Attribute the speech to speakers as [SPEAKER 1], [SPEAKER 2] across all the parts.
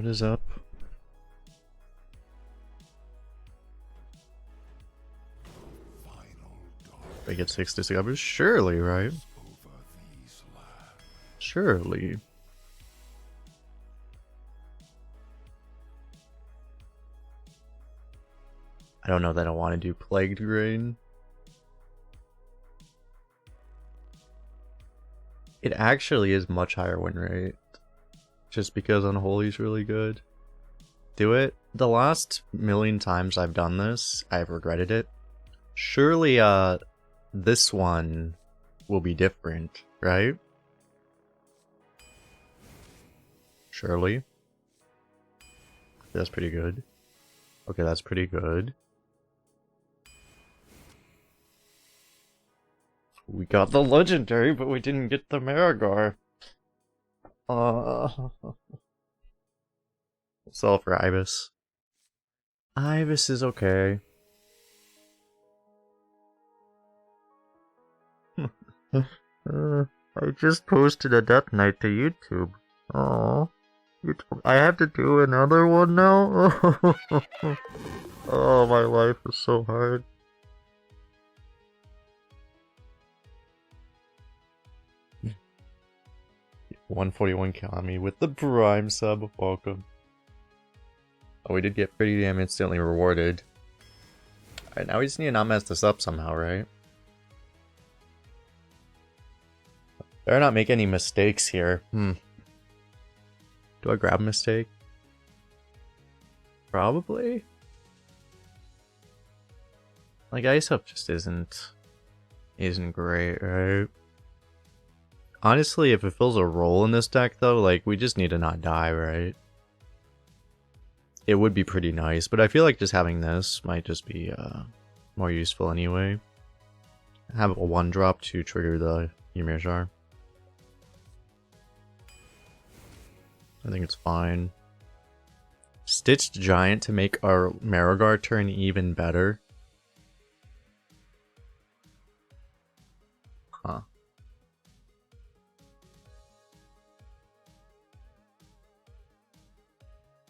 [SPEAKER 1] What is up? I get 6 discoveries? Surely, right? Surely. I don't know that I want to do Plagued Grain. It actually is much higher win rate. Just because Unholy is really good. Do it. The last million times I've done this, I've regretted it. Surely, this one will be different, right? Surely. That's pretty good. Okay, that's pretty good. We got the legendary, but we didn't get the Marrowgar. Sell for Ivus. Ivus is okay. I just posted a Death Knight to YouTube. Oh, I have to do another one now? Oh, my life is so hard. $141 Kami with the Prime sub. Welcome. Oh, we did get pretty damn instantly rewarded. Alright, now we just need to not mess this up somehow, right? Better not make any mistakes here. Do I grab a mistake? Probably? Like, Ice Up just isn't great, right? Honestly, if it fills a role in this deck, though, like, we just need to not die, right? It would be pretty nice, but I feel like just having this might just be more useful anyway. Have a 1-drop to trigger the Ymir Jar. I think it's fine. Stitched Giant to make our Marrowgar turn even better. Huh.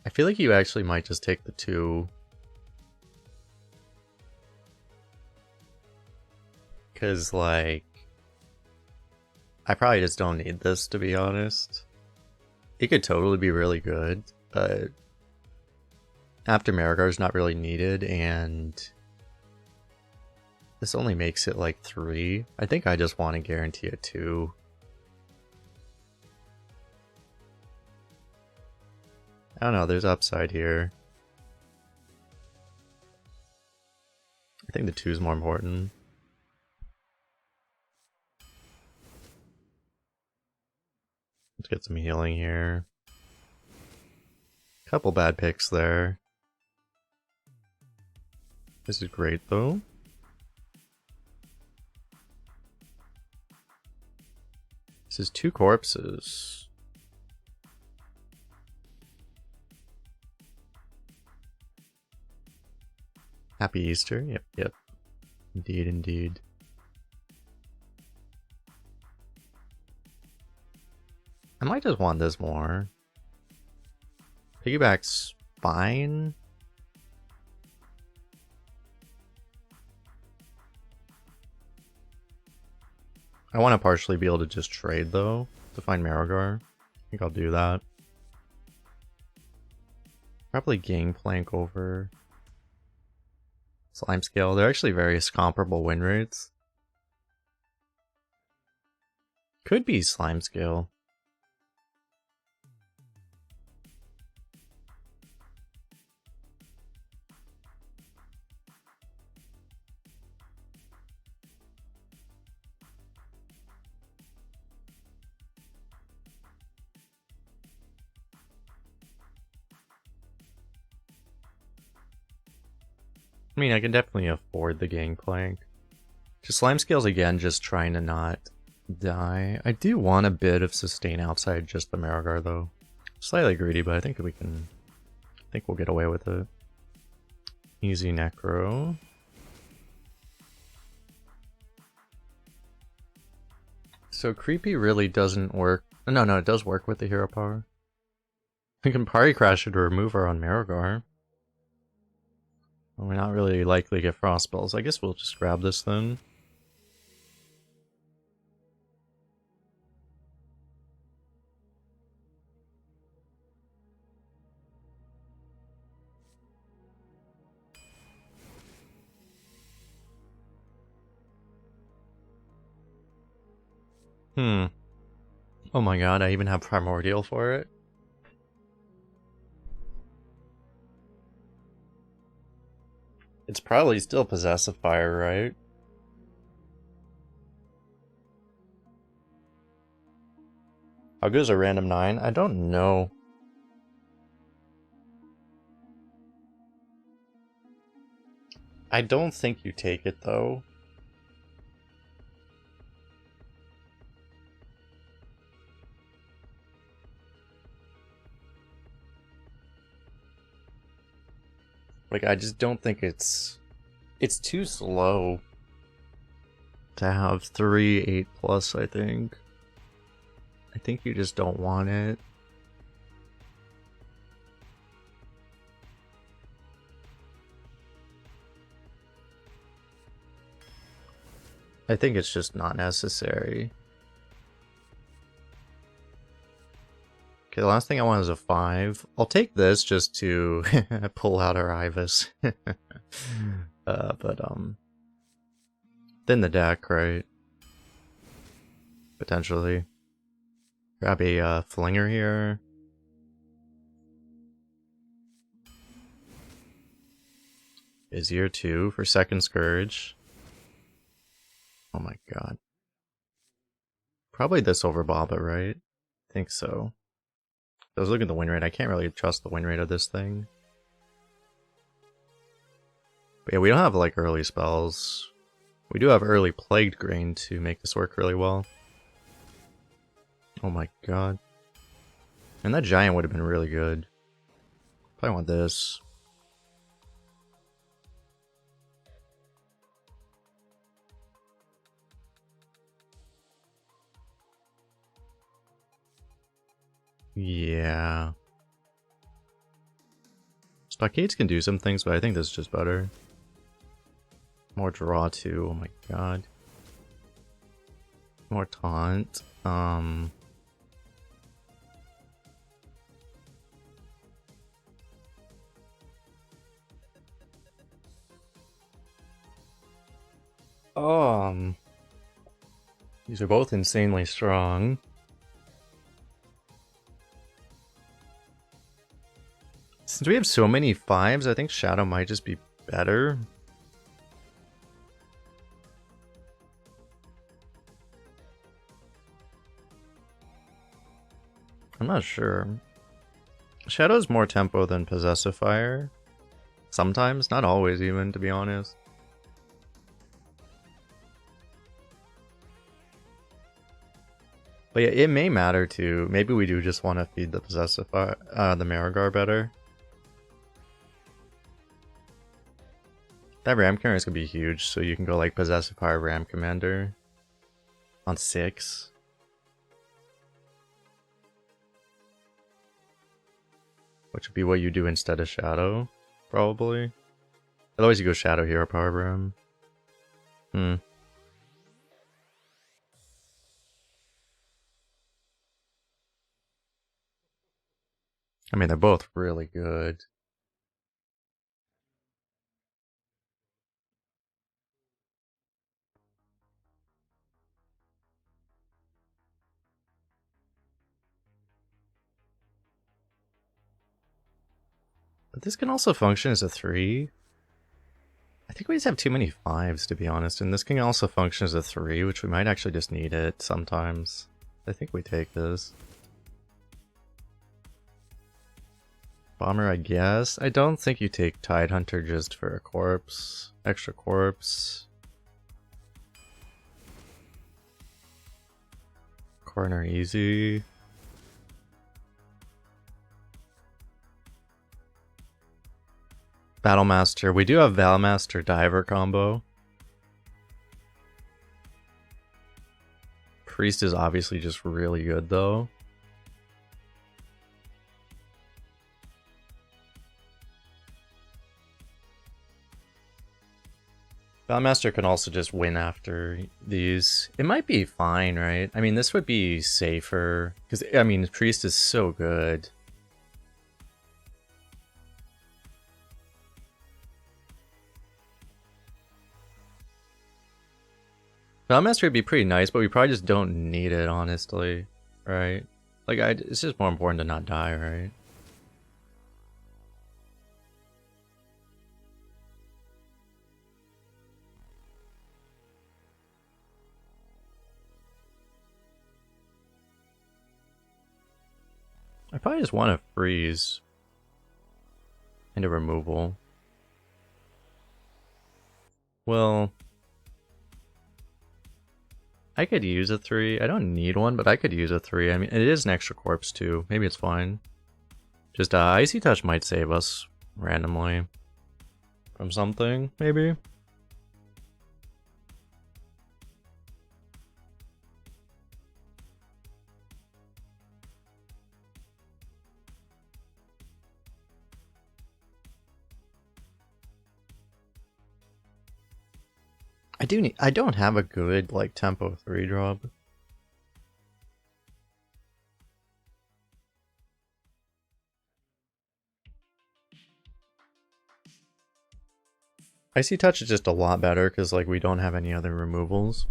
[SPEAKER 1] I feel like you actually might just take the 2. Because, like, I probably just don't need this, to be honest. It could totally be really good, but after Marrowgar is not really needed, and this only makes it like 3. I think I just want to guarantee a 2. I don't know, there's upside here. I think the 2 is more important. Let's get some healing here. Couple bad picks there. This is great though. This is 2 corpses. Happy Easter. Yep. Indeed. I might just want this more. Piggyback's fine. I want to partially be able to just trade though to find Marrowgar. I think I'll do that. Probably Gangplank over Slime Scale. They're actually very comparable win rates. Could be Slime Scale. I mean, I can definitely afford the Gangplank. Just Slime Scales again, just trying to not die. I do want a bit of sustain outside just the Marrowgar though. Slightly greedy, but I think we can. I think we'll get away with it. Easy Necro. So Creepy really doesn't work. No, it does work with the hero power. We can party crash it to remove our on Marrowgar. We're not really likely to get frost spells. I guess we'll just grab this then. Oh my god, I even have Primordial for it. It's probably still Possessive Fire, right? How good is a random 9? I don't know. I don't think you take it, though. Like, I just don't think it's too slow to have 3 8+, I think. I think you just don't want it. I think it's just not necessary. Okay, the last thing I want is a 5. I'll take this just to pull out our Ivus. Thin the deck, right? Potentially. Grab a flinger here. Vizier 2 for second Scourge. Oh my god. Probably this over Baba, right? I think so. I was looking at the win rate. I can't really trust the win rate of this thing. But yeah, we don't have like early spells. We do have early Plagued Grain to make this work really well. Oh my god. And that giant would have been really good. Probably want this. Yeah. Stockades can do some things, but I think this is just better. More draw too, oh my god. More taunt. These are both insanely strong. Since we have so many 5s, I think Shadow might just be better. I'm not sure. Shadow's more tempo than Possessive Fire. Sometimes, not always even, to be honest. But yeah, it may matter too. Maybe we do just want to feed the Possessive Fire, the Marrowgar better. That Ram Commander is going to be huge, so you can go like Possessive Fire Ram Commander on 6. Which would be what you do instead of Shadow, probably. Otherwise you go Shadow Hero Power Ram. I mean, they're both really good. But this can also function as a 3. I think we just have too many 5s, to be honest. And this can also function as a 3, which we might actually just need it sometimes. I think we take this. Bomber, I guess. I don't think you take Tidehunter just for a corpse. Extra corpse. Corner easy. Battlemaster. We do have Battlemaster Diver combo. Priest is obviously just really good though. Godmaster can also just win after these. It might be fine, right? I mean, this would be safer. Because, I mean, Priest is so good. Godmaster would be pretty nice, but we probably just don't need it, honestly. Right? Like, it's just more important to not die, right? I probably just want to freeze. And a removal. Well, I could use a 3. I don't need one, but I could use a 3. I mean, it is an extra corpse too. Maybe it's fine. Just Icy Touch might save us randomly from something, maybe. I don't have a good like tempo 3 drop. Icy Touch is just a lot better because like we don't have any other removals.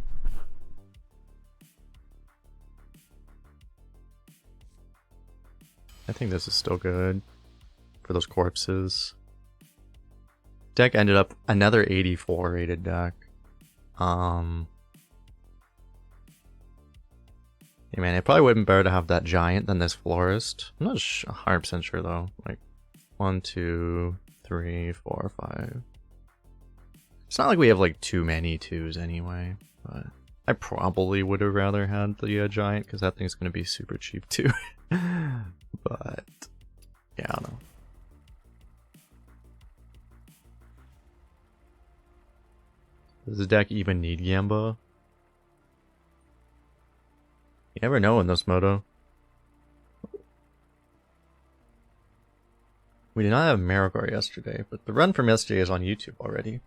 [SPEAKER 1] I think this is still good for those corpses. Deck ended up another 84 rated deck. Hey man, it probably would have been better to have that giant than this florist. I'm not 100% sure though. Like 1, 2, 3, 4, 5. It's not like we have like too many 2s anyway, but I probably would have rather had the giant because that thing's gonna be super cheap too. But yeah, I don't know. Does the deck even need Yamba? You never know in this moto. We did not have Marrowgar yesterday, but the run from yesterday is on YouTube already.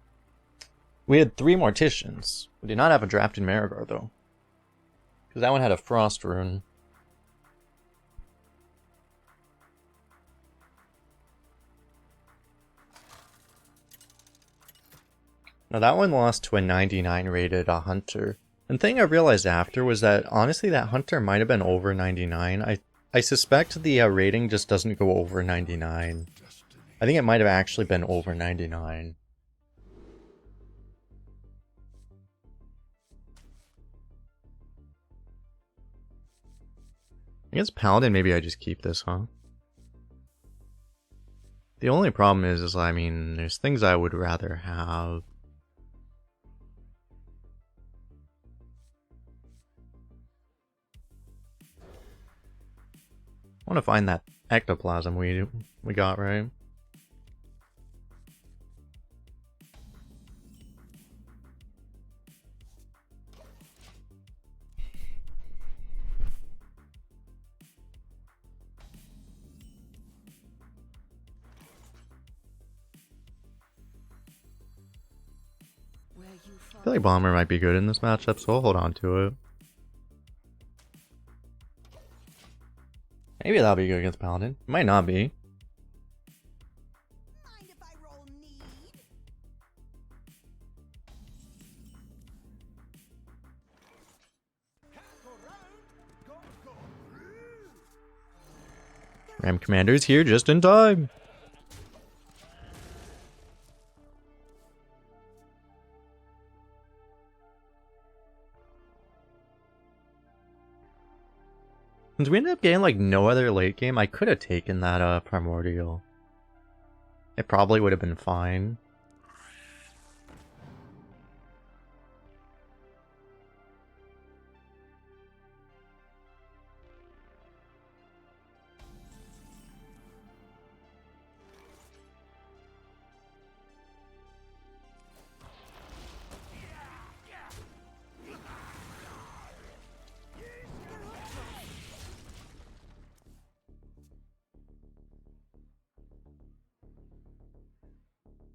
[SPEAKER 1] We had 3 Morticians. We did not have a drafted Marrowgar though. Because that one had a Frost rune. Now that one lost to a 99 rated Hunter. And the thing I realized after was that honestly that Hunter might have been over 99. I suspect the rating just doesn't go over 99. I think it might have actually been over 99. I guess Paladin, maybe I just keep this, huh? The only problem is I mean, there's things I would rather have. I want to find that ectoplasm we got, right? I feel like Bomber might be good in this matchup, so I'll hold on to it. Maybe that'll be good against Paladin. It might not be.
[SPEAKER 2] Mind if I roll need?
[SPEAKER 1] Ram Commander's here just in time. Since we ended up getting like no other late game, I could have taken that Primordial. It probably would have been fine.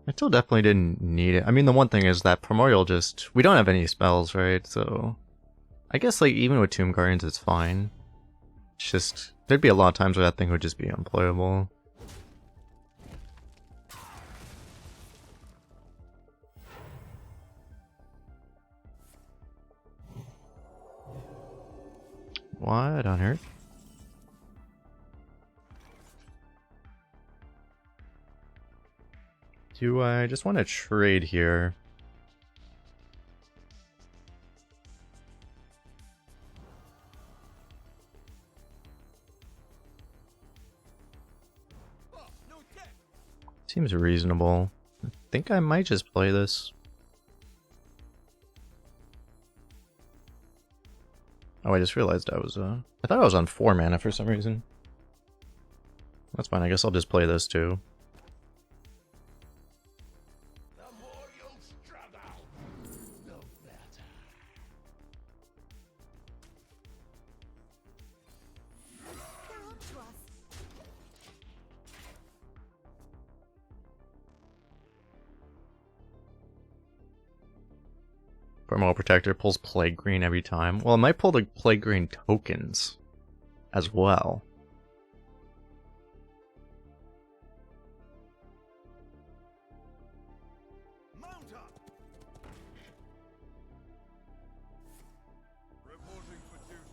[SPEAKER 1] I still definitely didn't need it. I mean, the one thing is that Primordial just... We don't have any spells, right? So... I guess, like, even with Tomb Guardians, it's fine. It's just... There'd be a lot of times where that thing would just be unplayable. What on earth? Do I just want to trade here? Seems reasonable. I think I might just play this. Oh, I just realized I was, I thought I was on 4 mana for some reason. That's fine, I guess I'll just play this too. Primal Protector pulls Plague Green every time. Well, it might pull the Plague Green tokens as well.
[SPEAKER 2] Mount up. Reporting for duty.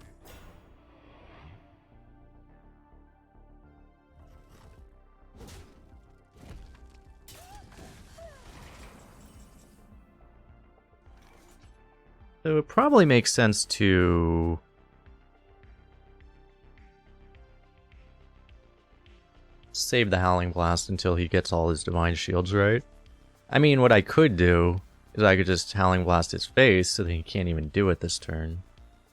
[SPEAKER 1] So it probably makes sense to... save the Howling Blast until he gets all his Divine Shields right. I mean, what I could do is I could just Howling Blast his face so that he can't even do it this turn.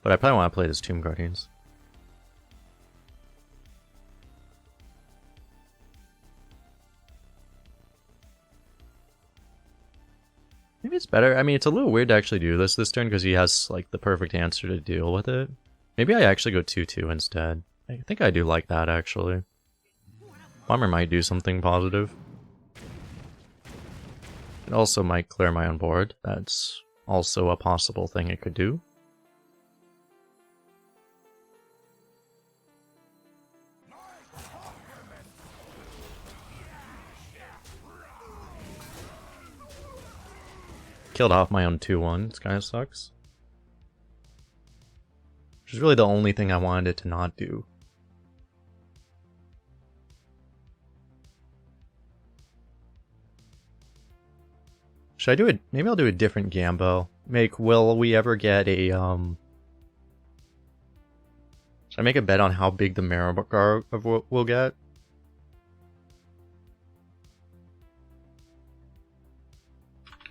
[SPEAKER 1] But I probably want to play this Tomb Guardians. Maybe it's better. I mean, it's a little weird to actually do this turn because he has, like, the perfect answer to deal with it. Maybe I actually go 2-2 instead. I think I do like that, actually. Bomber might do something positive. It also might clear my own board. That's also a possible thing it could do. Killed off my own 2-1. This kind of sucks. Which is really the only thing I wanted it to not do. Should I do it? Maybe I'll do a different Gambo. Will we ever get a, Should I make a bet on how big the Marrowgar will get?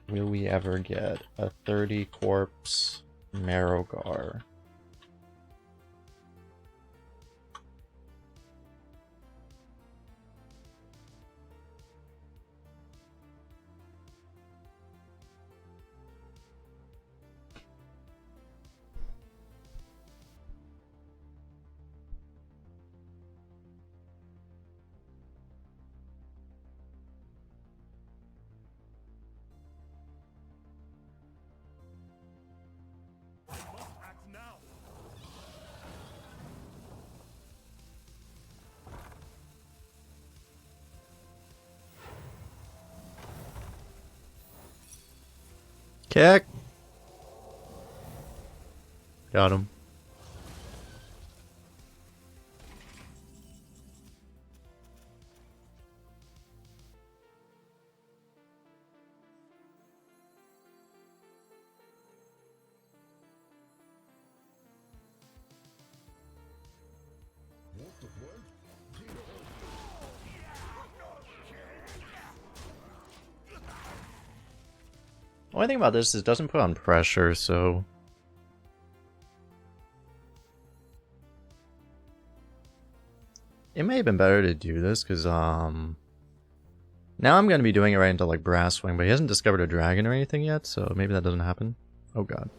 [SPEAKER 1] Will we ever get a 30 corpse Marrowgar?
[SPEAKER 2] Act now.
[SPEAKER 1] Kick! Got him. The only thing about this is it doesn't put on pressure, so... It may have been better to do this, because, now I'm going to be doing it right into, like, Brass Wing, but he hasn't discovered a dragon or anything yet, so maybe that doesn't happen. Oh god.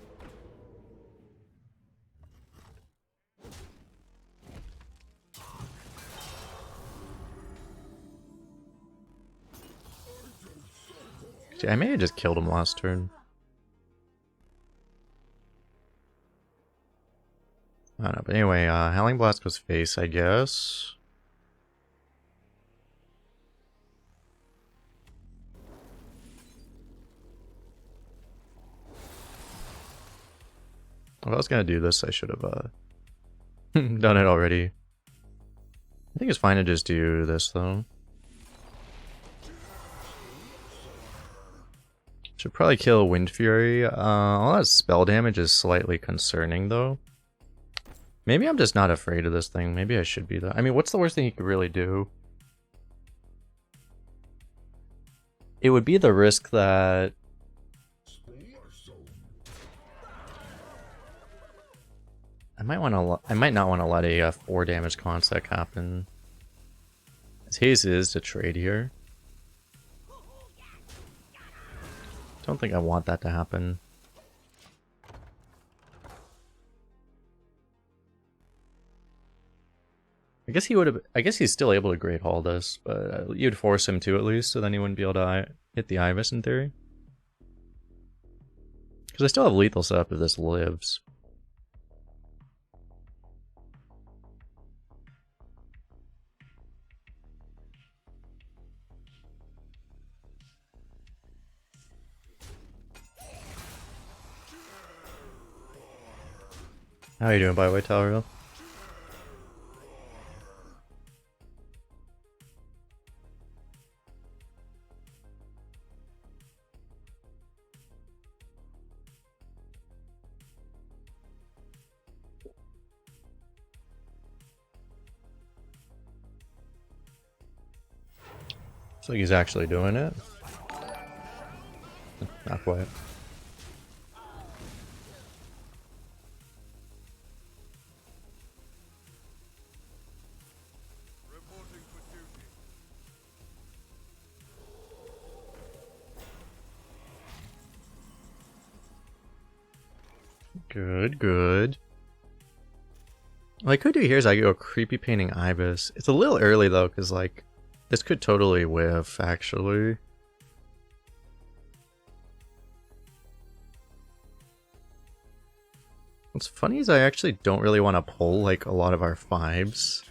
[SPEAKER 1] I may have just killed him last turn. I don't know, but anyway, Howling Blast goes face, I guess. If I was gonna do this, I should have done it already. I think it's fine to just do this though. Should probably kill Wind Fury. All that spell damage is slightly concerning though. Maybe I'm just not afraid of this thing. Maybe I should be though. I mean, what's the worst thing he could really do? It would be the risk that... I might not want to let a 4 damage consec happen. His haze is to trade here. Don't think I want that to happen. I guess he would have. I guess he's still able to Great Hall this, but you'd force him to at least, so then he wouldn't be able to hit the Ivus in theory. Because I still have lethal set up if this lives. How are you doing, by the way, Talreal? Looks like he's actually doing it. Not quite.
[SPEAKER 2] Reporting for duty.
[SPEAKER 1] Good, good. What I could do here is I could go Creepy Painting Ibis. It's a little early though, because like, this could totally whiff, actually. What's funny is I actually don't really want to pull like a lot of our 5s.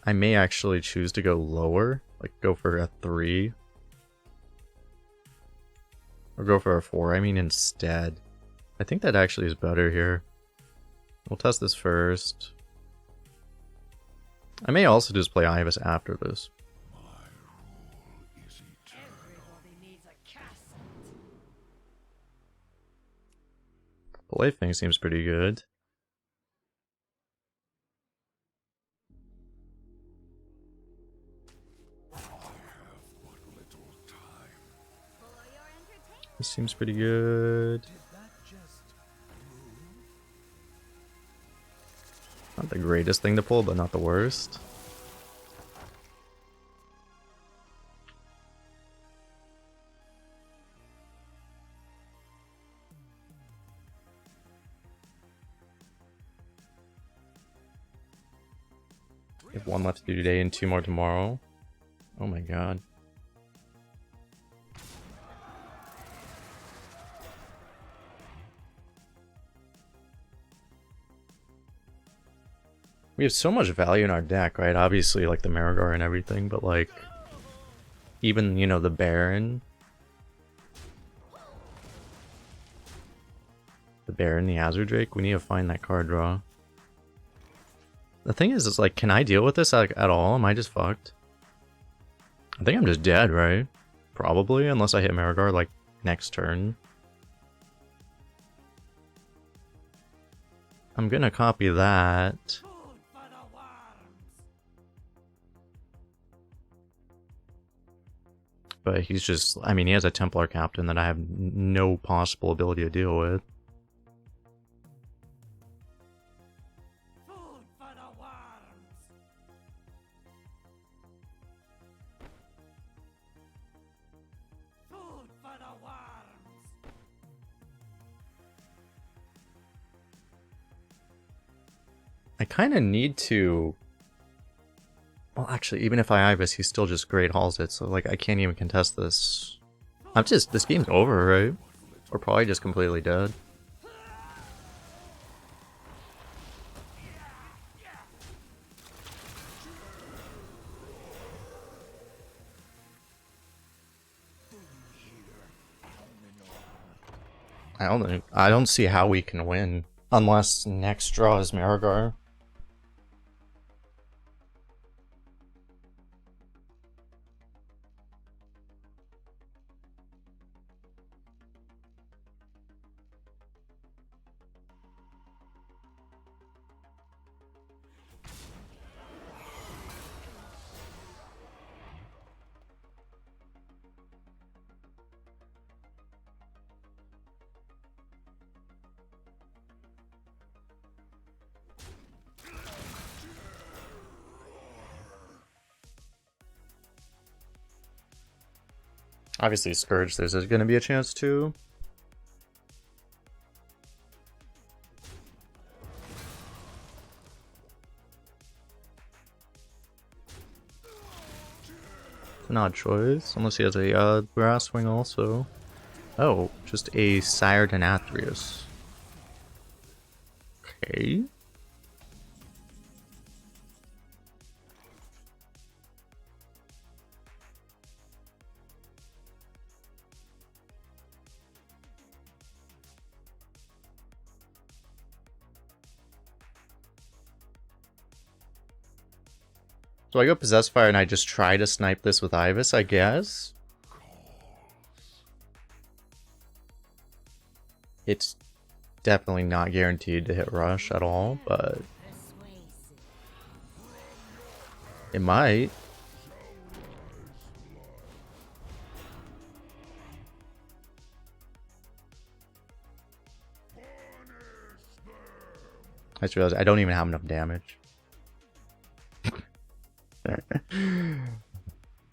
[SPEAKER 1] I may actually choose to go lower, like go for a 3. Or go for a 4, I mean instead. I think that actually is better here. We'll test this first. I may also just play Ivus after this. The life thing seems pretty good. This seems pretty good. Not the greatest thing to pull, but not the worst. We have 1 left to do today and 2 more tomorrow. Oh my god. We have so much value in our deck, right? Obviously, like the Marrowgar and everything, but like, even, you know, the Baron. The Baron, the Azure Drake, we need to find that card draw. The thing is, it's like, can I deal with this like, at all? Am I just fucked? I think I'm just dead, right? Probably, unless I hit Marrowgar like next turn. I'm gonna copy that. But he's just, I mean, he has a Templar Captain that I have no possible ability to deal with. I kind of need to... Well, actually, even if I Ivus, he still just Great Halls it, so like I can't even contest this. This game's over, right? We're probably just completely dead. I don't see how we can win unless Naxx draws Marrowgar. Obviously, Scourge, there's going to be a chance too. It's an odd choice, unless he has a brass wing also. Oh, just a Sired Anathrius. Okay. So I go Possess Fire and I just try to snipe this with Ivus, I guess. It's definitely not guaranteed to hit Rush at all, but it might. I just realized I don't even have enough damage.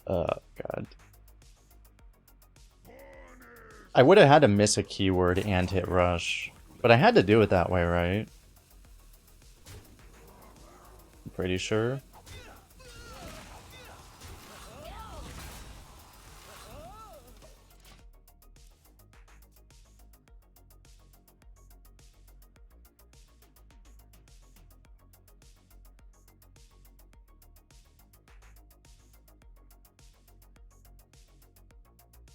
[SPEAKER 1] Oh, God. I would have had to miss a keyword and hit Rush, but I had to do it that way, right? I'm pretty sure.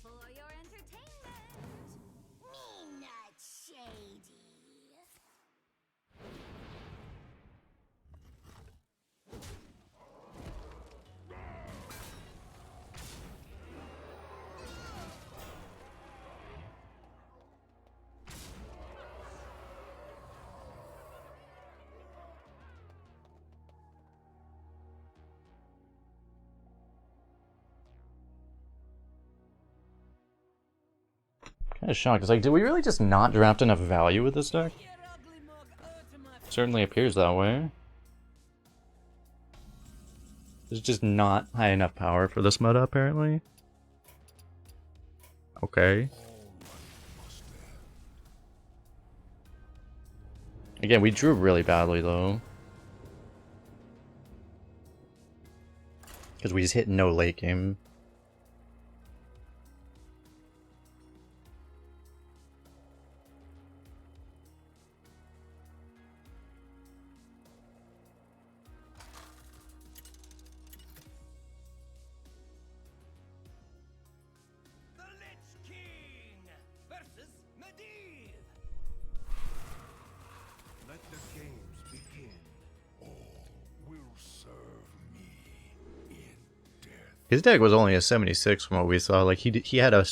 [SPEAKER 3] For your entertainment, me not shady.
[SPEAKER 1] Kind of shocked. It's like, did we really just not draft enough value with this deck? Certainly appears that way. There's just not high enough power for this meta, apparently. Okay. Again, we drew really badly, though. Because we just hit no late game.
[SPEAKER 2] The Lich King versus Medivh. Let the games begin. All will serve me in death.
[SPEAKER 1] His deck was only a 76 from what we saw. Like, he had a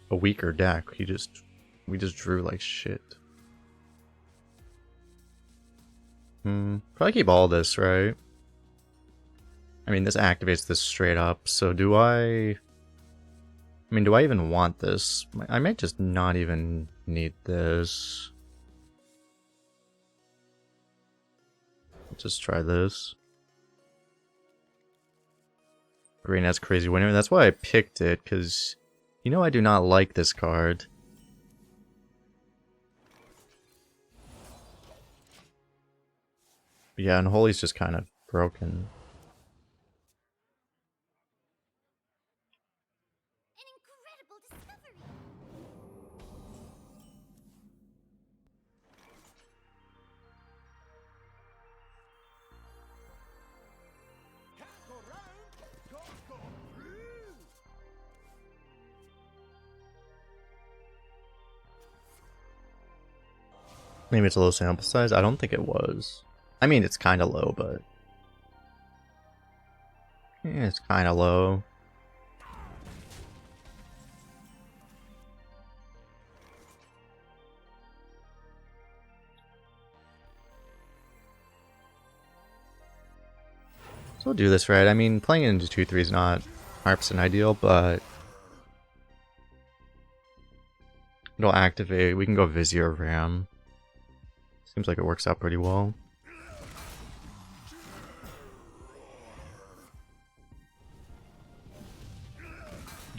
[SPEAKER 1] weaker deck. We just drew like shit. Probably keep all this, right? I mean, this activates this straight up, so do I even want this? I might just not even need this. Just try this. Green has Crazy Winter, and that's why I picked it, because you know I do not like this card. Yeah, and Holy's just kind of broken.
[SPEAKER 3] An incredible discovery.
[SPEAKER 2] Can't go round, can't go through.
[SPEAKER 1] Maybe it's a low sample size. I don't think it was. I mean, it's kind of low, but yeah, it's kind of low. So we'll do this right. I mean, playing it into 2-3 is not 100% ideal, but it'll activate. We can go Vizier Ram. Seems like it works out pretty well.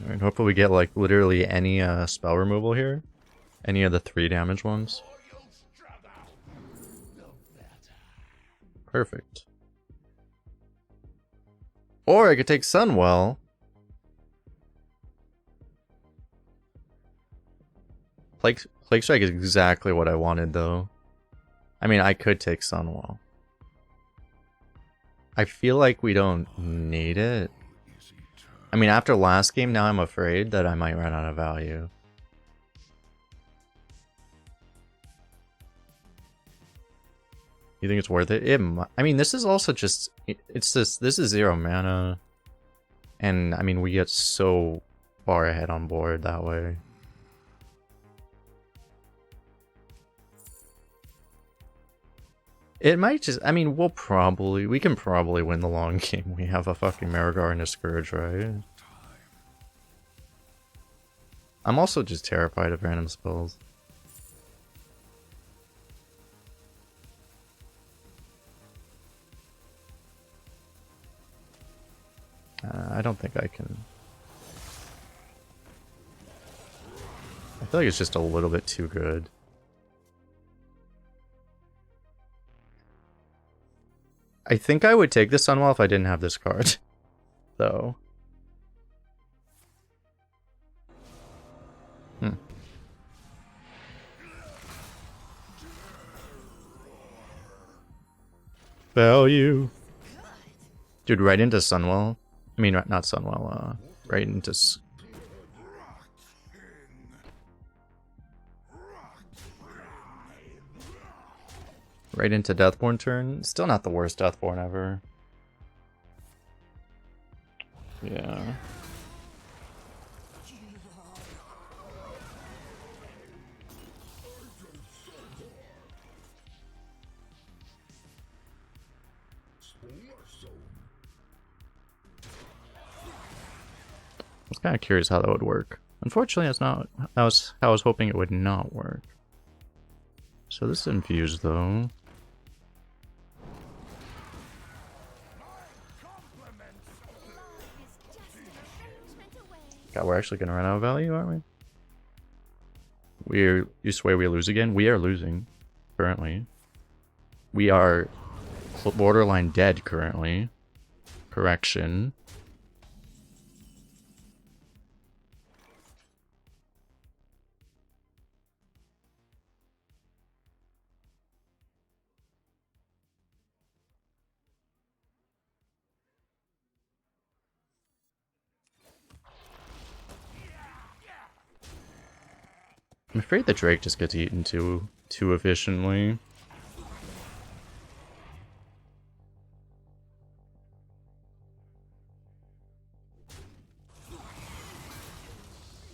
[SPEAKER 1] Alright, hopefully we get like literally any spell removal here. Any of the 3 damage ones. Perfect. Or I could take Sunwell. Plague Strike is exactly what I wanted though. I mean, I could take Sunwell. I feel like we don't need it. I mean, after last game, now I'm afraid that I might run out of value. You think it's worth it? I mean, this is also just... It's just... This is 0 mana. And, I mean, we get so far ahead on board that way. It might just... I mean, we can probably win the long game. We have a fucking Marrowgar and a Scourge, right? I'm also just terrified of random spells. I don't think I can... I feel like it's just a little bit too good. I think I would take the Sunwell if I didn't have this card, though. Value. Dude, right into Sunwell. I mean, not Sunwell, right into... Right into Deathborn turn. Still not the worst Deathborn ever. Yeah. I was kind of curious how that would work. Unfortunately, that's not how I was hoping it would not work. So this is infused though. God, we're actually gonna run out of value, aren't we? You swear we lose again? We are losing currently. We are borderline dead currently. Correction. I'm afraid the Drake just gets eaten too efficiently.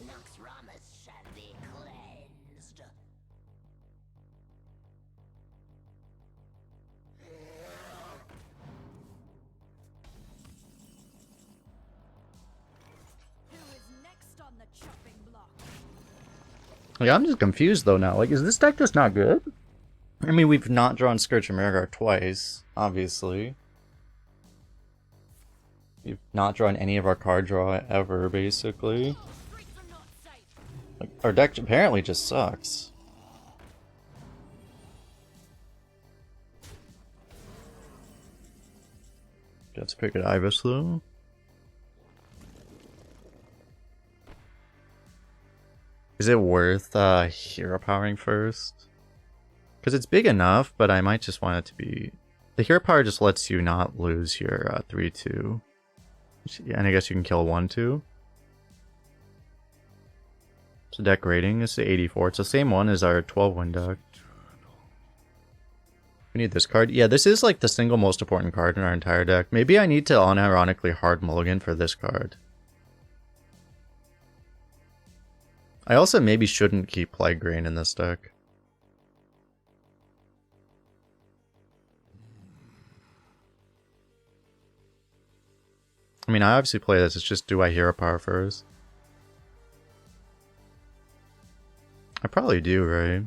[SPEAKER 3] Naxxramas shall be cleansed. Who is next on the chopping block?
[SPEAKER 1] Like, I'm just confused though now. Like, is this deck just not good? I mean, we've not drawn Scourge and Marrowgar twice, obviously. We've not drawn any of our card draw ever, basically. Like, our deck apparently just sucks. Got to pick an Ivus though. Is it worth hero powering first? Because it's big enough, but I might just want it to be... The hero power just lets you not lose your 3-2. And I guess you can kill 1-2. So deck rating is 84. It's the same one as our 12-win deck. We need this card. Yeah, this is like the single most important card in our entire deck. Maybe I need to unironically hard mulligan for this card. I also maybe shouldn't keep Plague Grain in this deck. I mean, I obviously play this, it's just do I hero power first? I probably do, right?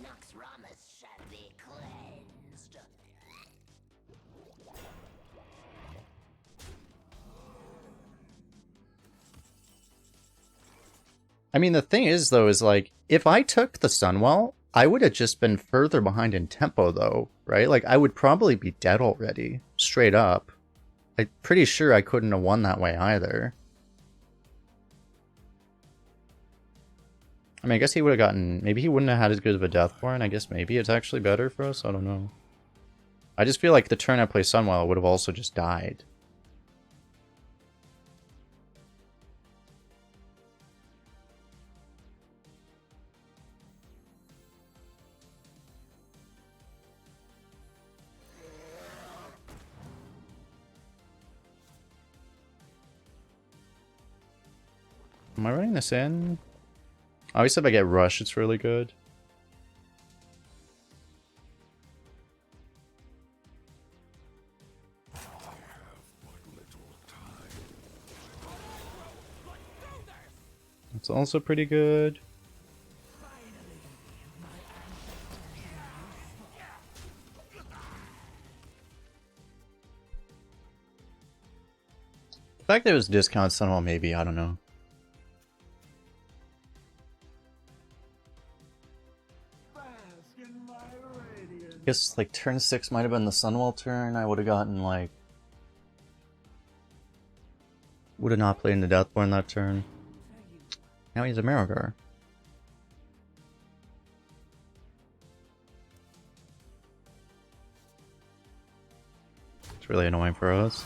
[SPEAKER 3] Naxxramas shall be cleansed.
[SPEAKER 1] I mean, the thing is, though, is like, if I took the Sunwell, I would have just been further behind in tempo, though, right? Like, I would probably be dead already, straight up. I'm pretty sure I couldn't have won that way either. I mean, I guess he would have gotten... Maybe he wouldn't have had as good of a Deathborn. I guess maybe it's actually better for us. I don't know. I just feel like the turn I play Sunwell would have also just died. Am I running this in? Obviously, if I get Rush, it's really good. It's also pretty good. The fact that it was discount somehow, maybe, I don't know. I guess like turn 6 might have been the Sunwell turn. I would have gotten like... Would have not played into Deathborn that turn. Now he's a Marrowgar. It's really annoying for us.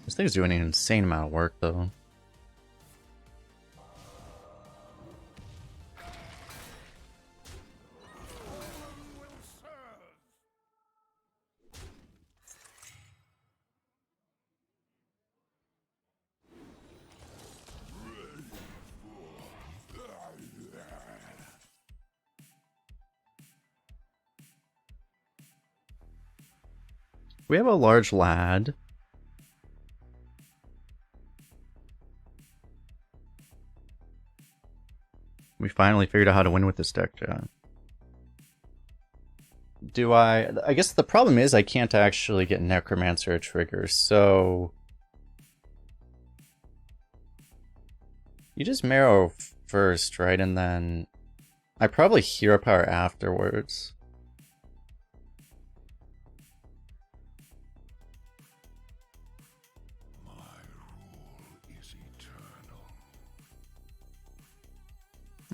[SPEAKER 1] This thing's doing an insane amount of work though. We have a large lad. We finally figured out how to win with this deck, John. Do I guess the problem is I can't actually get Necromancer a trigger, so... You just Marrow first, right? And then... I probably Hero Power afterwards.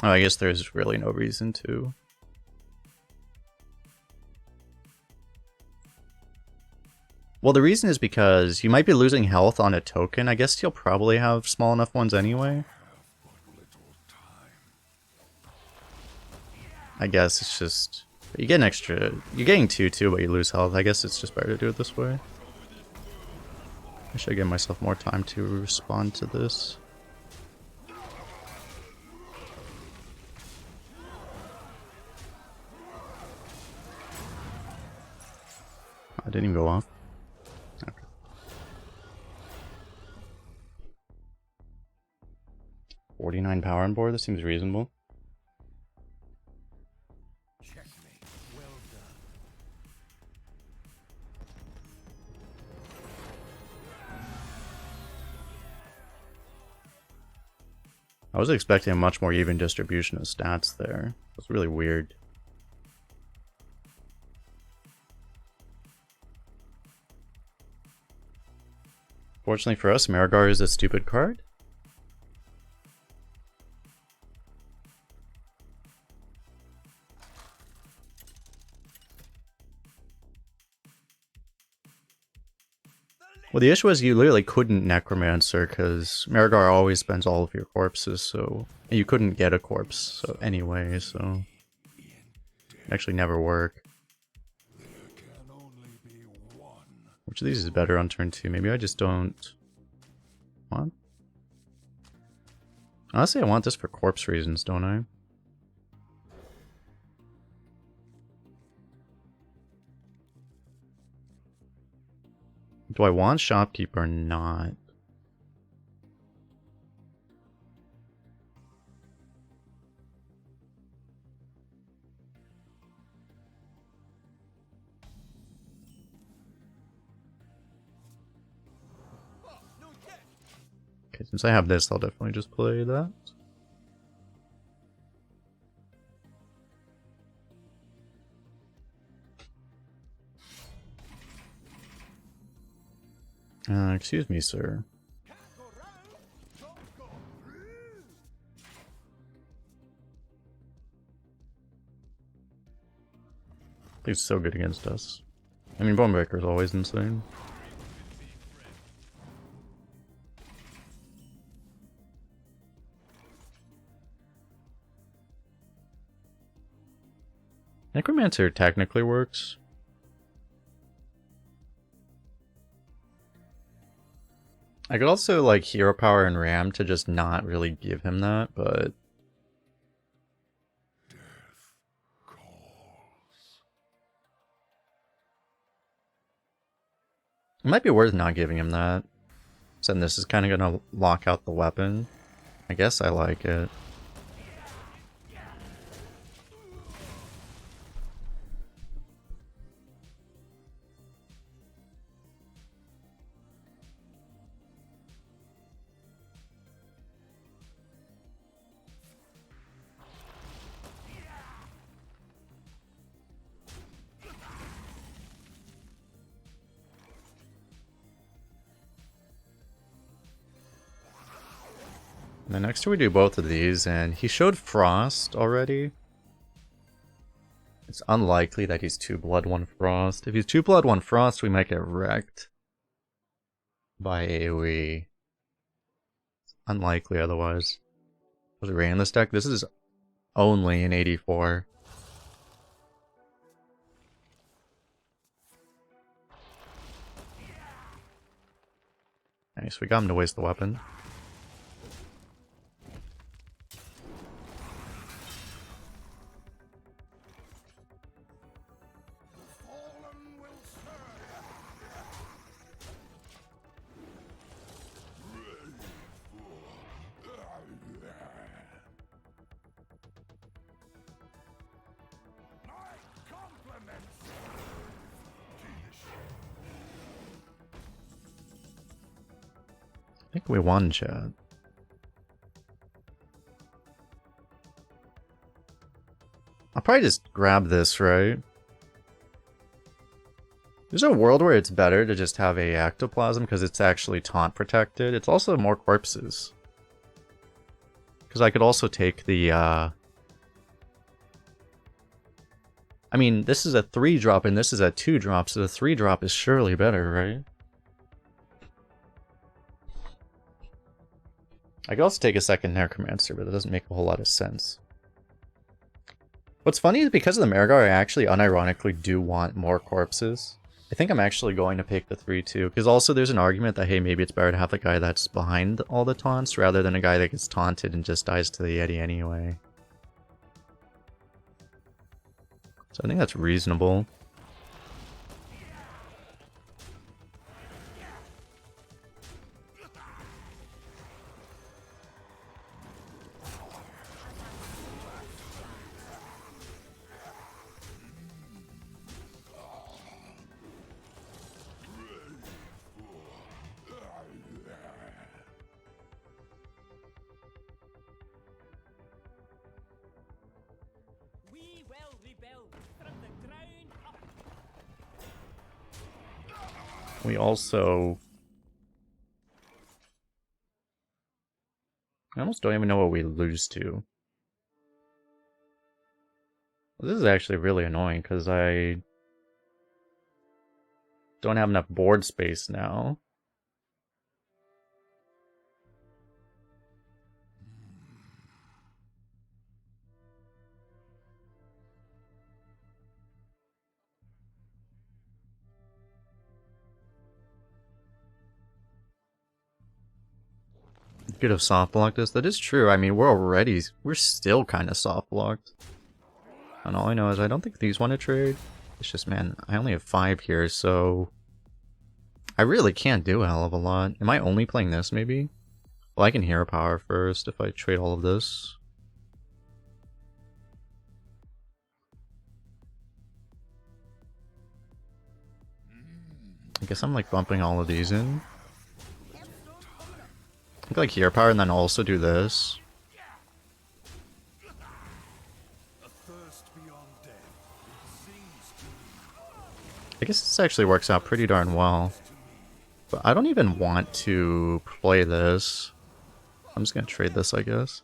[SPEAKER 1] Oh, I guess there's really no reason to. Well, the reason is because you might be losing health on a token. I guess you'll probably have small enough ones anyway. I guess it's just... You get an extra... You're getting 2-2, but you lose health. I guess it's just better to do it this way. I should give myself more time to respond to this. I didn't even go off. Okay. 49 power on board. This seems reasonable.
[SPEAKER 2] Checkmate. Well done.
[SPEAKER 1] I was expecting a much more even distribution of stats there. It's really weird. Fortunately for us, Marrowgar is a stupid card. Well, the issue was you literally couldn't Necromancer because Marrowgar always spends all of your corpses, so you couldn't get a corpse so anyway, so it actually never work.
[SPEAKER 2] Can only be one.
[SPEAKER 1] Which of these is better on turn 2? Maybe I just don't want. Honestly, I want this for corpse reasons, don't I? Do I want Shopkeep or not? Okay, since I have this, I'll definitely just play that. Excuse me, sir. He's so good against us. I mean, Bonebreaker is always insane. Necromancer technically works. I could also like Hero Power and Ram to just not really give him that, but
[SPEAKER 2] Death calls.
[SPEAKER 1] it might be worth not giving him that. Since this is kind of gonna lock out the weapon. I guess I like it. And then next we do both of these, and he showed Frost already. It's unlikely that he's 2 Blood, 1 Frost. If he's 2 Blood, 1 Frost, we might get wrecked by AoE. It's unlikely otherwise. Was it rain in this deck? This is only an 84. Nice, we got him to waste the weapon.
[SPEAKER 2] Fallen will serve. My compliments.
[SPEAKER 1] I think we won, chat. I'll probably just grab this, right? There's a world where it's better to just have a Ectoplasm because it's actually taunt protected. It's also more corpses. Because I could also take the, I mean, this is a 3-drop and this is a 2-drop, so the 3-drop is surely better, right? I could also take a second Necromancer, but it doesn't make a whole lot of sense. What's funny is because of the Marrowgar, I actually unironically do want more corpses. I think I'm actually going to pick the 3-2, because also there's an argument that, hey, maybe it's better to have the guy that's behind all the taunts rather than a guy that gets taunted and just dies to the Yeti anyway. So I think that's reasonable. We also... I almost don't even know what we lose to. This is actually really annoying because I don't have enough board space now. Could have soft blocked this. That is true. I mean, we're still kind of soft blocked. And all I know is I don't think these want to trade. It's just, man, I only have 5 here, so I really can't do a hell of a lot. Am I only playing this, maybe? Well, I can hero power first if I trade all of this. I guess I'm like bumping all of these in. I could like hero power and then also do this. I guess this actually works out pretty darn well. But I don't even want to play this. I'm just gonna trade this, I guess.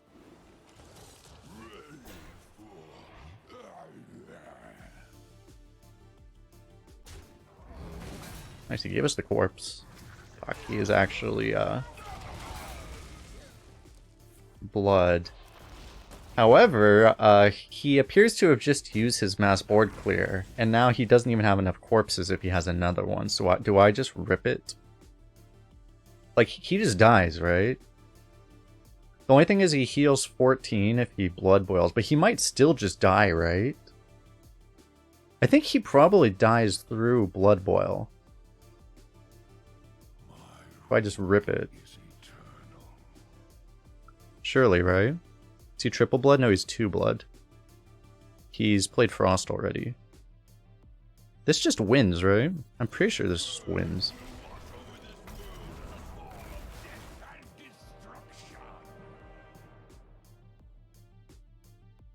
[SPEAKER 1] Nice, he gave us the corpse. Fuck, he is actually, blood. However, he appears to have just used his mass board clear, and now he doesn't even have enough corpses if he has another one, so do I just rip it? Like, he just dies, right? The only thing is he heals 14 if he blood boils, but he might still just die, right? I think he probably dies through blood boil. If I just rip it. Surely, right? Is he triple blood? No, he's 2 blood. He's played Frost already. This just wins, right? I'm pretty sure this just wins.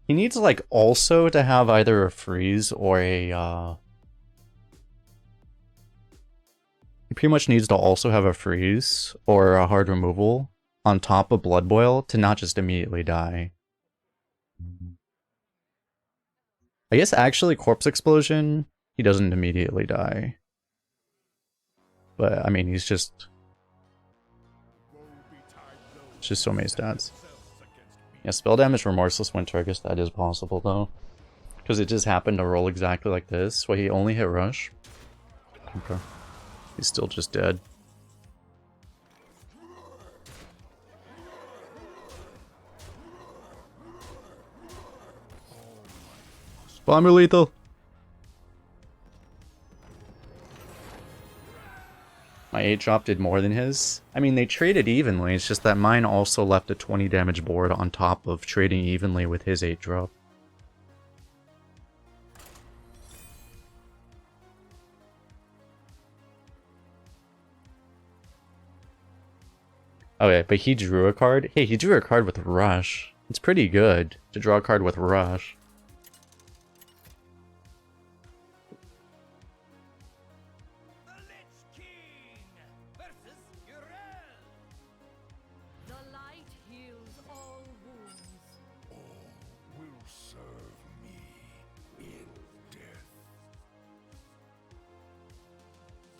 [SPEAKER 1] He needs, like, also to have either a freeze or a, He pretty much needs to also have a freeze or a hard removal on top of Blood Boil to not just immediately die. I guess actually Corpse Explosion, he doesn't immediately die. But, I mean, he's just... It's just so many stats. Yeah, spell damage Remorseless Winter, I guess that is possible though. Because it just happened to roll exactly like this, where he only hit Rush. Okay. He's still just dead. Bomber lethal! My 8 drop did more than his. I mean, they traded evenly, it's just that mine also left a 20 damage board on top of trading evenly with his 8 drop. Okay, but he drew a card? Hey, he drew a card with Rush. It's pretty good to draw a card with Rush.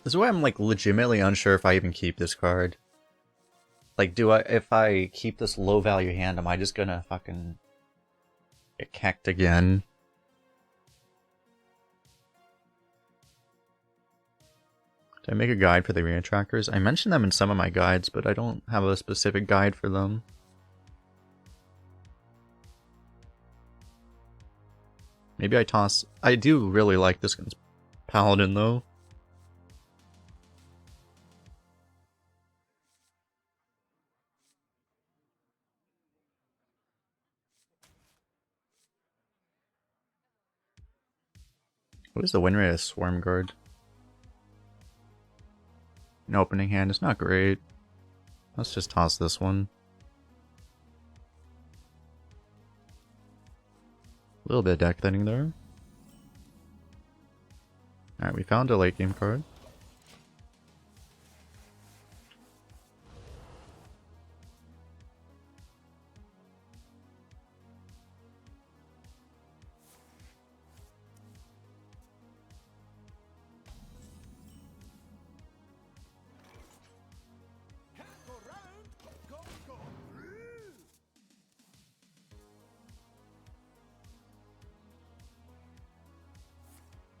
[SPEAKER 1] This is why I'm like legitimately unsure if I even keep this card. Like, if I keep this low value hand, am I just gonna fucking get cacked again? Did I make a guide for the arena trackers? I mentioned them in some of my guides, but I don't have a specific guide for them. Maybe I toss... I do really like this against Paladin though. What is the win rate of Swarm Guard? An opening hand is not great. Let's just toss this one. A little bit of deck thinning there. Alright, we found a late game card.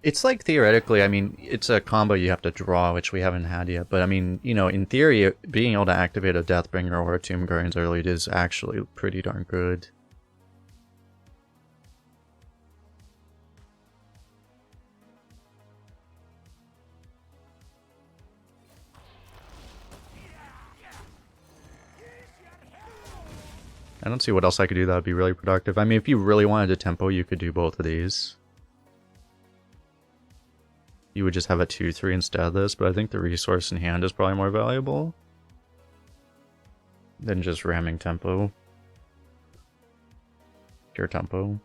[SPEAKER 1] It's like theoretically, I mean, it's a combo you have to draw, which we haven't had yet. But I mean, you know, in theory, being able to activate a Deathbringer or a Tomb Guardians early is actually pretty darn good. I don't see what else I could do that would be really productive. I mean, if you really wanted to tempo, you could do both of these. You would just have a 2-3 instead of this, but I think the resource in hand is probably more valuable than just ramming tempo. Pure tempo.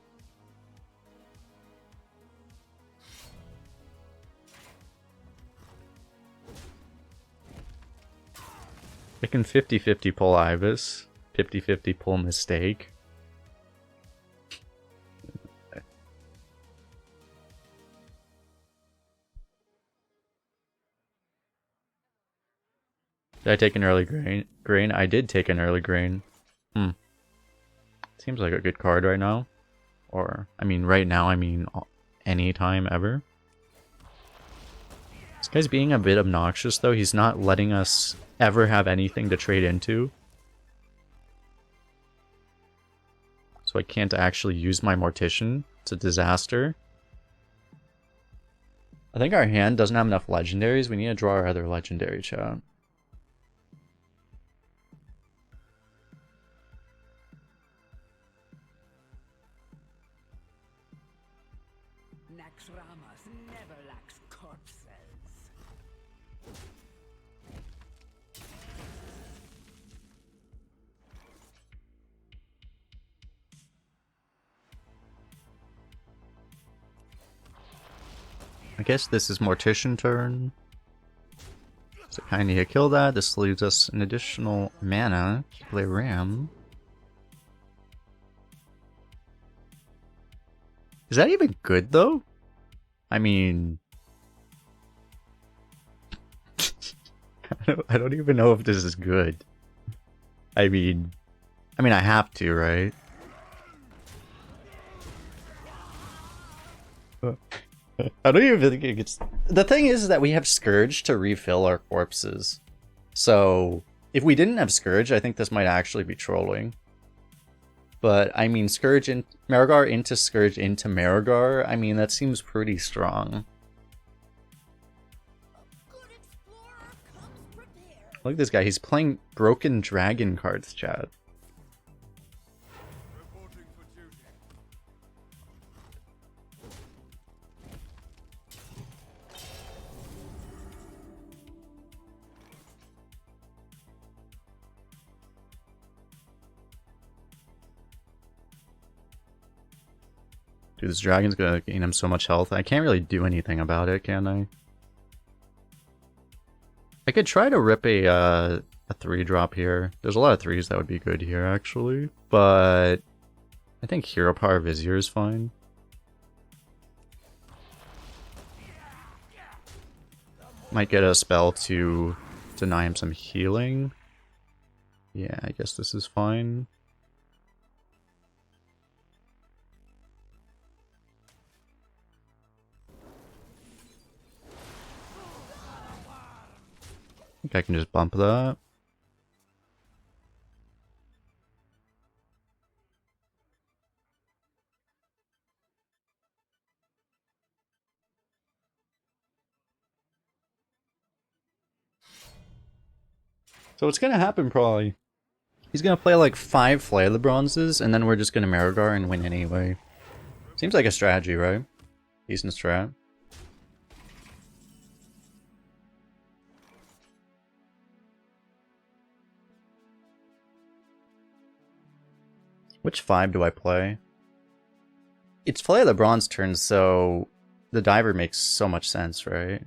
[SPEAKER 1] I can 50-50 pull Ivus. 50-50 pull Mistake. Did I take an early grain? I did take an early grain. Seems like a good card right now. Or, I mean, right now, I mean, anytime ever. This guy's being a bit obnoxious, though. He's not letting us ever have anything to trade into. So I can't actually use my Mortician. It's a disaster. I think our hand doesn't have enough legendaries. We need to draw our other legendary, chat.
[SPEAKER 3] Naxxramas never lacks corpses.
[SPEAKER 1] I guess this is Mortician turn. So I kind of need to kill that. This leaves us an additional mana to play Ram. Is that even good though? I mean... I don't even know if this is good. I mean I have to, right? I don't even think it's... The thing is that we have Scourge to refill our corpses. So, if we didn't have Scourge, I think this might actually be trolling. But, I mean, Scourge in Marrowgar into Scourge into Marrowgar, I mean, that seems pretty strong. Look at this guy, he's playing Broken Dragon cards, chat. Dude, this dragon's gonna gain him so much health. I can't really do anything about it, can I? I could try to rip a 3-drop here. There's a lot of 3s that would be good here, actually. But I think Hero Power Vizier is fine. Might get a spell to deny him some healing. Yeah, I guess this is fine. I think I can just bump that. So what's gonna happen probably? He's gonna play like 5 Flay of the Bronzes, and then we're just gonna Marrowgar and win anyway. Seems like a strategy, right? Decent strat. Which 5 do I play? It's Flay of the Bronze turn, so the Diver makes so much sense, right?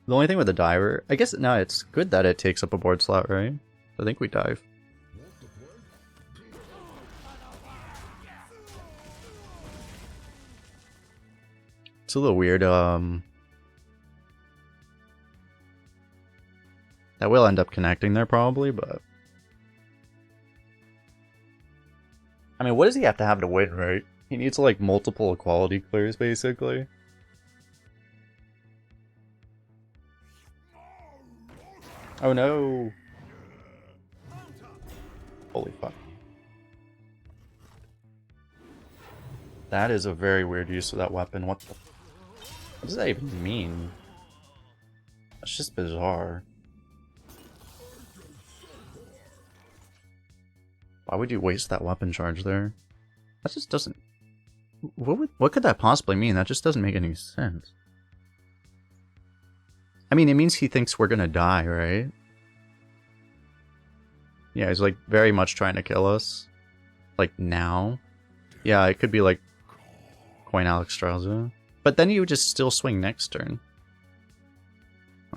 [SPEAKER 1] The only thing with the Diver, I guess, no, it's good that it takes up a board slot, right? I think we dive. It's a little weird, that will end up connecting there probably, but... I mean, what does he have to win, right? He needs like multiple equality clears basically. Oh no! Holy fuck. That is a very weird use of that weapon. What does that even mean? That's just bizarre. Why would you waste that weapon charge there? That just doesn't... What could that possibly mean? That just doesn't make any sense. I mean, it means he thinks we're gonna die, right? Yeah, he's like very much trying to kill us. Like now. Yeah, it could be like Coin Naxxramas. But then you would just still swing next turn.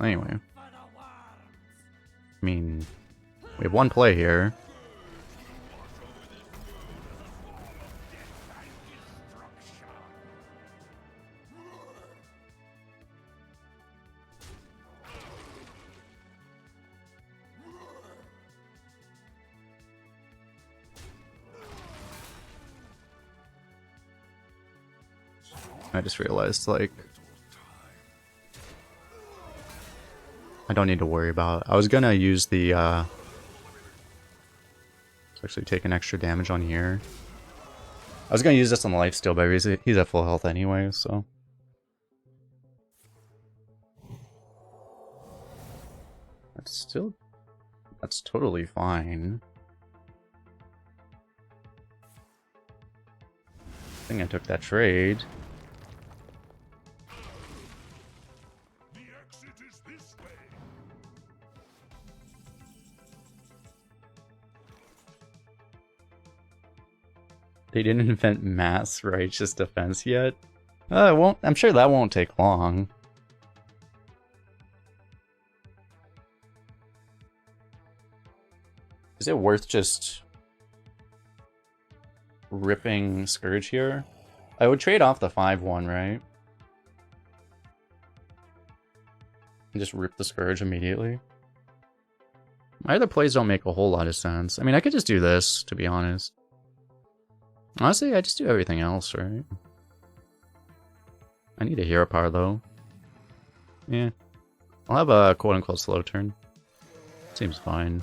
[SPEAKER 1] Anyway. I mean, we have one play here. I just realized, like, I don't need to worry about it. I was gonna use the, to actually take an extra damage on here. I was gonna use this on the lifesteal, but he's at full health anyway, so. That's totally fine. I think I took that trade. They didn't invent mass righteous defense yet. It won't. I'm sure that won't take long. Is it worth just ripping Scourge here? I would trade off the 5-1, right? And just rip the Scourge immediately. My other plays don't make a whole lot of sense. I mean, I could just do this, to be honest. Honestly, I just do everything else, right? I need a hero power, though. Yeah. I'll have a quote-unquote slow turn. Seems fine.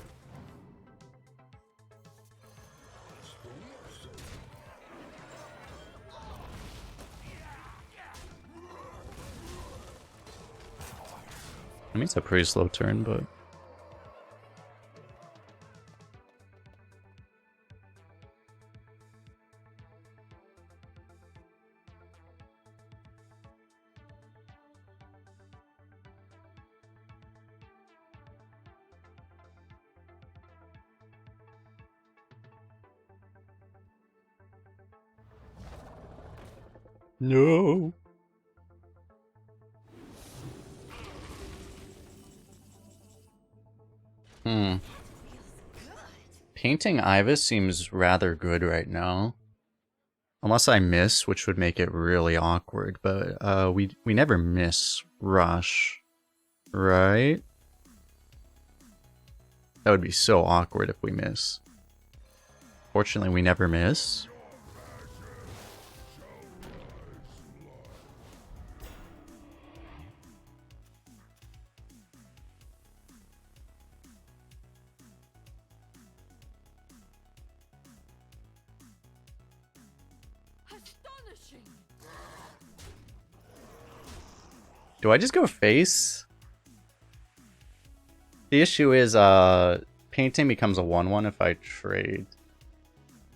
[SPEAKER 1] I mean, it's a pretty slow turn, but... No. Painting Ivus seems rather good right now. Unless I miss, which would make it really awkward, but we never miss Rush, right? That would be so awkward if we miss. Fortunately, we never miss. Do I just go face? The issue is, painting becomes a 1-1 if I trade.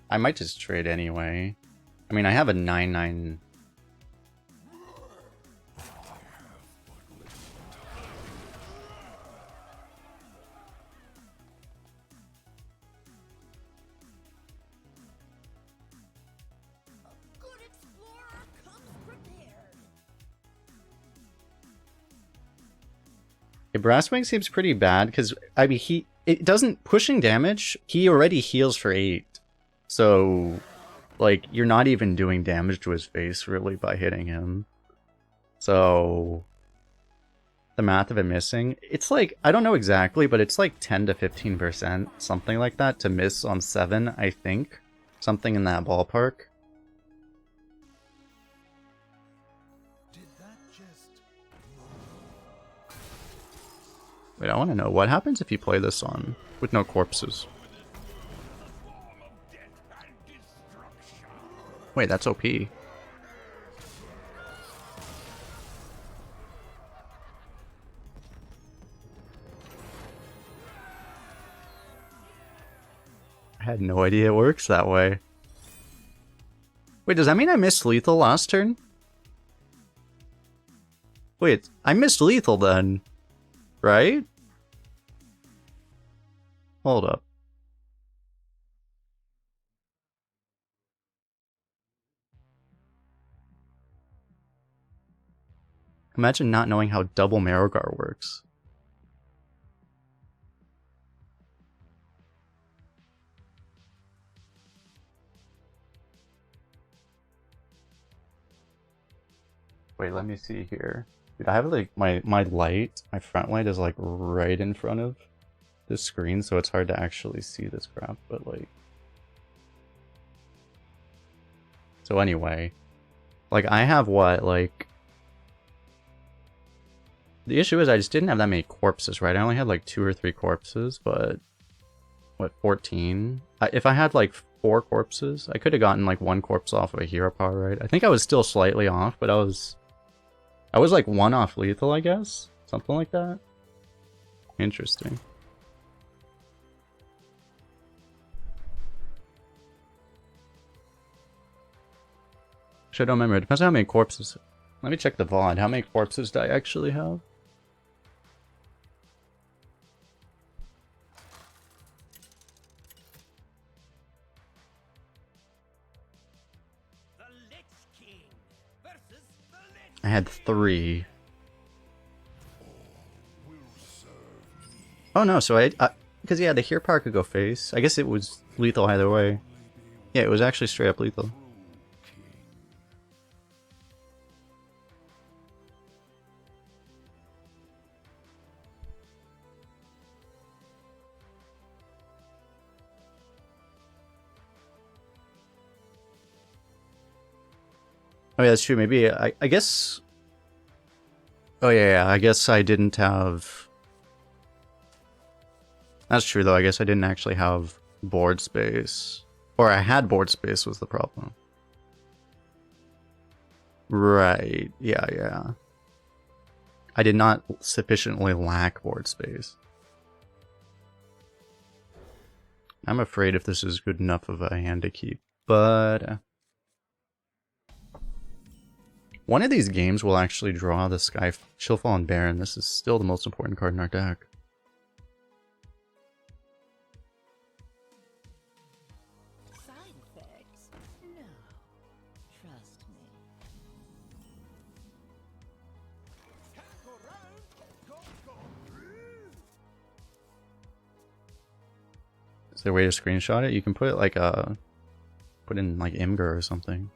[SPEAKER 1] I might just trade anyway. I mean, I have a 9-9. Brasswing seems pretty bad because I mean it doesn't pushing damage. He already heals for 8, so like you're not even doing damage to his face really by hitting him. So the math of it missing, it's like I don't know exactly, but it's like 10 to 15%, something like that, to miss on 7. I think something in that ballpark. Wait, I want to know what happens if you play this on with no corpses. Wait, that's OP. I had no idea it works that way. Wait, does that mean I missed lethal last turn? Wait, I missed lethal then, right? Hold up. Imagine not knowing how double Marrowgar works. Wait, let me see here. Dude, I have like my light, my front light is like right in front of the screen, so it's hard to actually see this crap, but like... So anyway, like I have what, like... The issue is I just didn't have that many corpses, right? I only had like 2 or 3 corpses, but... What, 14? If I had like 4 corpses, I could have gotten like 1 corpse off of a hero power, right? I think I was still slightly off, but I was like 1 off lethal, I guess? Something like that? Interesting. Actually, I don't remember. It depends on how many corpses. Let me check the VOD. How many corpses do I actually have? I had 3. Oh no, so I because yeah, the hero power could go face. I guess it was lethal either way. Yeah, it was actually straight up lethal. Oh yeah, that's true. Maybe I guess. Oh yeah, I guess I didn't have. That's true though. I guess I didn't actually have board space, or I had board space was the problem. Right. Yeah, yeah. I did not sufficiently lack board space. I'm afraid if this is good enough of a hand to keep, but one of these games will actually draw the Sky Chillfallen Baron. This is still the most important card in our deck.
[SPEAKER 3] Side effects? No. Trust me.
[SPEAKER 1] Is there a way to screenshot it? You can put like put in like Imgur or something.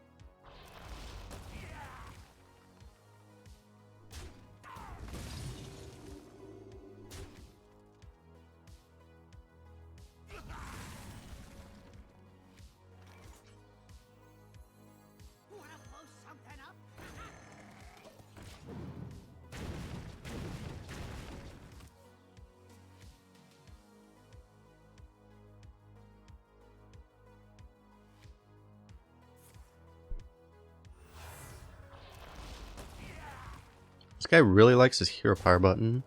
[SPEAKER 1] This guy really likes his hero power button.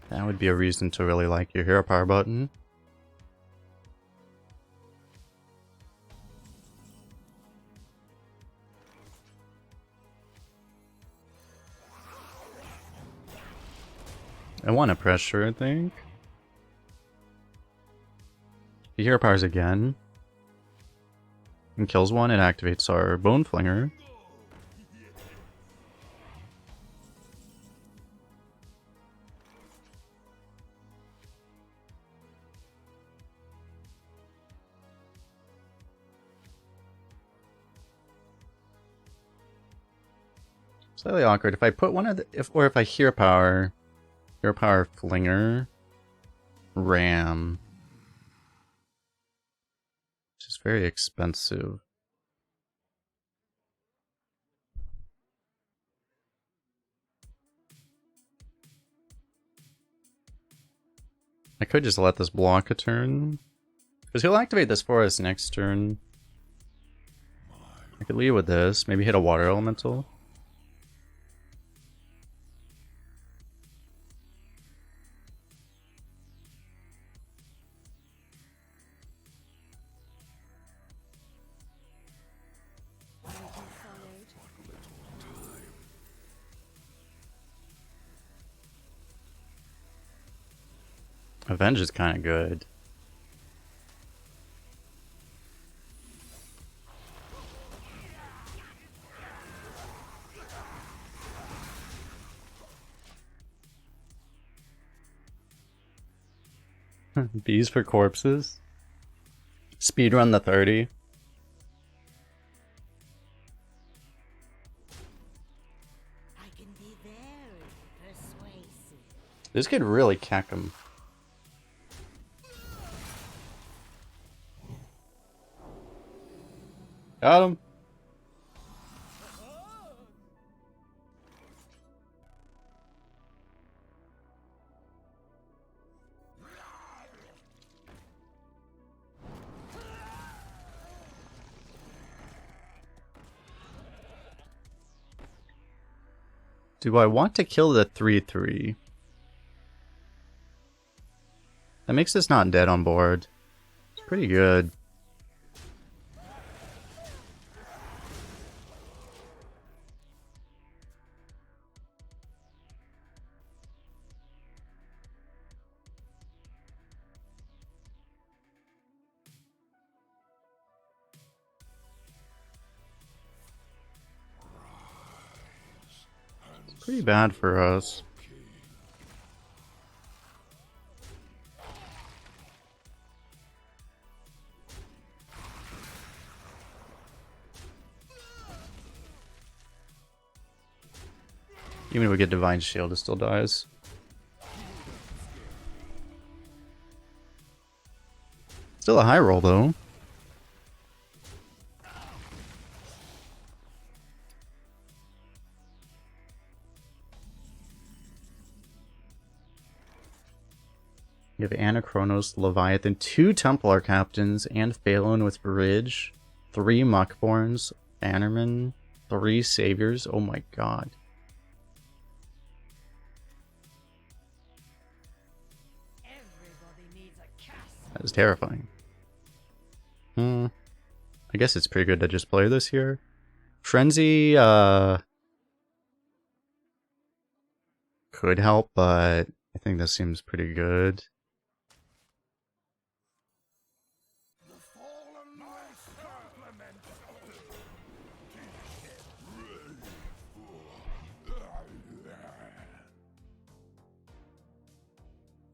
[SPEAKER 1] That would be a reason to really like your hero power button. I want to pressure, I think. He hero powers again. And kills one, it activates our Bone Flinger. Slightly awkward. If I put one of the, if I hero power Flinger, Ram, which is very expensive. I could just let this block a turn. Because he'll activate this for us next turn. I could lead with this. Maybe hit a water elemental. Avenge is kind of good. Bees for corpses. Speedrun the 30.
[SPEAKER 3] I can be very persuasive.
[SPEAKER 1] This could really cack him. Got him. Do I want to kill the 3/3? That makes this not dead on board. It's pretty good. It's pretty bad for us. Even if we get Divine Shield, it still dies. Still a high roll, though. You have Anachronos, Leviathan, 2 Templar Captains, and Phalon with Bridge, 3 Muckborns, Bannerman, 3 Saviors. Oh my god. That is terrifying. I guess it's pretty good to just play this here. Frenzy, could help, but I think this seems pretty good.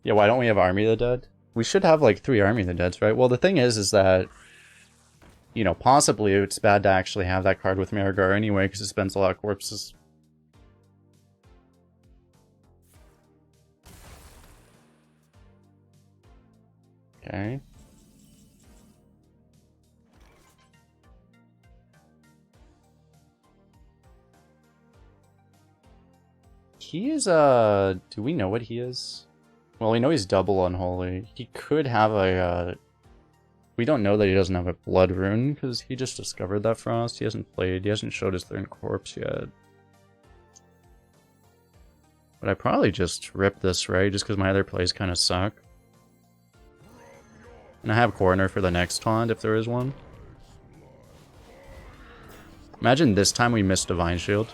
[SPEAKER 1] Yeah, why don't we have Army of the Dead? We should have like 3 Army of the Deads, right? Well, the thing is that, you know, possibly it's bad to actually have that card with Marrowgar anyway, because it spends a lot of corpses. Okay. He is, do we know what he is? Well, we know he's double unholy. He could have a, we don't know that he doesn't have a blood rune, because he just discovered that frost. He hasn't played, he hasn't showed his 3rd corpse yet. But I probably just rip this, right? Just because my other plays kind of suck. And I have corner for the next taunt, if there is one. Imagine this time we missed Divine Shield.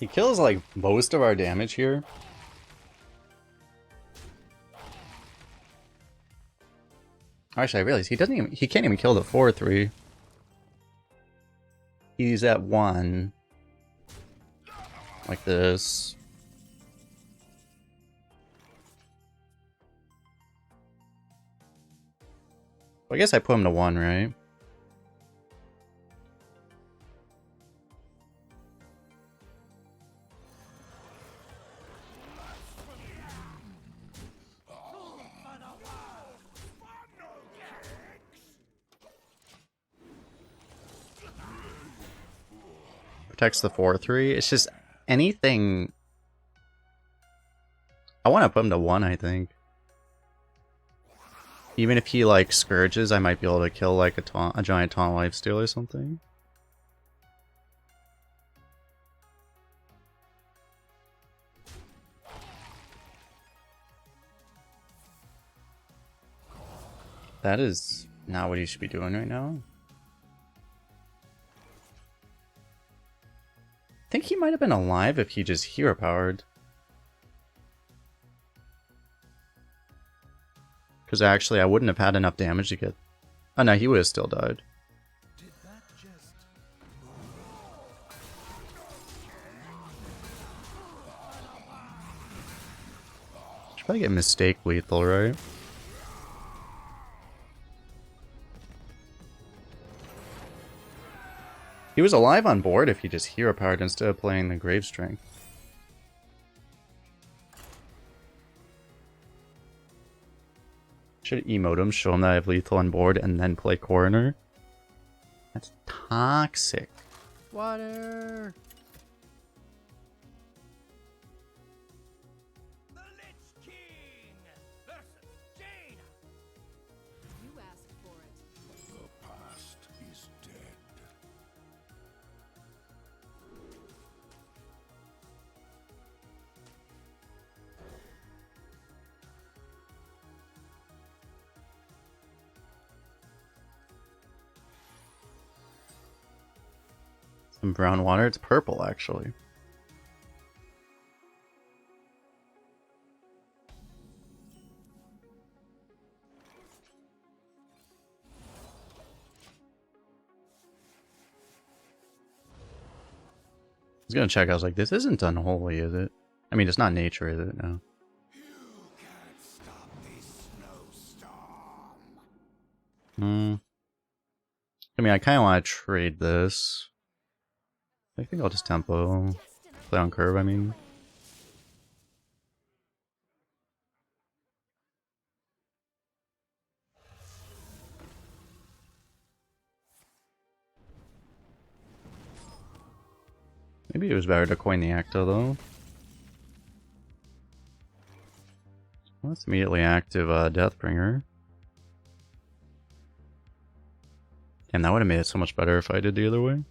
[SPEAKER 1] He kills like most of our damage here. Actually, I realized he can't even kill the 4/3. He's at 1. Like this. Well, I guess I put him to 1, right? Protects the 4/3. It's just anything. I want to put him to 1, I think. Even if he like Scourges, I might be able to kill like a giant taunt lifesteal or something. That is not what he should be doing right now. I think he might have been alive if he just hero powered. Because actually I wouldn't have had enough damage to get... Oh no, he would have still died.
[SPEAKER 2] Did that just...
[SPEAKER 1] Should probably get mistake lethal, right? He was alive on board if he just hero powered instead of playing the Grave Strength. Should emote him, show him that I have lethal on board, and then play Coroner. That's toxic. Water!
[SPEAKER 2] The Lich King versus Jaina.
[SPEAKER 4] You asked for it.
[SPEAKER 2] The past is dead.
[SPEAKER 1] Some brown water. It's purple, actually. I was gonna check. I was like, this isn't unholy, is it? I mean, it's not nature, is it? No.
[SPEAKER 2] You can't stop this snowstorm.
[SPEAKER 1] I mean, I kind of want to trade this. I think I'll just tempo. Play on curve, I mean. Maybe it was better to coin the Acto, though. Let's immediately active Deathbringer. And that would have made it so much better if I did the other way.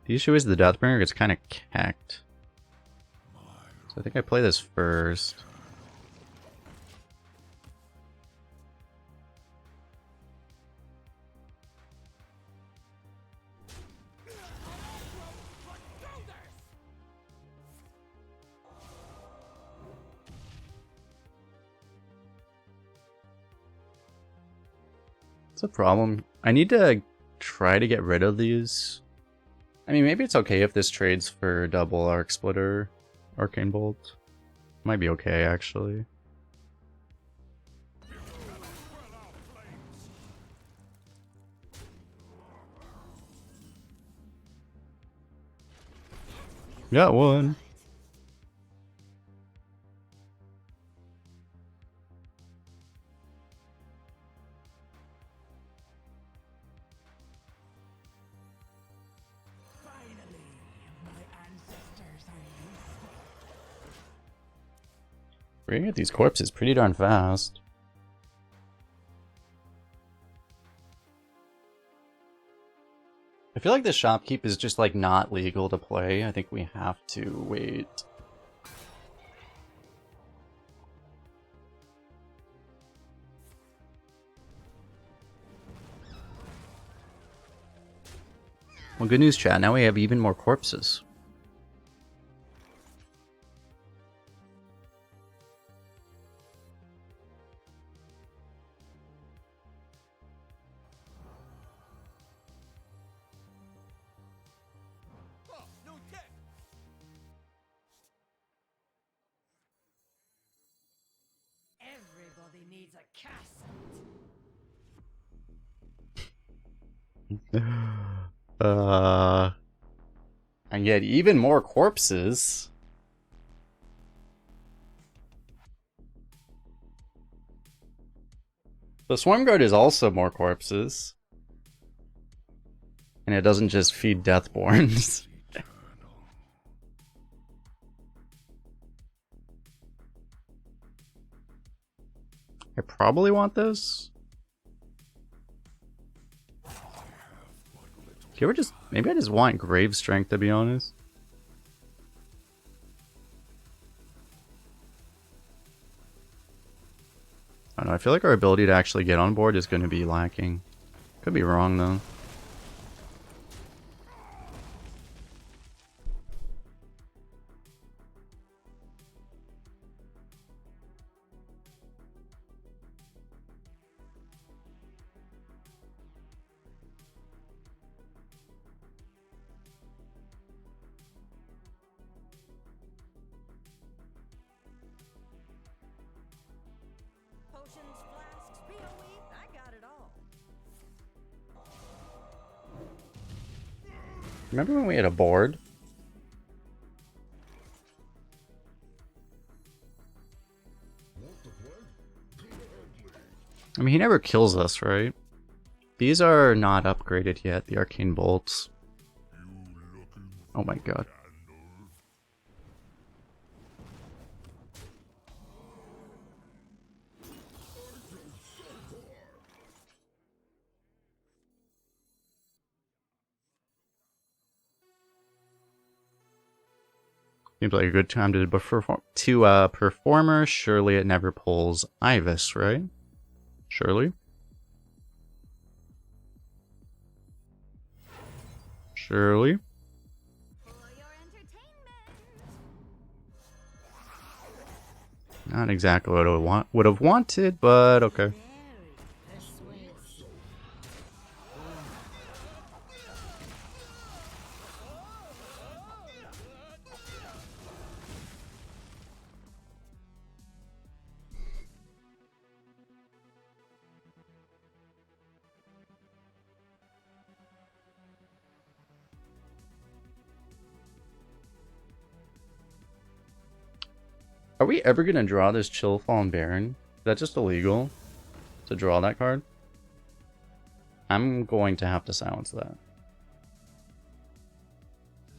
[SPEAKER 1] The issue is the Deathbringer gets kind of cacked. So I think I play this first. It's a problem. I need to try to get rid of these. I mean, maybe it's okay if this trades for double Arc Splitter, Arcane Bolt. Might be okay, actually. Got one. We're gonna get these corpses pretty darn fast. I feel like the shopkeep is just like not legal to play. I think we have to wait. Well, good news, chat. Now we have even more corpses.
[SPEAKER 3] Everybody needs a castle.
[SPEAKER 1] And yet even more corpses. The Swarm Guard is also more corpses. And it doesn't just feed Deathborns. I probably want this. You ever just... Maybe I just want Grave Strength, to be honest. I don't know, I feel like our ability to actually get on board is going to be lacking. Could be wrong, though.
[SPEAKER 3] Potions, flasks, BOE, I got it all.
[SPEAKER 1] Remember when we had a board? I mean, he never kills us, right? These are not upgraded yet, the Arcane Bolts. Oh my god. Seems like a good time to performer. Surely it never pulls Ivus, right? Surely. Surely.
[SPEAKER 4] For your entertainment.
[SPEAKER 1] Not exactly what I would have wanted, but okay.
[SPEAKER 3] Very persuasive.
[SPEAKER 1] Are we ever gonna draw this Chill Fallen Baron? Is that just illegal to draw that card? I'm going to have to silence that.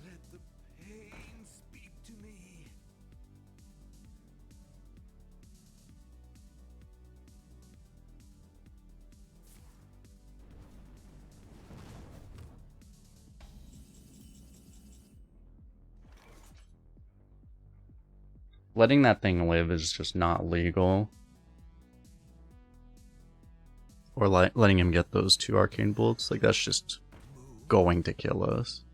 [SPEAKER 2] Let the pain speak to me.
[SPEAKER 1] Letting that thing live is just not legal. Or letting him get those 2 Arcane Bolts, like that's just going to kill us.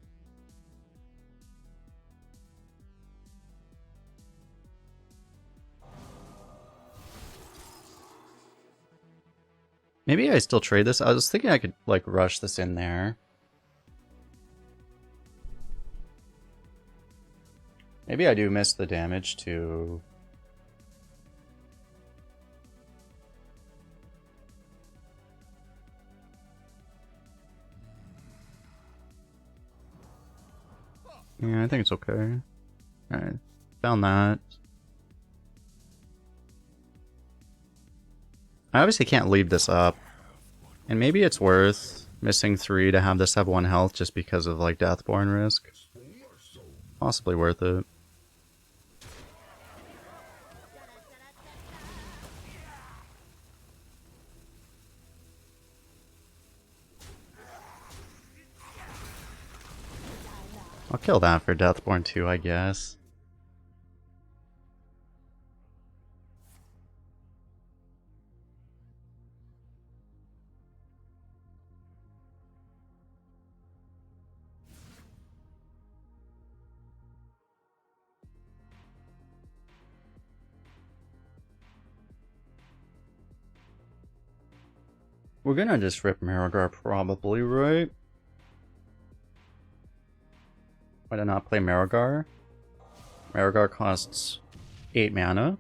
[SPEAKER 1] Maybe I still trade this. I was thinking I could like rush this in there. Maybe I do miss the damage too. Yeah, I think it's okay. Alright, found that. I obviously can't leave this up. And maybe it's worth missing 3 to have this have 1 health just because of like Deathborn risk. Possibly worth it. I'll kill that for Deathborn too, I guess. We're gonna just rip Marrowgar probably, right? Why did I not play Marrowgar? Marrowgar costs 8 mana.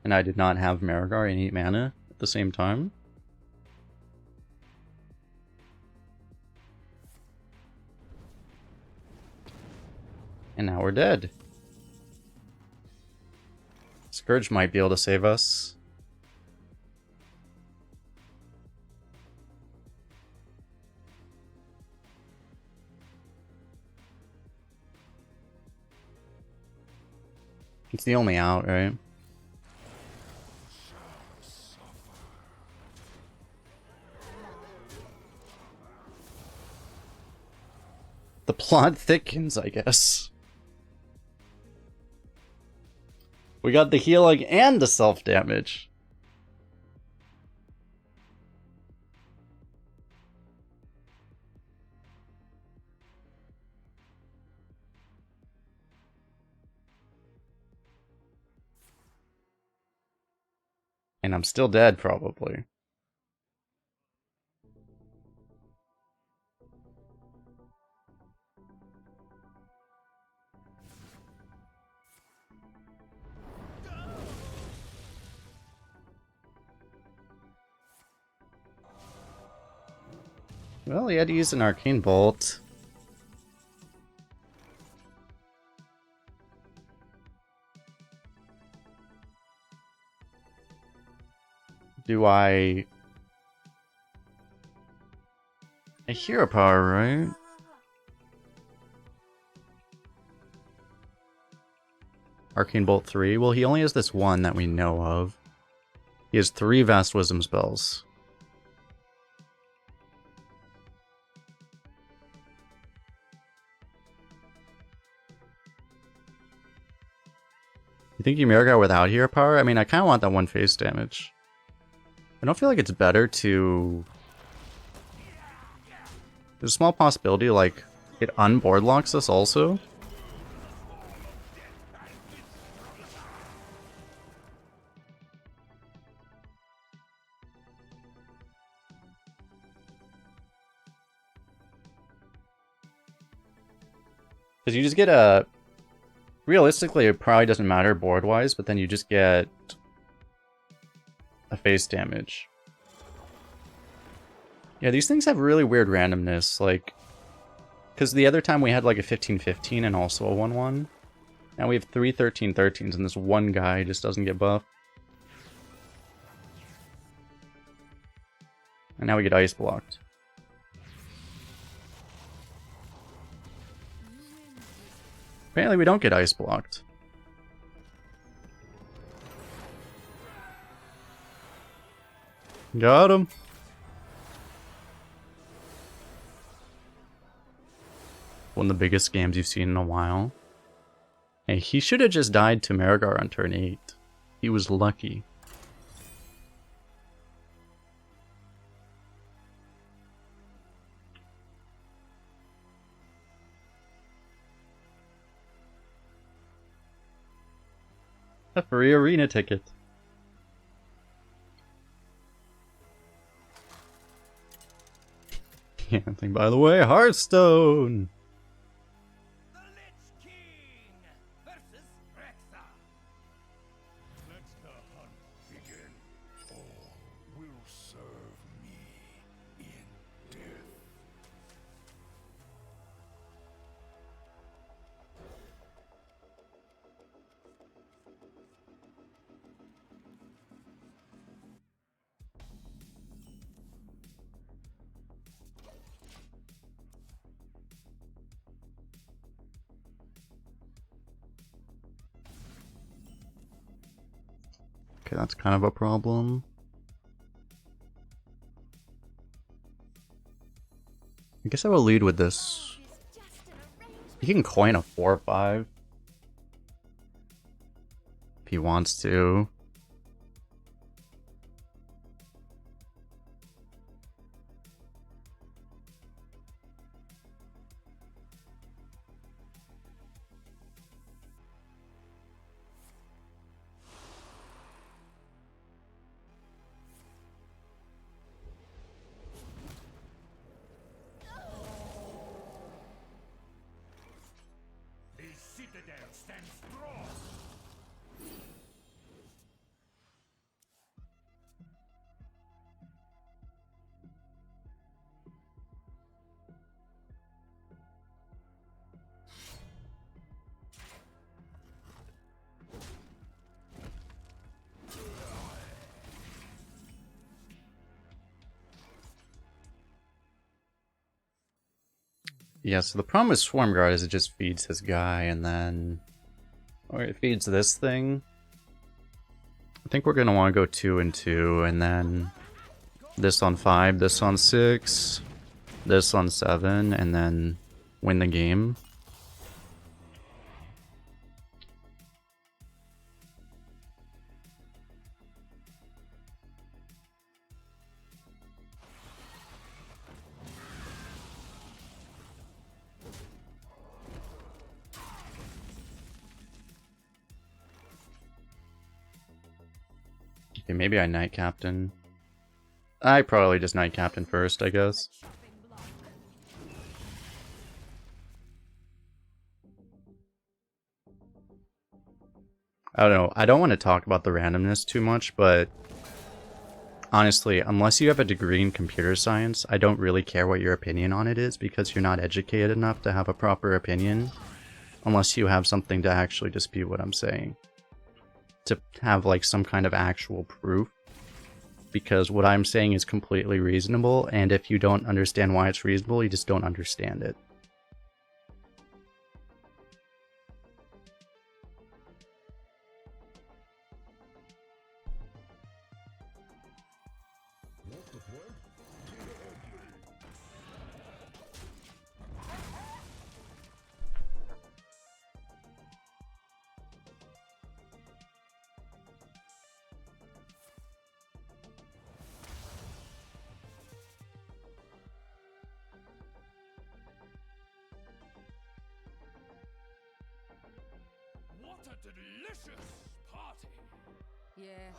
[SPEAKER 1] and I did not have Marrowgar and 8 mana at the same time. And now we're dead. Scourge might be able to save us. It's the only out, right? The plot thickens, I guess. We got the healing and the self-damage. And I'm still dead, probably. Well, he had to use an arcane bolt. Do I hear a power, right? Arcane Bolt 3? Well, he only has this one that we know of. He has 3 Vast Wisdom spells. You think you Marrowgar without hero power? I mean, I kind of want that 1 face damage. I don't feel like it's better to... There's a small possibility, like, it unboard locks us also. Because you just get a... Realistically, it probably doesn't matter board-wise, but then you just get a face damage. Yeah, these things have really weird randomness, like... Because the other time we had like a 15-15 and also a 1-1. Now we have 3 13-13s and this one guy just doesn't get buffed. And now we get ice blocked. Apparently we don't get ice blocked. Got him. One of the biggest scams you've seen in a while. Hey, he should have just died to Marrowgar on turn 8. He was lucky. A free arena ticket. Yeah, thing by the way, Hearthstone.
[SPEAKER 2] The Lich King versus Naxx. Let the hunt begin. All will serve me in death.
[SPEAKER 1] Okay, that's kind of a problem. I guess I will lead with this. He can coin a 4/5 if he wants to.
[SPEAKER 2] The citadel stands strong.
[SPEAKER 1] Yeah, so the problem with Swarm Guard is it just feeds his guy, and then... Or it feeds this thing. I think we're going to want to go 2 and 2, and then... This on 5, this on 6, this on 7, and then win the game. Okay, maybe I Knight Captain. I probably just Knight Captain first, I guess. I don't know. I don't want to talk about the randomness too much, but honestly, unless you have a degree in computer science, I don't really care what your opinion on it is because you're not educated enough to have a proper opinion unless you have something to actually dispute what I'm saying. To have like some kind of actual proof. Because what I'm saying is completely reasonable, and if you don't understand why it's reasonable, you just don't understand it.
[SPEAKER 2] What a delicious party!
[SPEAKER 3] Yeah,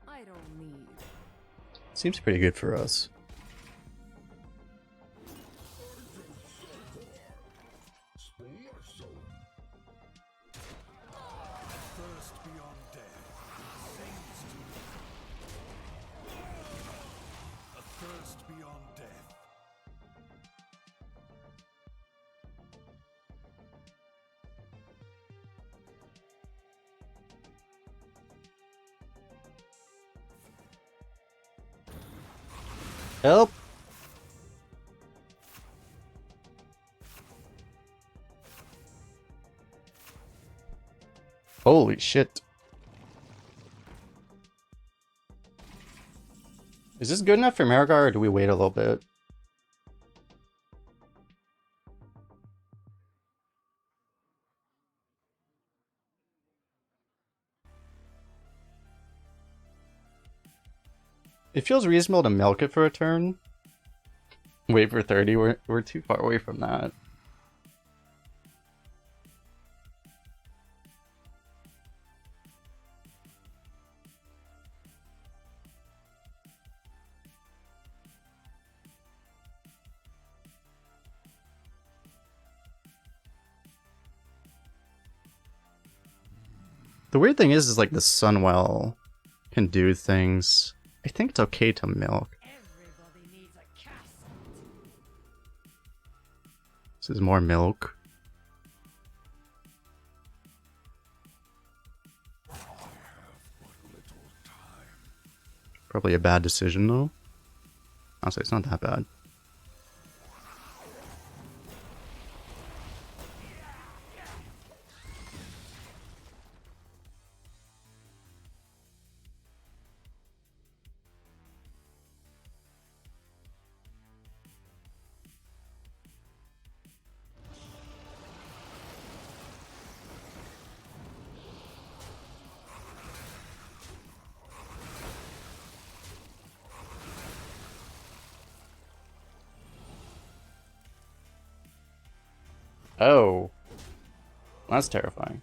[SPEAKER 3] I don't need.
[SPEAKER 1] Seems pretty good for us.
[SPEAKER 2] Thirst beyond death sings to me. A thirst beyond death.
[SPEAKER 1] Help! Holy shit. Is this good enough for Marrowgar, or do we wait a little bit? It feels reasonable to milk it for a turn. Wait for 30, we're too far away from that. The weird thing is like the Sunwell can do things. I think it's okay to milk.
[SPEAKER 3] Everybody needs a castle.
[SPEAKER 1] This is more milk. Probably a bad decision though. Honestly, it's not that bad. Oh. That's terrifying.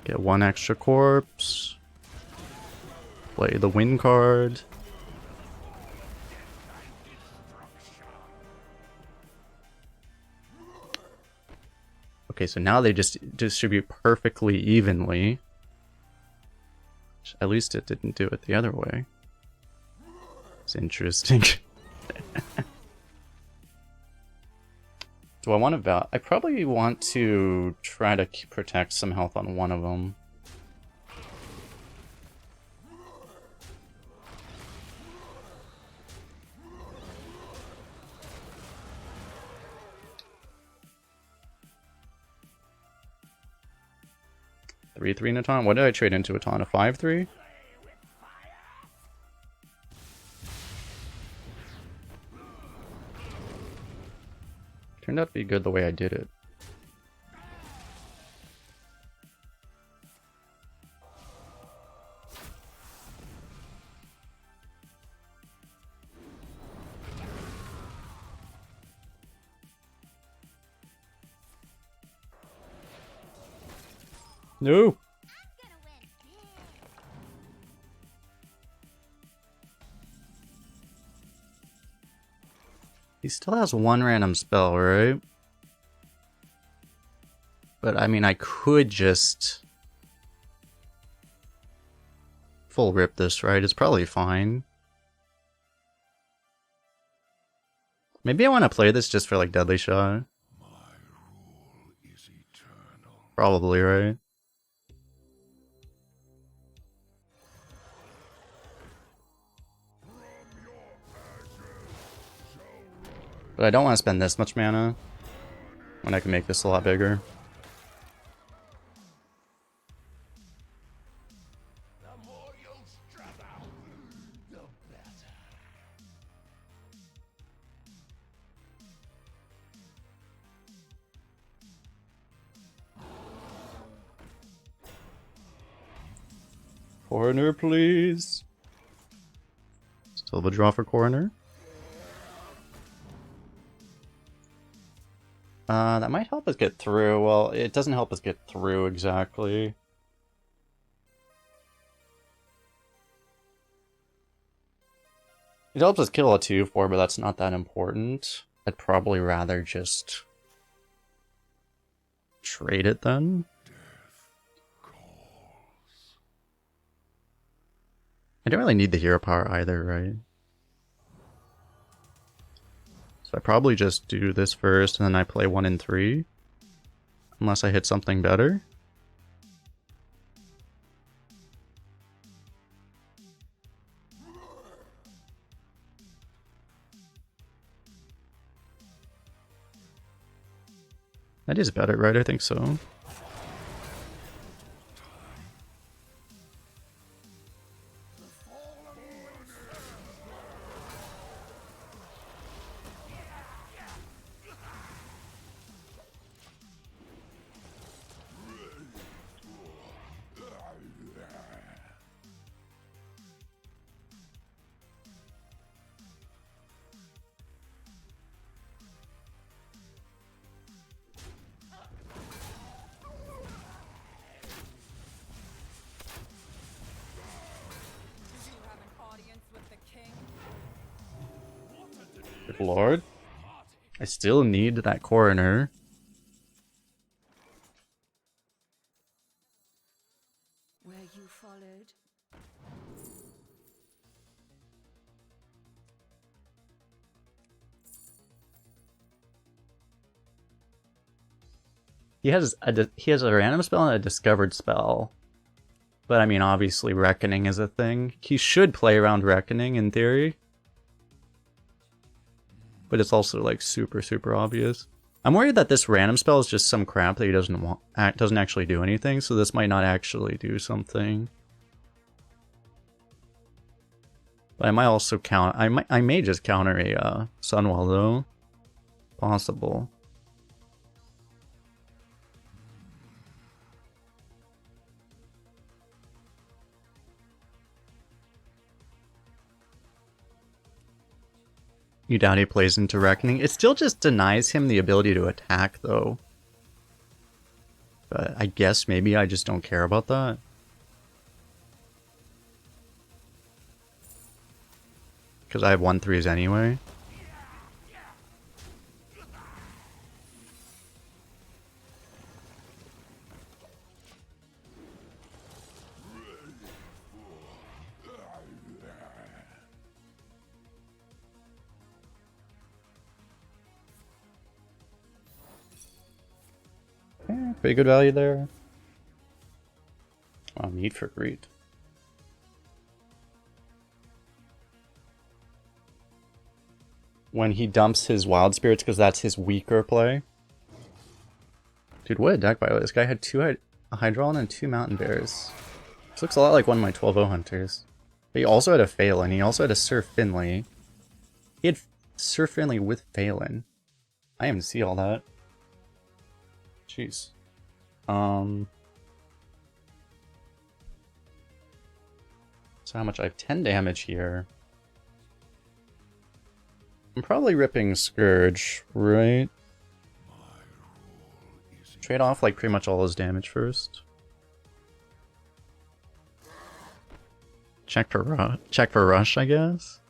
[SPEAKER 1] Get one extra corpse. Play the win card. Okay, so now they just distribute perfectly evenly. At least it didn't do it the other way. It's interesting. Do I want to val? I probably want to try to protect some health on one of them. 3/3 in a taunt? What did I trade into a taunt? A 5/3? Turned out to be good the way I did it. No!
[SPEAKER 4] Gonna win big.
[SPEAKER 1] He still has one random spell, right? But I mean, I could just full rip this, right? It's probably fine. Maybe I want to play this just for like Deadly Shot.
[SPEAKER 2] My rule is eternal.
[SPEAKER 1] Probably, right? But I don't want to spend this much mana when I can make this a lot bigger.
[SPEAKER 2] The more you struggle, the better.
[SPEAKER 1] Coroner, please. Still the draw for Coroner. That might help us get through. Well, it doesn't help us get through exactly. It helps us kill a 2/4, but that's not that important. I'd probably rather just trade it then.
[SPEAKER 2] Calls.
[SPEAKER 1] I don't really need the hero power either, right? So I probably just do this first, and then I play 1 and 3. Unless I hit something better. That is better, right? I think so.
[SPEAKER 3] You have an audience with the king.
[SPEAKER 1] Good lord. I still need that Coroner.
[SPEAKER 3] Where you followed.
[SPEAKER 1] He has a random spell and a discovered spell. But I mean, obviously Reckoning is a thing. He should play around Reckoning in theory. But it's also like super, super obvious. I'm worried that this random spell is just some crap that he doesn't actually do anything, so this might not actually do something. But I might also I may just counter a Sunwell though. Possible. You doubt he plays into Reckoning? It still just denies him the ability to attack, though. But I guess maybe I just don't care about that. Because I have 1/3s anyway. Yeah, pretty good value there. Oh, need for greed. When he dumps his Wild Spirits because that's his weaker play. Dude, what a deck by the way. This guy had a Hydron and 2 Mountain Bears. This looks a lot like one of my 12-0 hunters. But he also had a Phelan. He also had a Sir Finley. He had Sir Finley with Phelan. I didn't see all that. Jeez. So how much? I have 10 damage here. I'm probably ripping Scourge, right? Trade off like pretty much all his damage first. Check for rush, I guess.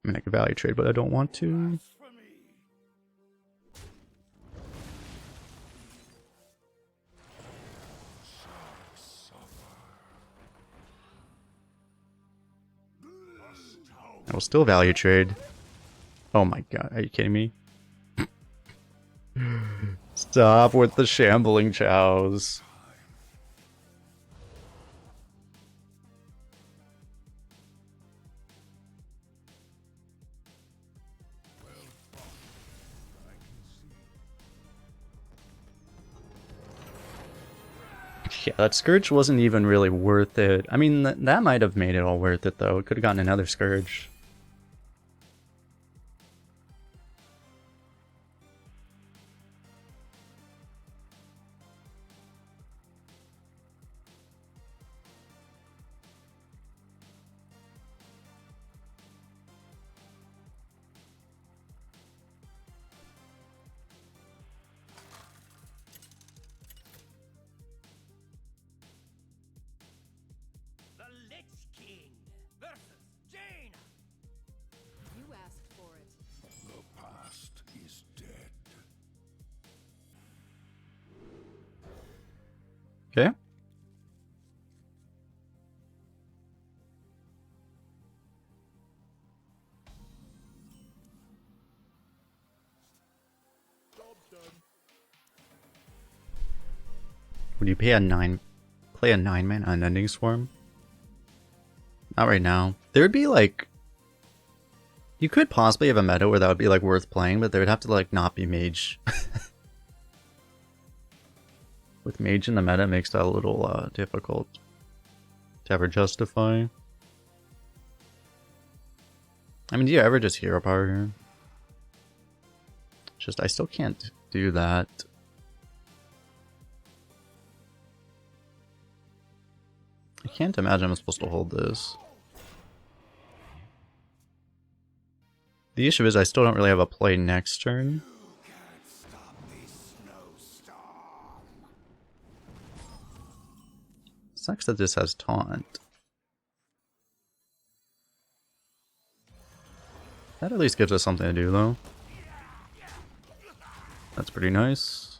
[SPEAKER 1] I'm gonna make a value trade, but I don't want to. I will still value trade. Oh my god, are you kidding me? Stop with the shambling chows. Yeah, that Scourge wasn't even really worth it. I mean, that might have made it all worth it, though. It could have gotten another Scourge.
[SPEAKER 3] The Lich King versus Jaina. You asked for it.
[SPEAKER 2] The past is dead.
[SPEAKER 1] Okay. Would you play a 9-man Unending Swarm? Not right now. There would be like... You could possibly have a meta where that would be like worth playing, but there would have to like not be mage. With mage in the meta, it makes that a little difficult to ever justify. I mean, do you ever just hero power here? Just, I still can't do that. I can't imagine I'm supposed to hold this. The issue is I still don't really have a play next turn. Sucks that this has taunt. That at least gives us something to do, though. That's pretty nice.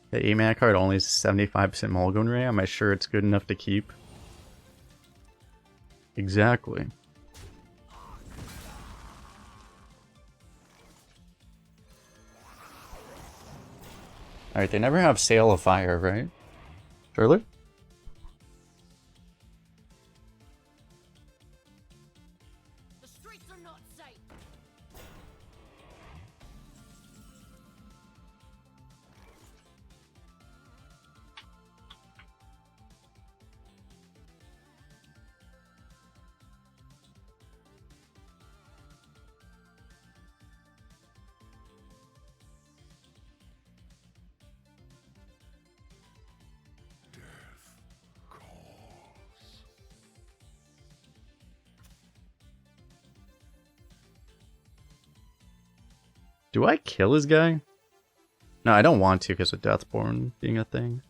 [SPEAKER 1] The 8-mana card only is 75% Mulligan Ray. Am I sure it's good enough to keep? Exactly. Alright, they never have Sail of Fire, right? Surely?
[SPEAKER 3] The streets are not safe.
[SPEAKER 2] Calls.
[SPEAKER 1] Do I kill his guy? No, I don't want to because of Deathborn being a thing.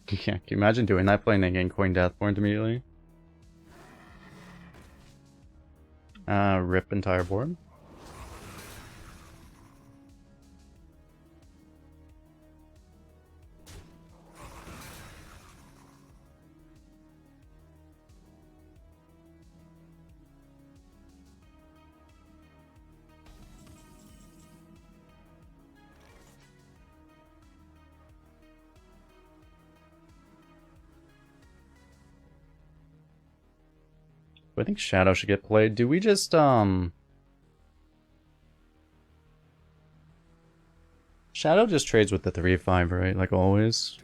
[SPEAKER 1] Yeah, can you imagine doing that, playing and getting coin Deathborn immediately? Rip entire board. I think Shadow should get played. Do we just, Shadow just trades with the 3-5, right? Like always.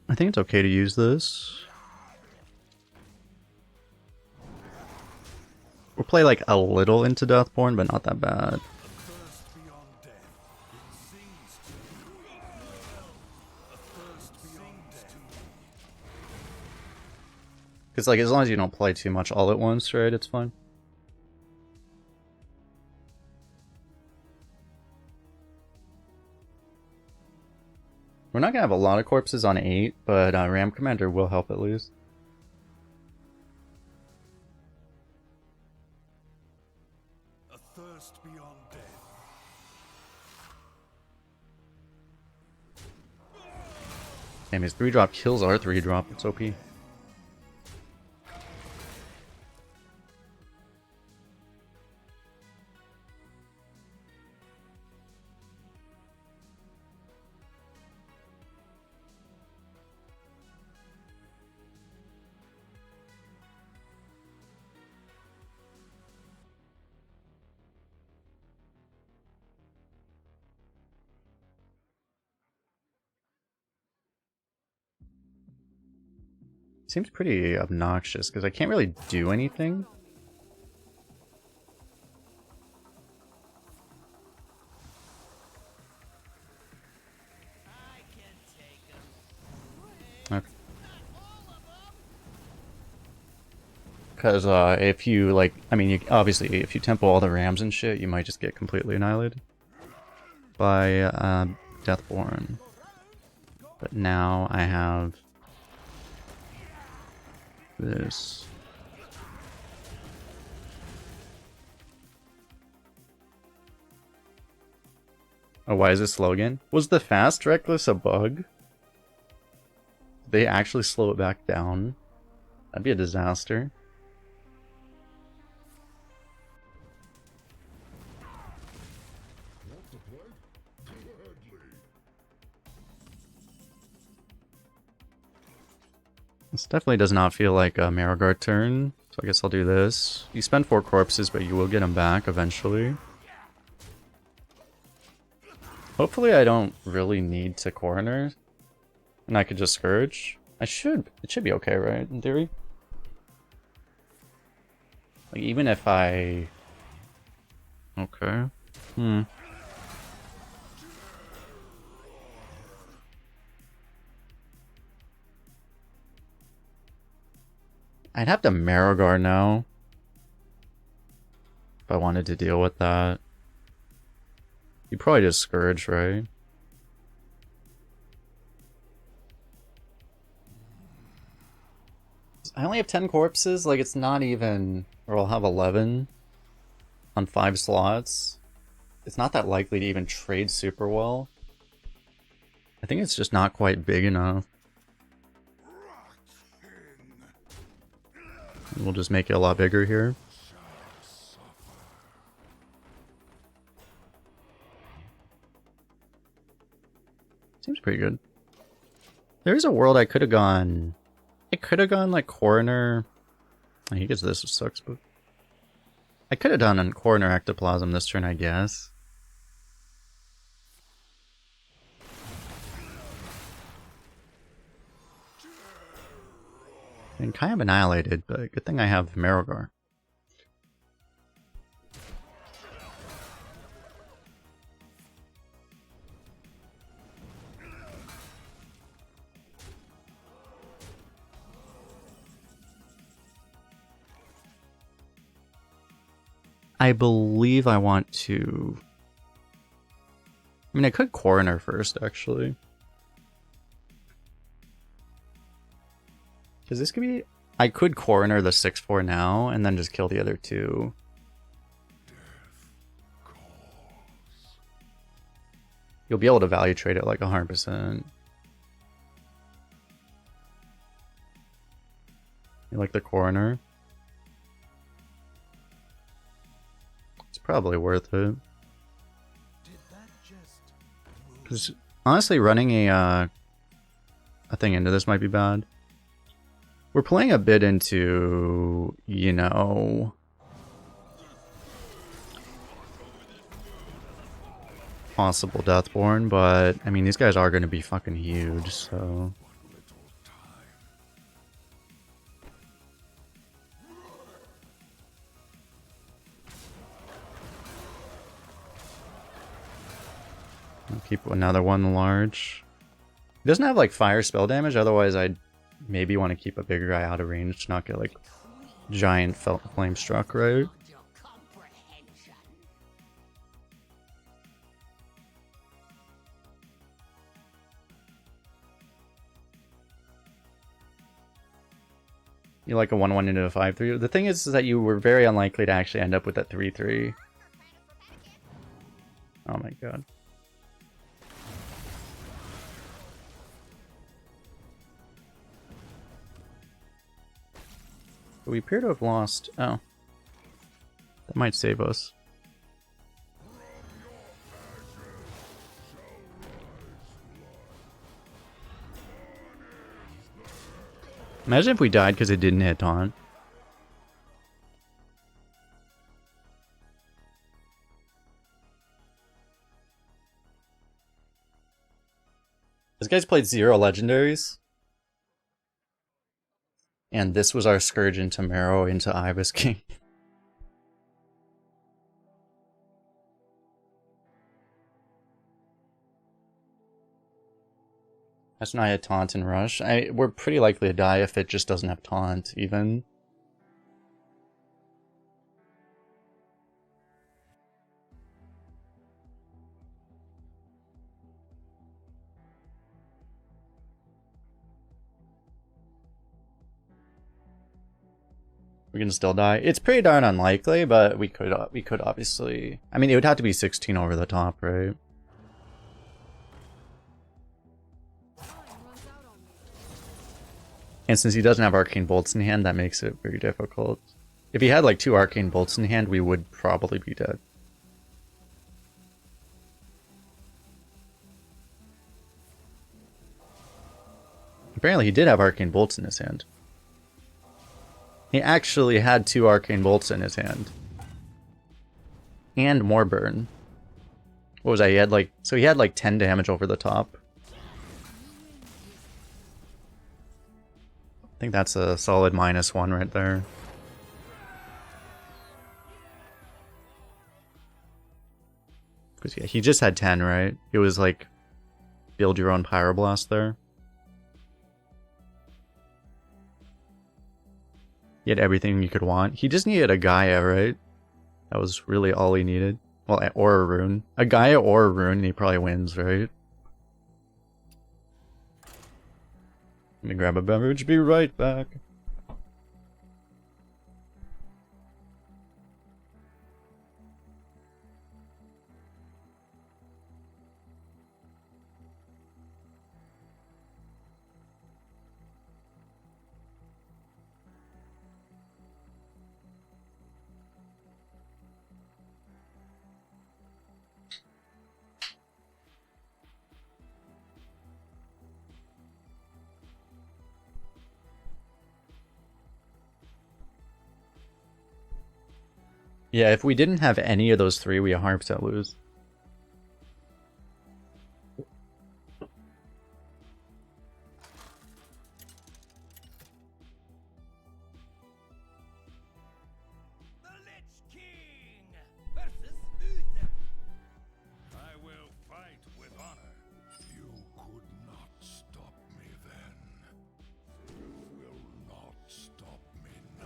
[SPEAKER 1] I think it's okay to use this. We'll play like a little into Deathborn, but not that bad.
[SPEAKER 2] Thirst beyond death. It sings to me. A thirst beyond death.
[SPEAKER 1] Because like as long as you don't play too much all at once, right? It's fine. We're not gonna have a lot of corpses on 8, but Ram Commander will help at least.
[SPEAKER 2] A thirst beyond death.
[SPEAKER 1] Damn, his 3-drop kills our 3-drop. It's OP. Seems pretty obnoxious because I can't really do anything. Okay. Because if you like, I mean, obviously if you tempo all the Rams and shit, you might just get completely annihilated by Deathborn. But now I have this. Oh, why is it slow again? Was the fast reckless a bug? Did they actually slow it back down? That'd be a disaster. This definitely does not feel like a Marrowgar turn, so I guess I'll do this. You spend 4 corpses, but you will get them back eventually. Hopefully I don't really need to Coroner, and I could just Scourge. It should be okay, right, in theory? Like, even if I... Okay. I'd have to Marrowgar now if I wanted to deal with that. You probably just Scourge, right? I only have 10 corpses, like it's not even... Or I'll have 11 on 5 slots. It's not that likely to even trade super well. I think it's just not quite big enough. We'll just make it a lot bigger here. Seems pretty good. There's a world I could have gone... I could have gone like Coroner... Oh, he gets this, which sucks, but... I could have done a Coroner Ectoplasm this turn, I guess. And kind of annihilated, but good thing I have Marrowgar. I believe I want to... I mean, I could coroner first, actually. Because this could be... I could coroner the 6/4 now, and then just kill the other two. You'll be able to value trade it like 100%. You like the coroner? It's probably worth it. Because honestly, running a thing into this might be bad. We're playing a bit into, you know, possible Deathborn, but I mean, these guys are going to be fucking huge, so. I'll keep another one large. He doesn't have like fire spell damage, otherwise I'd maybe want to keep a bigger guy out of range to not get like giant flame struck, right? You like a 1/1 into a 5/3. The thing is that you were very unlikely to actually end up with that 3/3. Oh my god. We appear to have lost... Oh. That might save us. Imagine if we died because it didn't hit taunt. This guy's played 0 legendaries. And this was our Scourge into Marrow into Ivus King. That's not a taunt and rush. We're pretty likely to die if it just doesn't have taunt, even. We can still die. It's pretty darn unlikely, but we could obviously... I mean, it would have to be 16 over the top, right? And since he doesn't have Arcane Bolts in hand, that makes it very difficult. If he had like 2 Arcane Bolts in hand, we would probably be dead. Apparently he did have Arcane Bolts in his hand. He actually had 2 Arcane Bolts in his hand. And more burn. What was that? He had like... So he had like 10 damage over the top. I think that's a solid -1 right there. Because yeah, he just had 10, right? It was like... Build your own Pyroblast there. He had everything you could want. He just needed a Gaia, right? That was really all he needed. Well, or a rune. A Gaia or a rune, and he probably wins, right? Let me grab a beverage, be right back. Yeah, if we didn't have any of those 3, we 100% lose.
[SPEAKER 3] The Lich King versus Uther.
[SPEAKER 2] I will fight with honor. You could not stop me then. You will not stop me now.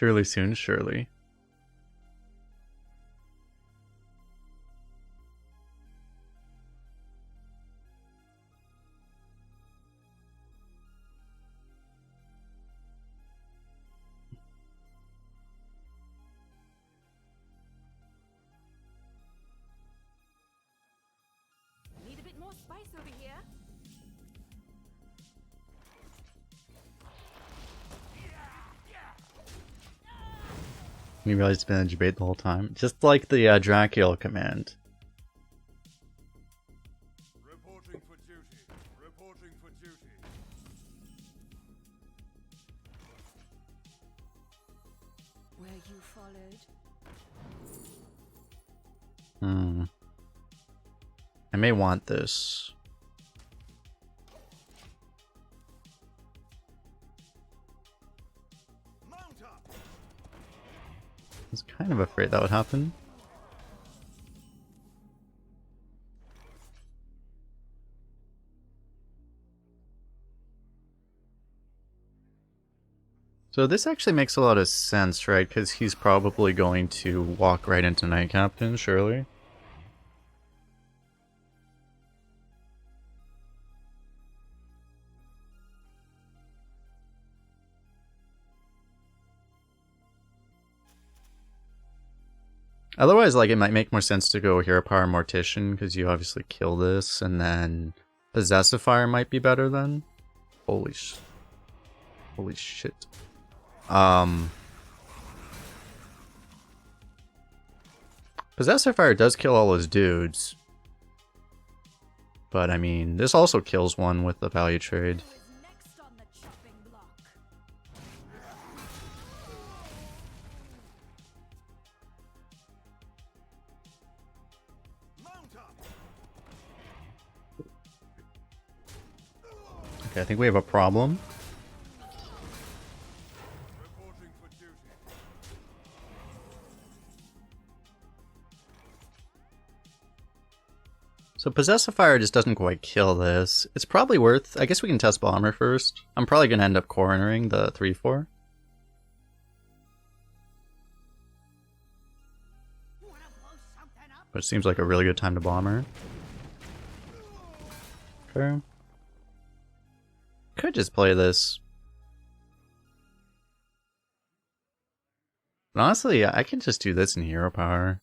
[SPEAKER 1] Surely soon, surely.
[SPEAKER 3] Need a bit more spice over here.
[SPEAKER 1] You realize it's been a debate the whole time. Just like the Dracula command.
[SPEAKER 2] Reporting for duty. Reporting for duty.
[SPEAKER 3] Were you followed?
[SPEAKER 1] Hmm. I may want this.
[SPEAKER 2] Mount up.
[SPEAKER 1] I was kind of afraid that would happen. So this actually makes a lot of sense, right? Because he's probably going to walk right into Knight Captain, surely. Otherwise, like, it might make more sense to go Hero Power Mortician, because you obviously kill this, and then Possessifier might be better then. Holy shit. Possessifier does kill all his dudes. But, I mean, this also kills one with the value trade.
[SPEAKER 3] Who is next on the chopping block?
[SPEAKER 2] Mount up.
[SPEAKER 1] Okay, I think we have a problem.
[SPEAKER 2] Reporting for duty.
[SPEAKER 1] So Possessifier just doesn't quite kill this. It's probably worth... I guess we can test Bomber first. I'm probably going to end up cornering the 3-4. But it seems like a really good time to Bomber. Okay. Could just play this. But honestly, I can just do this in Hero Power.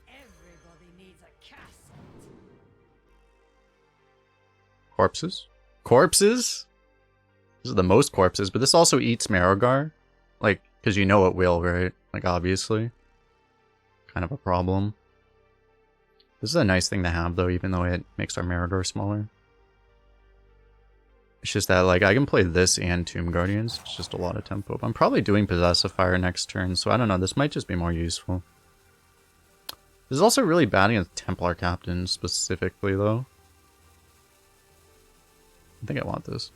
[SPEAKER 3] Everybody needs a casket.
[SPEAKER 1] Corpses? Corpses? This is the most corpses, but this also eats Marrowgar. Like, because you know it will, right? Like, obviously. Kind of a problem. This is a nice thing to have, though, even though it makes our Marrowgar smaller. It's just that, like, I can play this and Tomb Guardians. It's just a lot of tempo. But I'm probably doing Possessifier next turn, so I don't know. This might just be more useful. This is also really bad against Templar Captain, specifically, though. I think I want this.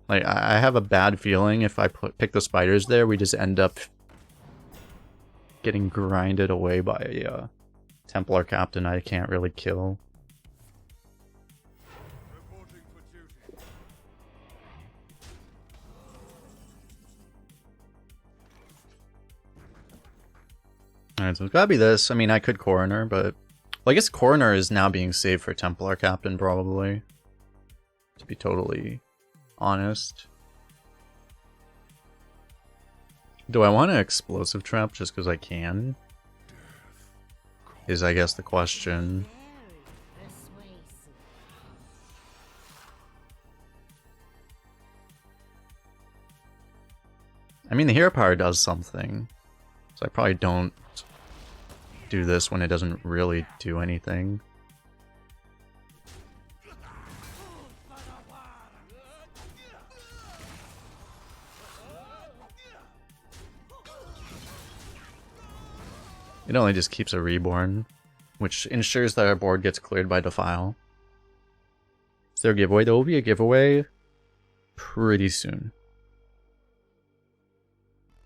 [SPEAKER 1] Like, I have a bad feeling if I pick the spiders there, we just end up getting grinded away by a Templar Captain I can't really kill.
[SPEAKER 2] Reporting for duty.
[SPEAKER 1] Alright, so it's gotta be this. I mean, I could Coroner, but... Well, I guess Coroner is now being saved for Templar Captain, probably. To be totally honest. Do I want an Explosive Trap just because I can? Is, I guess, the question.
[SPEAKER 3] Very persuasive.
[SPEAKER 1] I mean, the Hero Power does something. So I probably don't do this when it doesn't really do anything. It only just keeps a Reborn, which ensures that our board gets cleared by Defile. Is there a giveaway? There will be a giveaway pretty soon.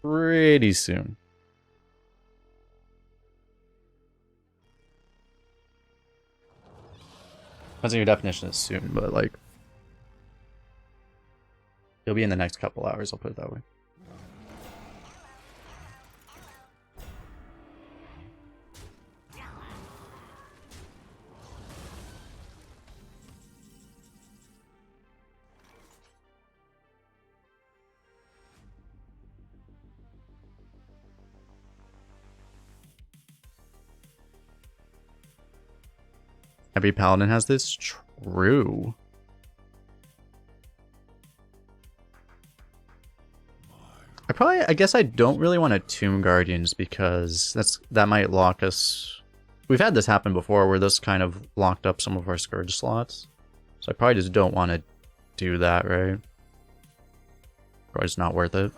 [SPEAKER 1] Pretty soon. Depends on your definition is soon, but like it'll be in the next couple hours, I'll put it that way. Every paladin has this? True. I guess I don't really want to Tomb Guardians because that might lock us. We've had this happen before where this kind of locked up some of our Scourge slots. So I probably just don't want to do that, right? Probably just not worth it.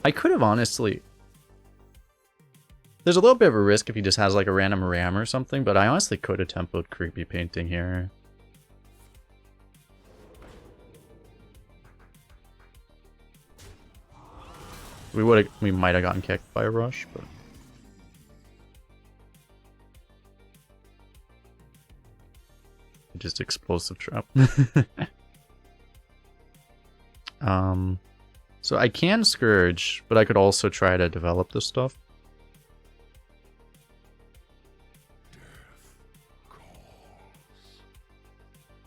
[SPEAKER 1] I could have honestly... There's a little bit of a risk if he just has like a random ram or something, but I honestly could have tempoed Creepy Painting here. We might have gotten kicked by a rush, but... Just explosive trap. So I can Scourge, but I could also try to develop this stuff.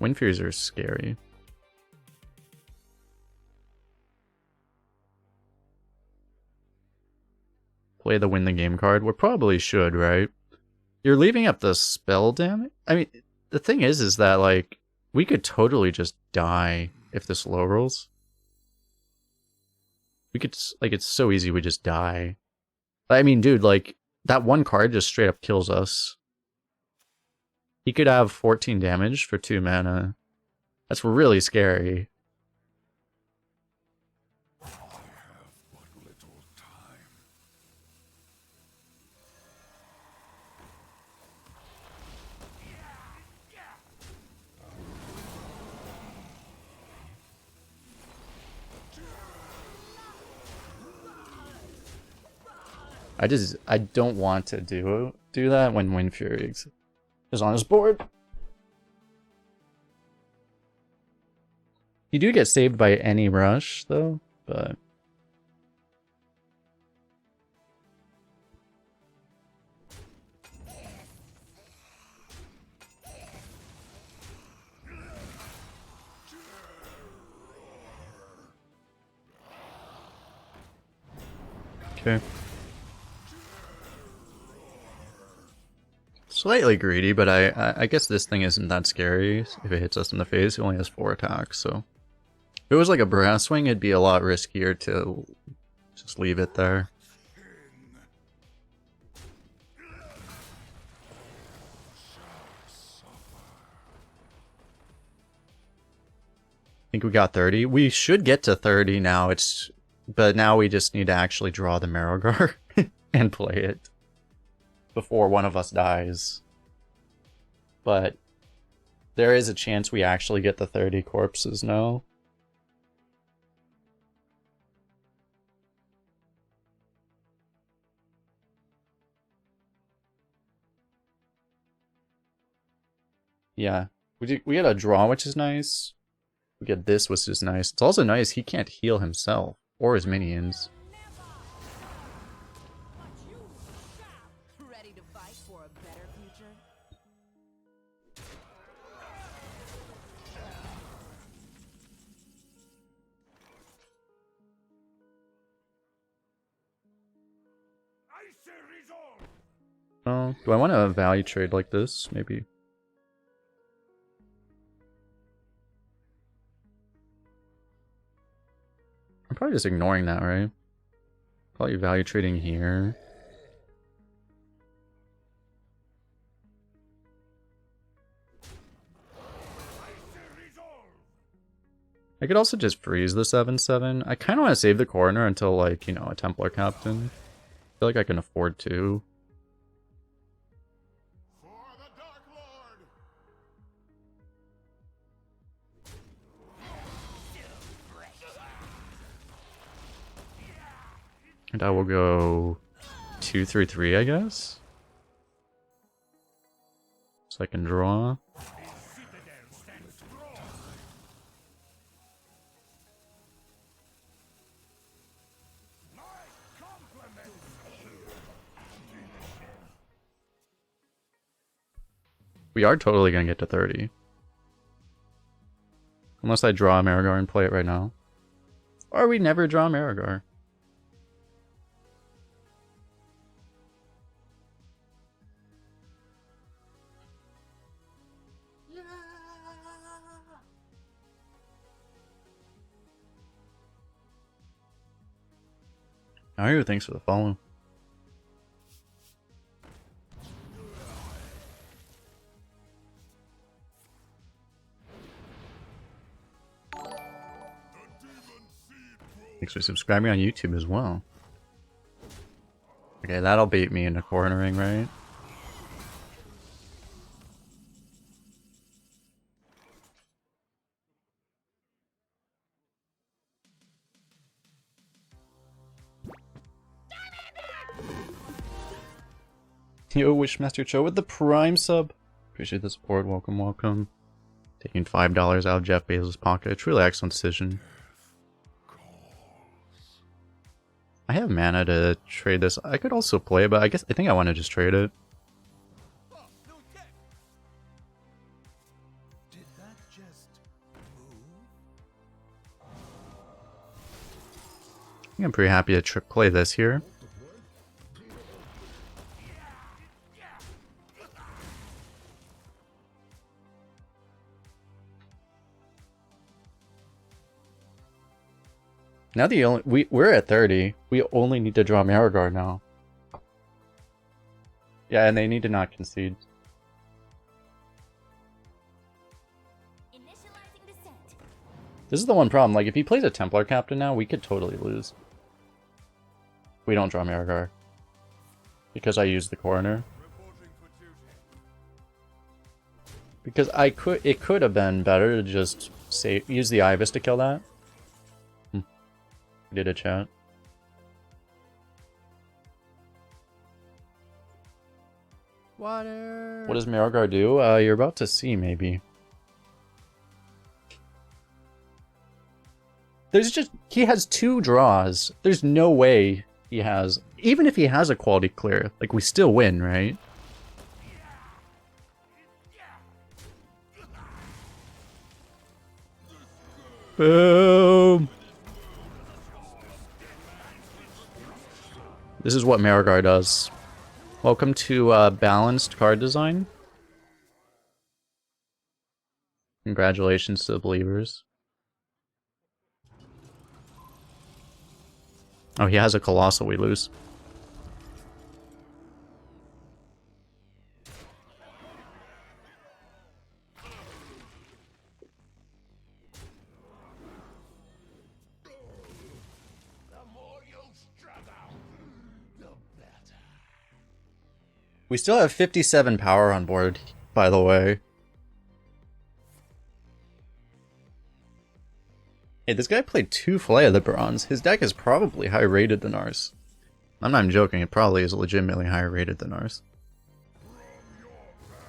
[SPEAKER 1] Wind Furies are scary. Play the win the game card. We probably should, right? You're leaving up the spell damage? I mean, the thing is that, like, we could totally just die if this low rolls. We could, like, it's so easy we just die. I mean, dude, like, that one card just straight up kills us. He could have 14 damage for 2 mana. That's really scary.
[SPEAKER 2] I have but little time.
[SPEAKER 1] I don't want to do that when Wind Fury is on his board. You do get saved by any rush though, but okay. Slightly greedy, but I guess this thing isn't that scary. If it hits us in the face, it only has 4 attacks, so... If it was like a Brass Wing, it'd be a lot riskier to just leave it there. I think we got 30. We should get to 30 now, but now we just need to actually draw the Marrowgar and play it before one of us dies. But there is a chance we actually get the 30 corpses now. Yeah, we get a draw, which is nice. We get this, which is nice. It's also nice he can't heal himself or his minions.
[SPEAKER 3] Ready to fight for a better future?
[SPEAKER 2] Icy resolve.
[SPEAKER 1] Oh, do I want to value trade like this? Maybe. I'm probably just ignoring that, right? Probably value trading here. I could also just freeze the 7/7. I kind of want to save the corner until, like, you know, a Templar Captain. I feel like I can afford to.
[SPEAKER 2] For the Dark Lord.
[SPEAKER 1] And I will go 2-3-3, I guess. So I can draw. We are totally gonna get to 30. Unless I draw Marrowgar and play it right now. Or we never draw Marrowgar. Mario, thanks for the follow. Thanks for subscribing on YouTube as well. Okay, that'll bait me into cornering, right? Yo, Wishmaster Cho with the Prime sub. Appreciate the support. Welcome, welcome. Taking $5 out of Jeff Bezos' pocket. A truly excellent decision. I have mana to trade this. I could also play, but I think I want to just trade it.
[SPEAKER 2] Did that just move?
[SPEAKER 1] I think I'm pretty happy to play this here. Now we're at 30. We only need to draw Marrowgar now. Yeah, and they need to not concede.
[SPEAKER 4] Initializing descent.
[SPEAKER 1] This is the one problem. Like, if he plays a Templar Captain now, we could totally lose. We don't draw Marrowgar. Because I used the coroner. Because it could have been better to just use the Ivus to kill that. Did a chat.
[SPEAKER 3] Water.
[SPEAKER 1] What does Marrowgar do? You're about to see, maybe. He has 2 draws. There's no way he has, even if he has a quality clear, like, we still win, right? Boom! This is what Marrowgar does. Welcome to balanced card design. Congratulations to the believers. Oh, he has a Colossal, we lose. We still have 57 power on board, by the way. Hey, this guy played 2 Fillet of the Bronze. His deck is probably higher rated than ours. I'm not even joking, it probably is legitimately higher rated than ours.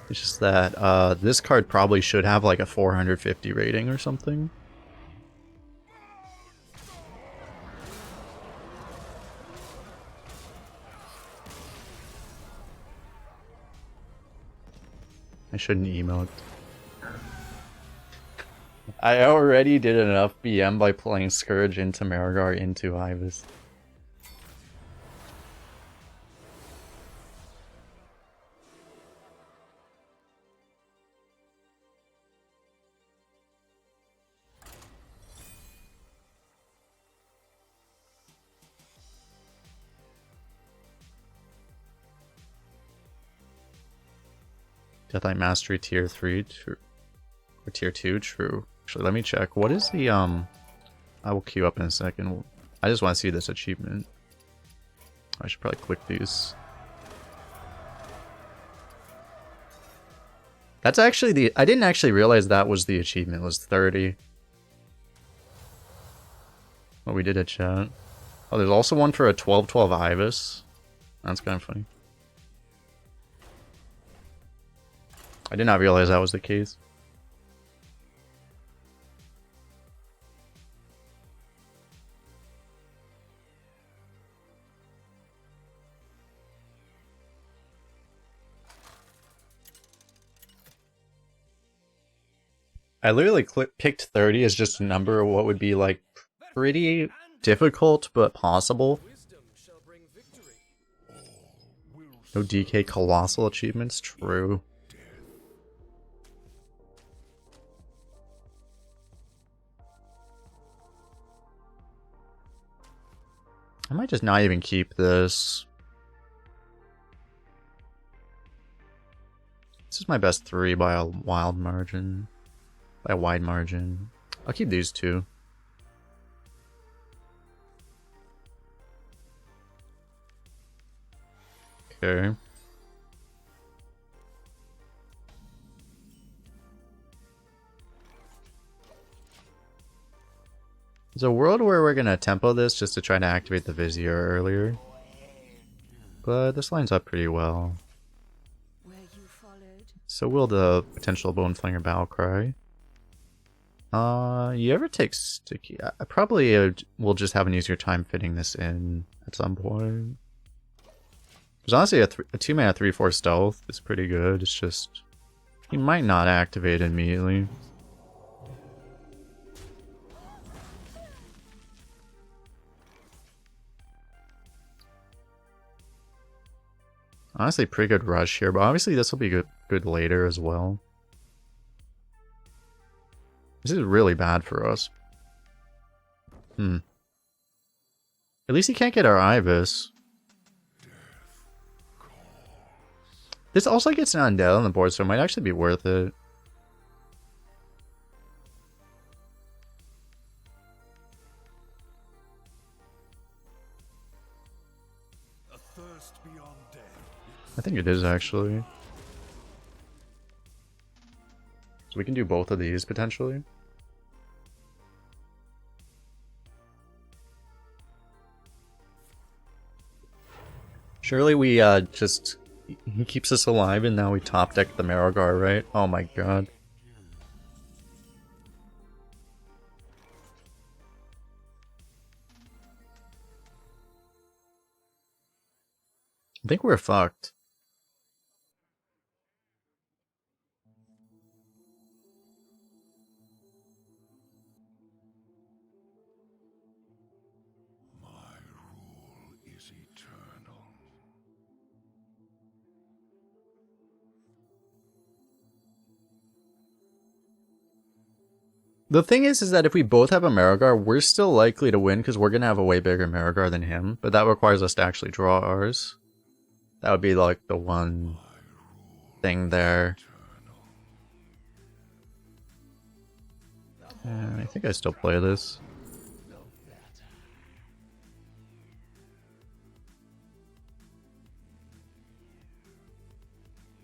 [SPEAKER 1] It's just that this card probably should have like a 450 rating or something. I shouldn't emote. I already did enough BM by playing Scourge into Marrowgar into Ivus. Deathlight Mastery tier 3 or tier 2, true. Actually, let me check. What is the I will queue up in a second. I just want to see this achievement. I should probably click these. That's actually the I didn't actually realize that was the achievement, was 30. What we did at chat. Oh, there's also one for a 12/12 Ivus. That's kind of funny. I did not realize that was the case. I literally picked 30 as just a number of what would be like pretty difficult but possible. No DK colossal achievements, true. I might just not even keep this. This is my best 3 by a wild margin. By a wide margin. I'll keep these 2. Okay. There's a world where we're gonna tempo this just to try to activate the Vizier earlier. But this lines up pretty well. So will the potential Boneflinger Battlecry. You ever take Sticky? I probably will just have an easier time fitting this in at some point. There's honestly a 2-mana 3/4 stealth is pretty good. It's just he might not activate immediately. Honestly, pretty good rush here, but obviously this will be good later as well. This is really bad for us. At least he can't get our Ivus. This also gets an undead on the board, so it might actually be worth it.
[SPEAKER 2] A thirst beyond death.
[SPEAKER 1] I think it is actually. So we can do both of these potentially. Surely we just he keeps us alive and now we top deck the Marrowgar, right? Oh my god. I think we're fucked.
[SPEAKER 2] My rule is eternal.
[SPEAKER 1] The thing is that if we both have a Marrowgar, we're still likely to win because we're going to have a way bigger Marrowgar than him. But that requires us to actually draw ours. That would be like the one thing there. I think I still play this.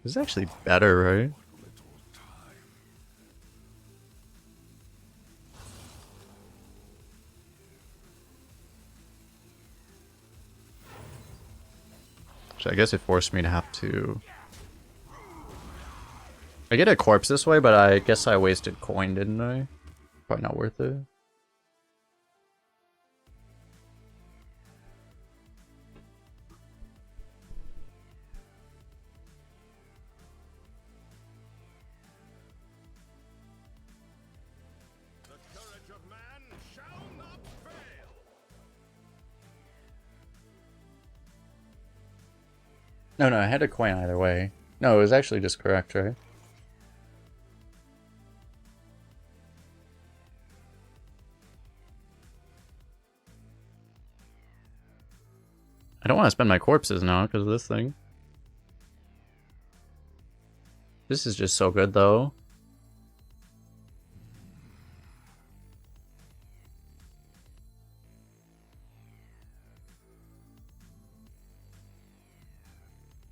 [SPEAKER 1] This is actually better, right? So I guess it forced me to have to... I get a corpse this way, but I guess I wasted coin, didn't I? Probably not worth it.
[SPEAKER 2] The courage of man shall not fail.
[SPEAKER 1] No, I had a coin either way. No, it was actually just correct, right? I don't want to spend my corpses now because of this thing. This is just so good, though.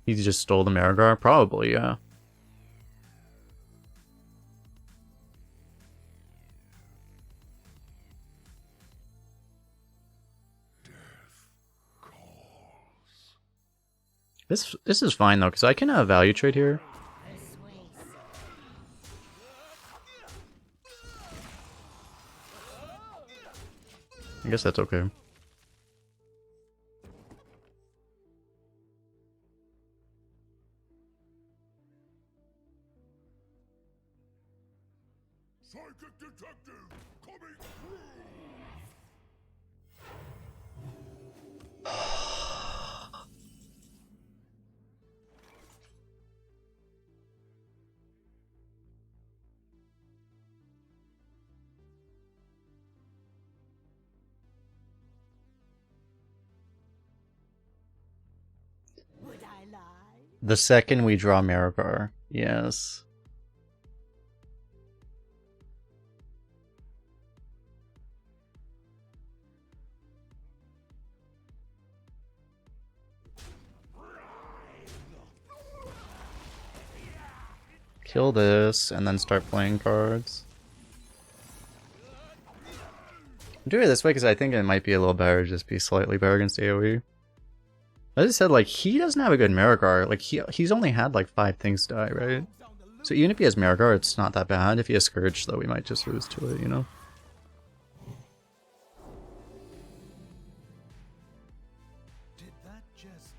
[SPEAKER 1] He just stole the Marrowgar? Probably, yeah. This is fine though, because I can value trade here. I guess that's okay.
[SPEAKER 2] Psychic detective coming through.
[SPEAKER 3] Would I lie?
[SPEAKER 1] The second we draw Marrowgar, yes. Kill this, and then start playing cards. I'm doing it this way because I think it might be a little better to just be slightly better against AoE. As I said, like, he doesn't have a good Marrowgar. Like, he's only had, like, 5 things die, right? So even if he has Marrowgar, it's not that bad. If he has Scourge, though, we might just lose to it, you know?
[SPEAKER 2] Did that just...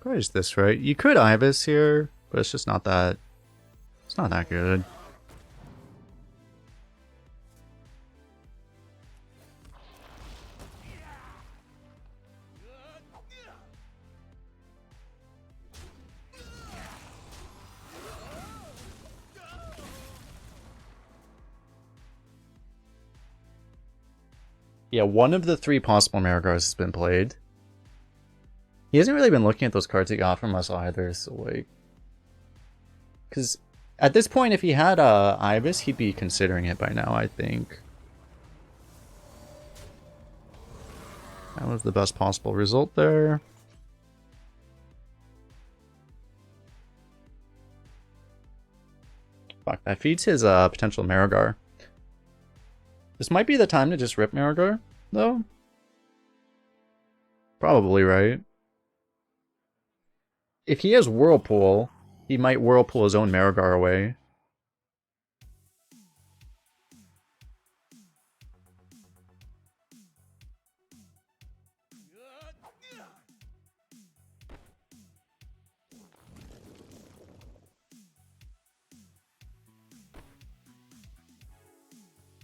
[SPEAKER 1] Probably just this, right? You could Ivus here, but it's just not that... It's not that good. Yeah, one of the 3 possible Marrowgars has been played. He hasn't really been looking at those cards he got from us either, so like... Because at this point, if he had Ivus, he'd be considering it by now, I think. That was the best possible result there. Fuck, that feeds his potential Marrowgar. This might be the time to just rip Marrowgar, though. Probably, right? If he has Whirlpool, he might Whirlpool his own Marrowgar away.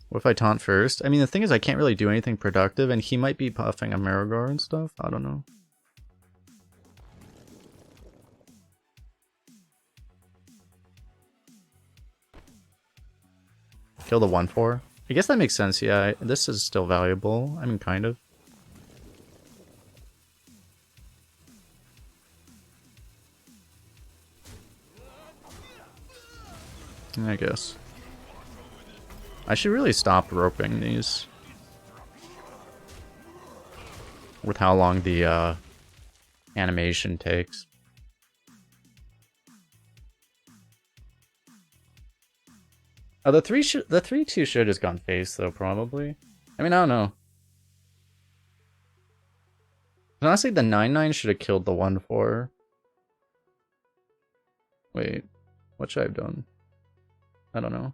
[SPEAKER 1] What if I taunt first? I mean, the thing is I can't really do anything productive, and he might be puffing a Marrowgar and stuff. I don't know. Kill the 1/4. I guess that makes sense, yeah. This is still valuable. I mean, kind of. I guess. I should really stop roping these. With how long the animation takes. Oh, the 3/2 should have gone face though, probably. I mean, I don't know. Honestly, the 9/9 should have killed the 1/4. Wait, what should I have done? I don't know.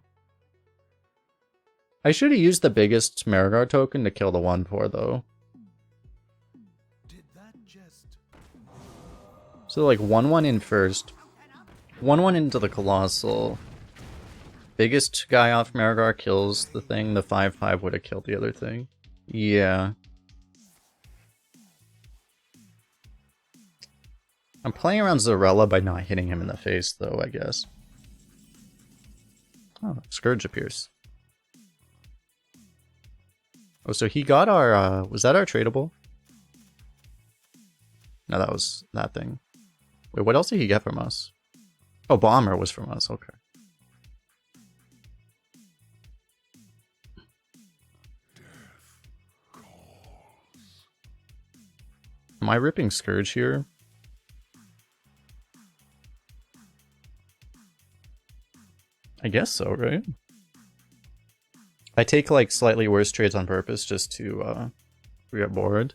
[SPEAKER 1] I should have used the biggest Marrowgar token to kill the 1/4 though.
[SPEAKER 2] Did that just...
[SPEAKER 1] So like 1/1 in first. 1/1 into the Colossal. Biggest guy off Marrowgar kills the thing. The 5/5 would have killed the other thing. Yeah. I'm playing around Zarella by not hitting him in the face though, I guess. Oh, Scourge appears. Oh, so he got our, was that our tradable? No, that was that thing. Wait, what else did he get from us? Oh, Bomber was from us, okay. Am I ripping Scourge here? guess so, right? I take like slightly worse trades on purpose just to get bored.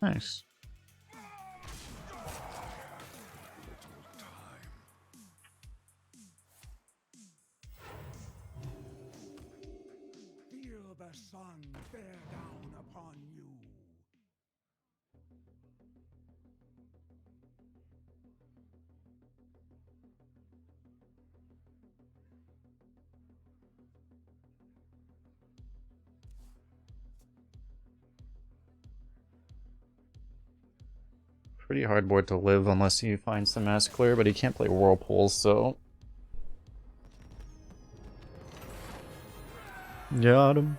[SPEAKER 1] Nice.
[SPEAKER 2] Feel the sun bear down upon you.
[SPEAKER 1] Pretty hard board to live unless he finds the mass clear, but he can't play Whirlpool, so... Got him.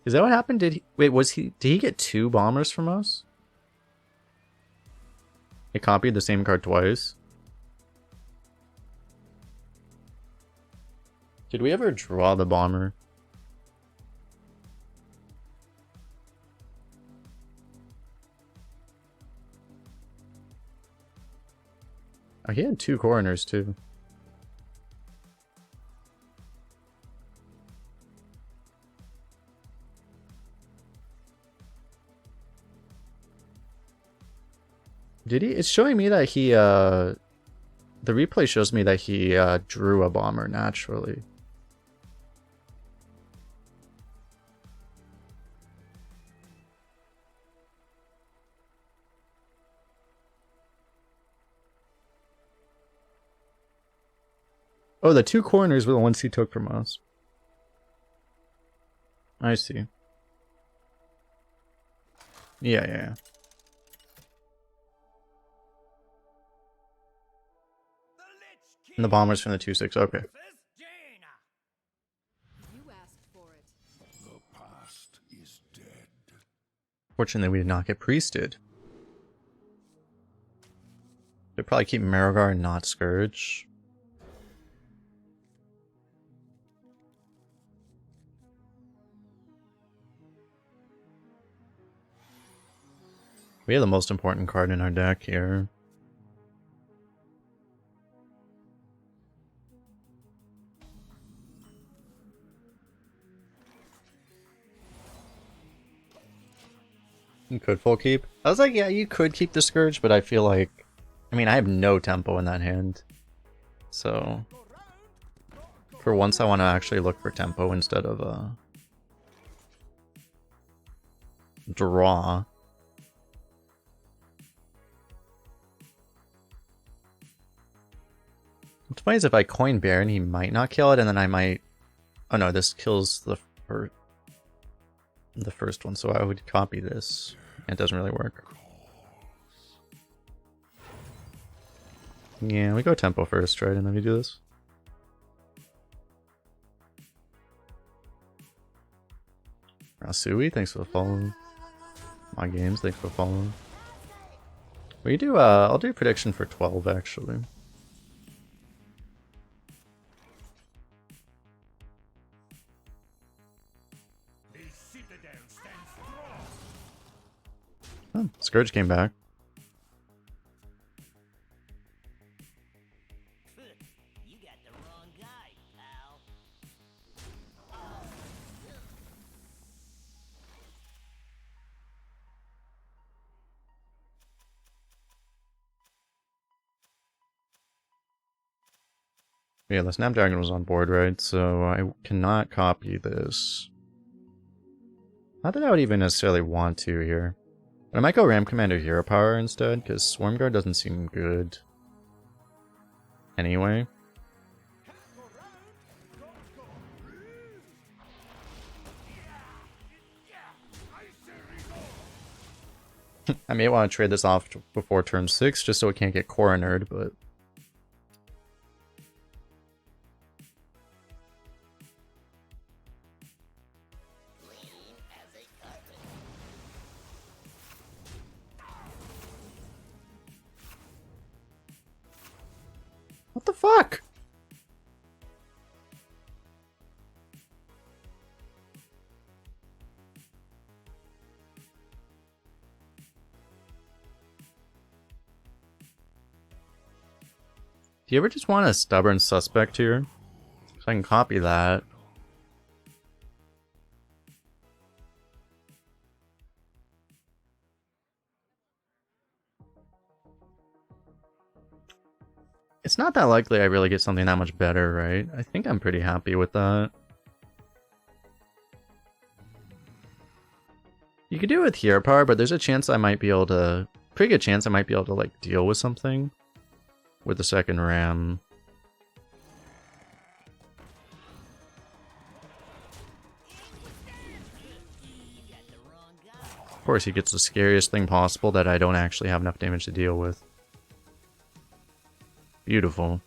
[SPEAKER 1] Is that what happened? Did he did he get 2 bombers from us? He copied the same card twice. Did we ever draw the bomber? Oh, he had 2 coroners too. Did he? It's showing me that he, the replay shows me that he, drew a bomber naturally. Oh, the 2 corners were the ones he took from us. I see. Yeah. And the bombers from the 2/6. Okay.
[SPEAKER 3] You asked for it.
[SPEAKER 2] The past is dead.
[SPEAKER 1] Fortunately, we did not get priested. Should probably keep Marrowgar and not Scourge. We have the most important card in our deck here. You could full keep. I was like, yeah, you could keep the Scourge, but I feel like... I mean, I have no tempo in that hand. So... for once, I want to actually look for tempo instead of, draw. What's funny is if I coin Baron, he might not kill it, and then I might... Oh no, this kills the first one, so I would copy this. It doesn't really work. Yeah, we go tempo first, right? And then we do this. Rasui, thanks for following. My games, thanks for following. We do, I'll do prediction for 12, actually. Oh, Scourge came back.
[SPEAKER 3] You got the wrong guy, pal.
[SPEAKER 1] Yeah, the Snapdragon was on board, right? So I cannot copy this. Not that I would even necessarily want to here. But I might go Ram Commander Hero Power instead, because Swarm Guard doesn't seem good. Anyway. I may want to trade this off before turn 6 just so it can't get coronered, but... What the fuck? Do you ever just want a stubborn suspect here? So I can copy that. It's not that likely I really get something that much better, right? I think I'm pretty happy with that. You could do it with hero power, but there's a chance I might be able to... Pretty good chance I might be able to, like, deal with something. With the second ram. Of course, he gets the scariest thing possible that I don't actually have enough damage to deal with. Beautiful.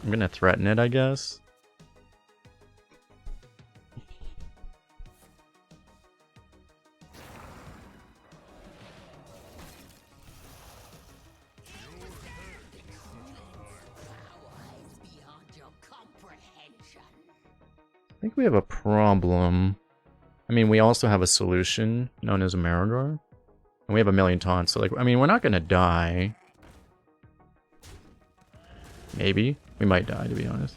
[SPEAKER 1] I'm gonna threaten it, I guess. I think we have a problem. I mean, we also have a solution known as a Marrowgar. And we have a million taunts, so like, I mean, we're not gonna die. Maybe. We might die, to be honest.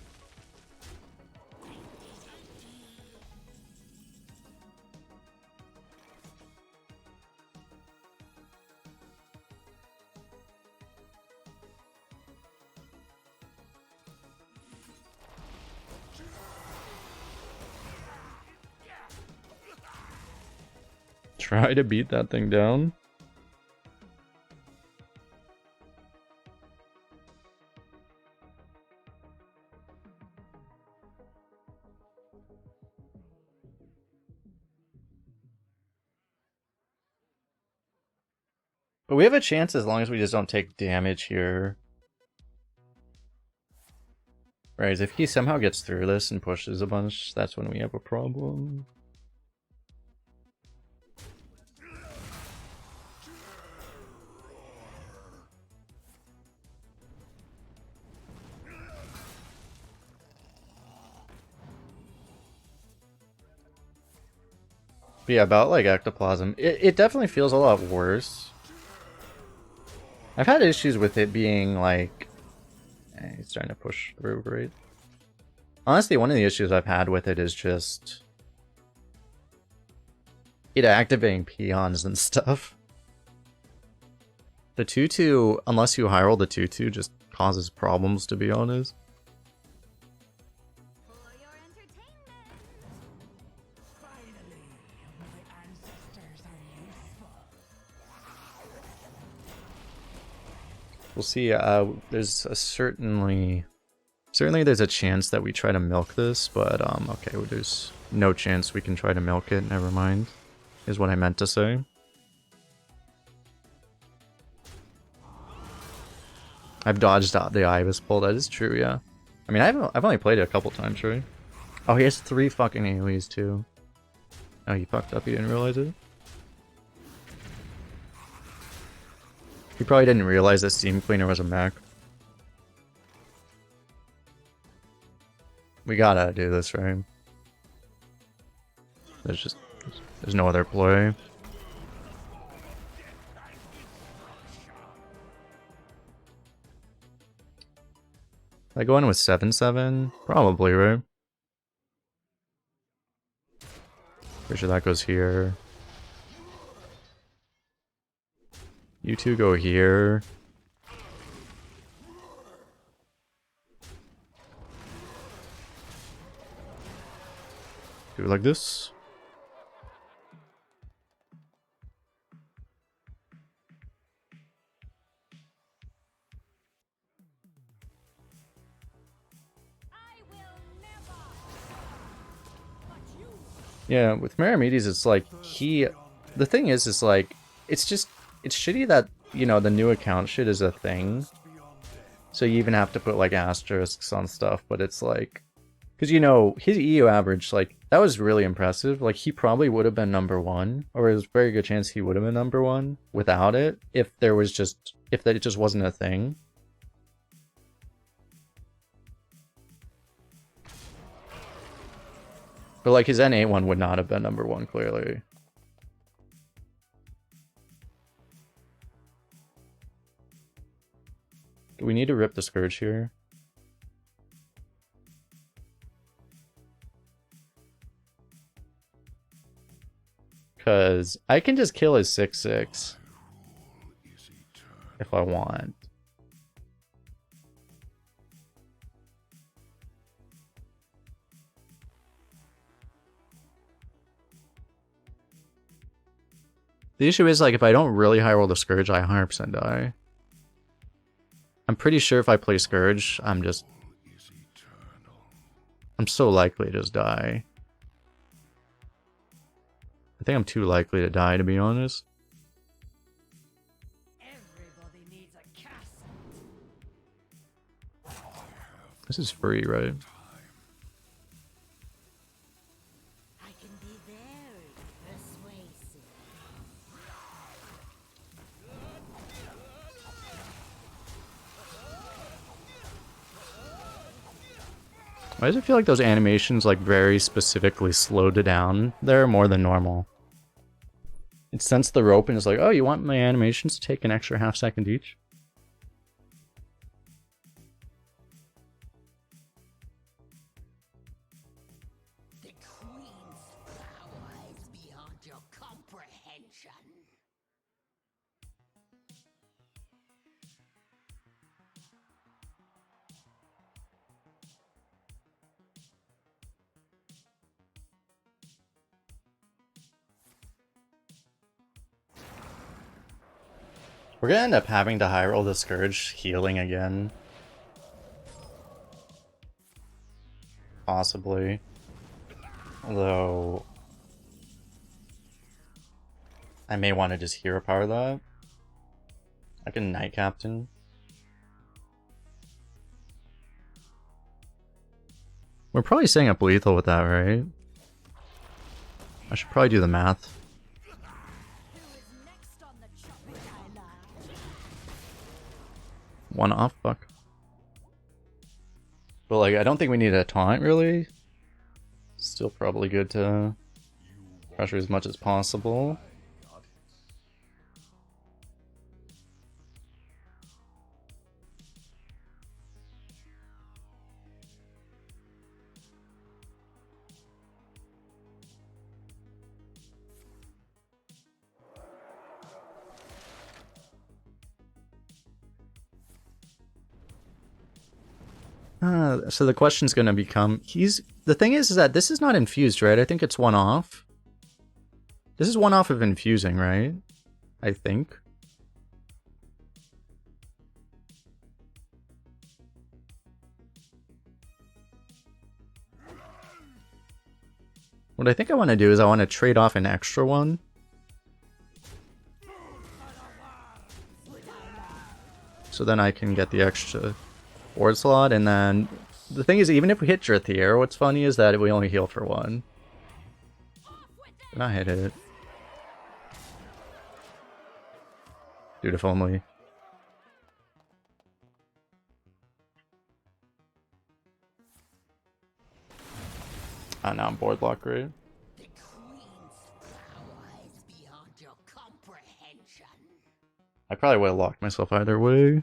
[SPEAKER 1] Try to beat that thing down. But we have a chance as long as we just don't take damage here. Right, if he somehow gets through this and pushes a bunch, that's when we have a problem. But yeah, about like ectoplasm, it definitely feels a lot worse. I've had issues with it being like... he's trying to push through, right? Honestly, one of the issues I've had with it is just... it activating peons and stuff. The 2-2, unless you high roll the 2-2, just causes problems, to be honest.
[SPEAKER 4] For your entertainment.
[SPEAKER 3] Finally, my ancestors are useful.
[SPEAKER 1] We'll see. There's a certainly there's a chance that we try to milk this, but okay, well, there's no chance we can try to milk it. Never mind, is what I meant to say. I've dodged out the Ivus pull. That is true, yeah. I mean, I've only played it a couple times, right? Oh, he has 3 fucking AoEs too. Oh, he fucked up. He didn't realize it. He probably didn't realize that Steam Cleaner was a mech. We gotta do this, right? There's no other play. I go in with 7-7? Probably, right? Pretty sure that goes here. You two go here. Do it like this. Yeah, with Maramedes, it's like the thing is like, it's shitty that, you know, the new account shit is a thing. So you even have to put like asterisks on stuff, but it's like, because, you know, his EU average, like, that was really impressive. Like, he probably would have been #1, or there's a very good chance he would have been #1 without it, if it just wasn't a thing. But like, his N8 one would not have been #1, clearly. Do we need to rip the Scourge here? Because I can just kill his 6/6 if I want. The issue is, like, if I don't really high roll the Scourge, I 100% die. I'm pretty sure if I play Scourge, I'm so likely to just die. I think I'm too likely to die, to be honest.
[SPEAKER 3] Everybody needs a castle.
[SPEAKER 1] This is free, right?
[SPEAKER 3] I can be very persuasive.
[SPEAKER 1] Why does it feel like those animations, like, very specifically slowed it down there more than normal? It sensed the rope and is like, oh, you want my animations to take an extra ½ second each?
[SPEAKER 3] The Queen's power is beyond your comprehension.
[SPEAKER 1] We're gonna end up having to high roll the Scourge healing again. Possibly. Although I may want to just hero power that. I can Knight Captain. We're probably setting up lethal with that, right? I should probably do the math.
[SPEAKER 3] Who is next on the chopping block?
[SPEAKER 1] One off, fuck. But like, I don't think we need a taunt, really. Still probably good to pressure as much as possible. So the question's gonna become, the thing is that this is not infused, right? I think it's one off. This is one off of infusing, right? I think. What I think I want to do is I want to trade off an extra one. So then I can get the extra board slot, and then the thing is, even if we hit Drithier, what's funny is that we only heal for one. But I hit it. Dude, if only. Oh, now I'm board locked, right?
[SPEAKER 3] The Queen's power is beyond your comprehension.
[SPEAKER 1] I probably would have locked myself either way.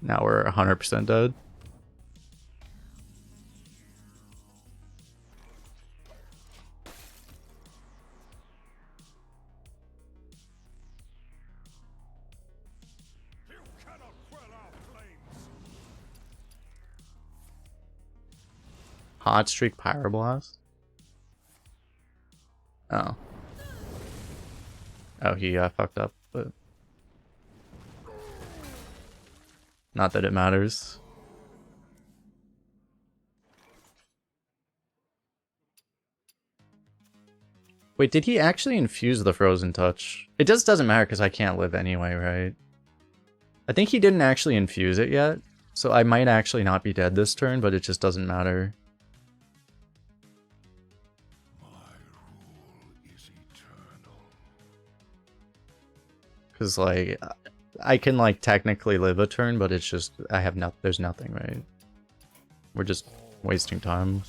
[SPEAKER 1] Now we're 100% dead.
[SPEAKER 2] You cannot quell our flames.
[SPEAKER 1] Hot Streak Pyroblast? Oh. Oh, he fucked up, but... Not that it matters. Wait, did he actually infuse the Frozen Touch? It just doesn't matter because I can't live anyway, right? I think he didn't actually infuse it yet, so I might actually not be dead this turn, but it just doesn't matter.
[SPEAKER 2] My rule is eternal.
[SPEAKER 1] Because, like, I can, like, technically live a turn, but it's just, I have no, there's nothing, right? We're just wasting time.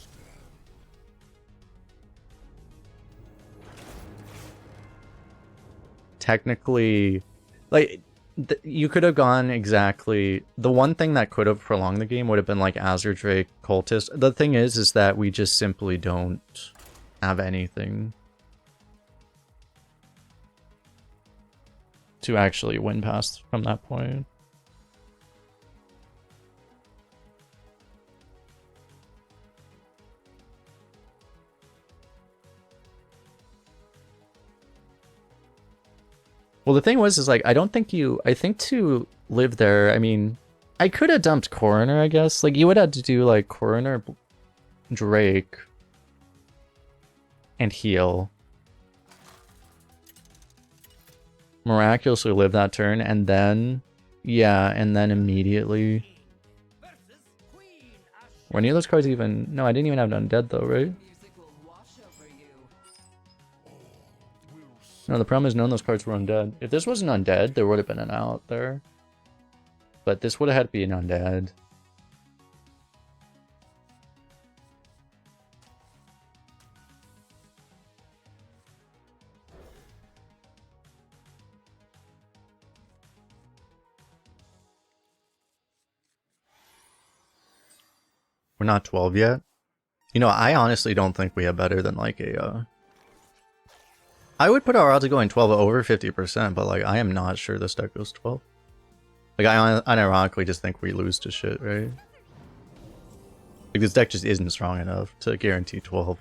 [SPEAKER 1] Technically, like, you could have gone exactly... The one thing that could have prolonged the game would have been, like, Azure Drake, Cultist. The thing is that we just simply don't have anything to actually win past from that point. Well, the thing was, is like, I don't think you... I think to live there, I mean, I could have dumped Coroner, I guess. Like, you would have to do, like, Coroner, Drake, and heal. Miraculously live that turn, and then... Yeah, and then immediately... Were any of those cards even... No, I didn't even have Undead, though, right? No, the problem is none of those cards were undead. If this wasn't undead, there would have been an out there. But this would have had to be an undead. We're not 12 yet. You know, I honestly don't think we have better than like a... I would put our odds of going 12 over 50%, but like I am not sure this deck goes 12. Like I unironically just think we lose to shit, right? Like this deck just isn't strong enough to guarantee 12.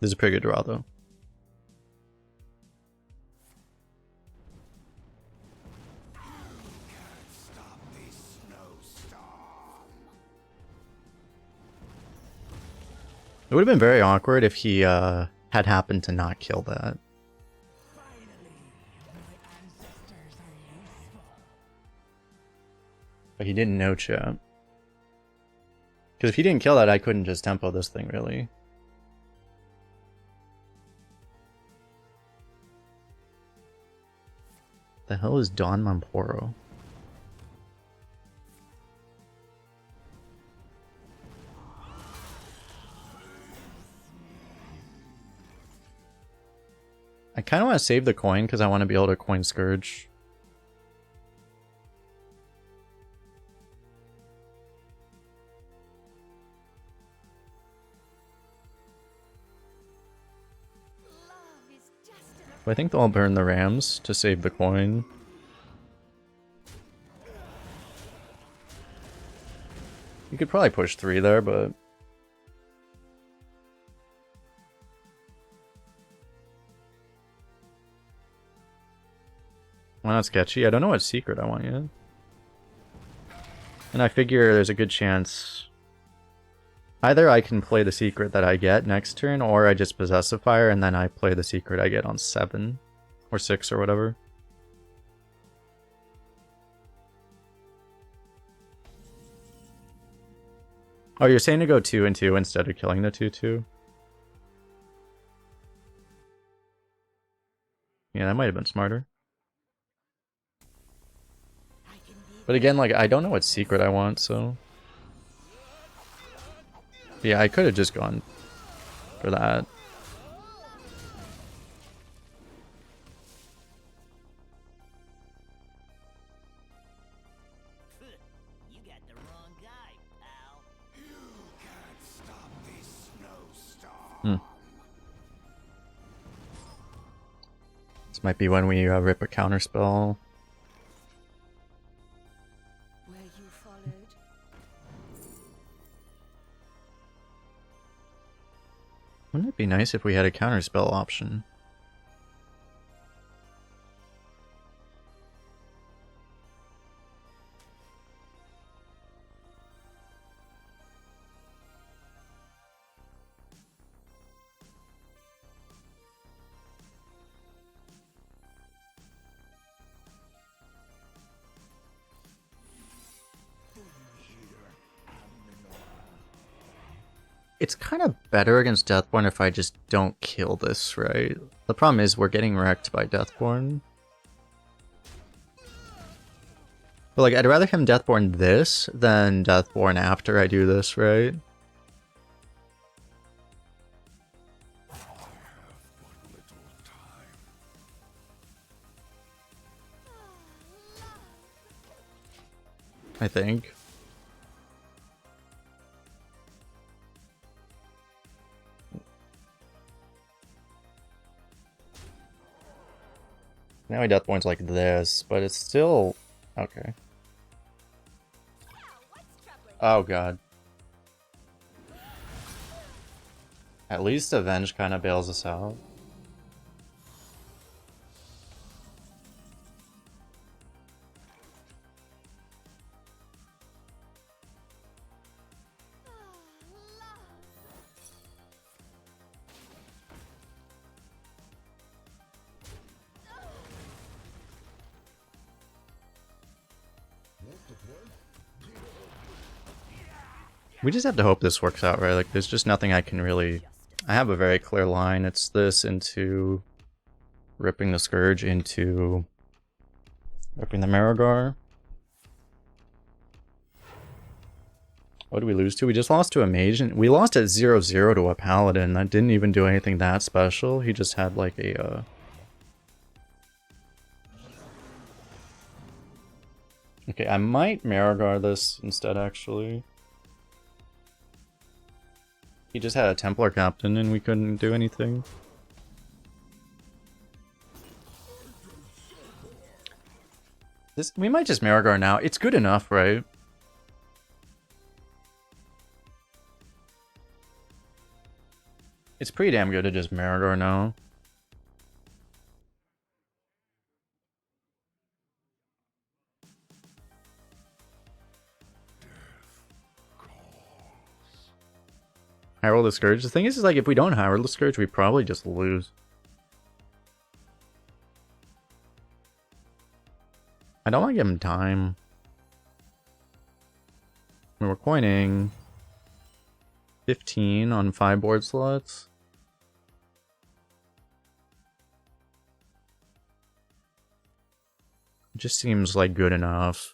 [SPEAKER 1] This is a pretty good draw though. It would have been very awkward if he had happened to not kill that. But he didn't know, chat. Because if he didn't kill that, I couldn't just tempo this thing, really. The hell is Don Mamporo? I kind of want to save the coin because I want to be able to coin Scourge. But I think I'll burn the Rams to save the coin. You could probably push 3 there, but... Why not sketchy? I don't know what secret I want yet. And I figure there's a good chance... Either I can play the secret that I get next turn, or I just possess a fire and then I play the secret I get on 7 or 6 or whatever. Oh, you're saying to go 2 and 2 instead of killing the 2/2? Yeah, that might have been smarter. But again, like, I don't know what secret I want, so... Yeah, I could have just gone for that.
[SPEAKER 3] You got the wrong guy, pal.
[SPEAKER 2] You can't stop this snowstorm.
[SPEAKER 1] This might be when we rip a counterspell.
[SPEAKER 3] Where you followed?
[SPEAKER 1] Would be nice if we had a counterspell option. It's kind of better against Deathborn if I just don't kill this, right? The problem is we're getting wrecked by Deathborn. But like, I'd rather him Deathborn this than Deathborn after I do this, right? I think. Now he Deathborn's like this, but it's still... okay. Oh god. At least Avenge kind of bails us out. We just have to hope this works out, right? Like, there's just nothing I can really... I have a very clear line. It's this into ripping the Scourge into ripping the Marrowgar. What did we lose to? We just lost to a mage, and we lost at 0-0 to a paladin. That didn't even do anything that special. He just had like a... Okay, I might Marrowgar this instead, actually. He just had a Templar Captain and we couldn't do anything. We might just Marrowgar now. It's good enough, right? It's pretty damn good to just Marrowgar now. High roll the Scourge. The thing is like, if we don't high roll the Scourge, we probably just lose. I don't want to give him time. I mean, we're coining 15 on 5 board slots. It just seems like good enough.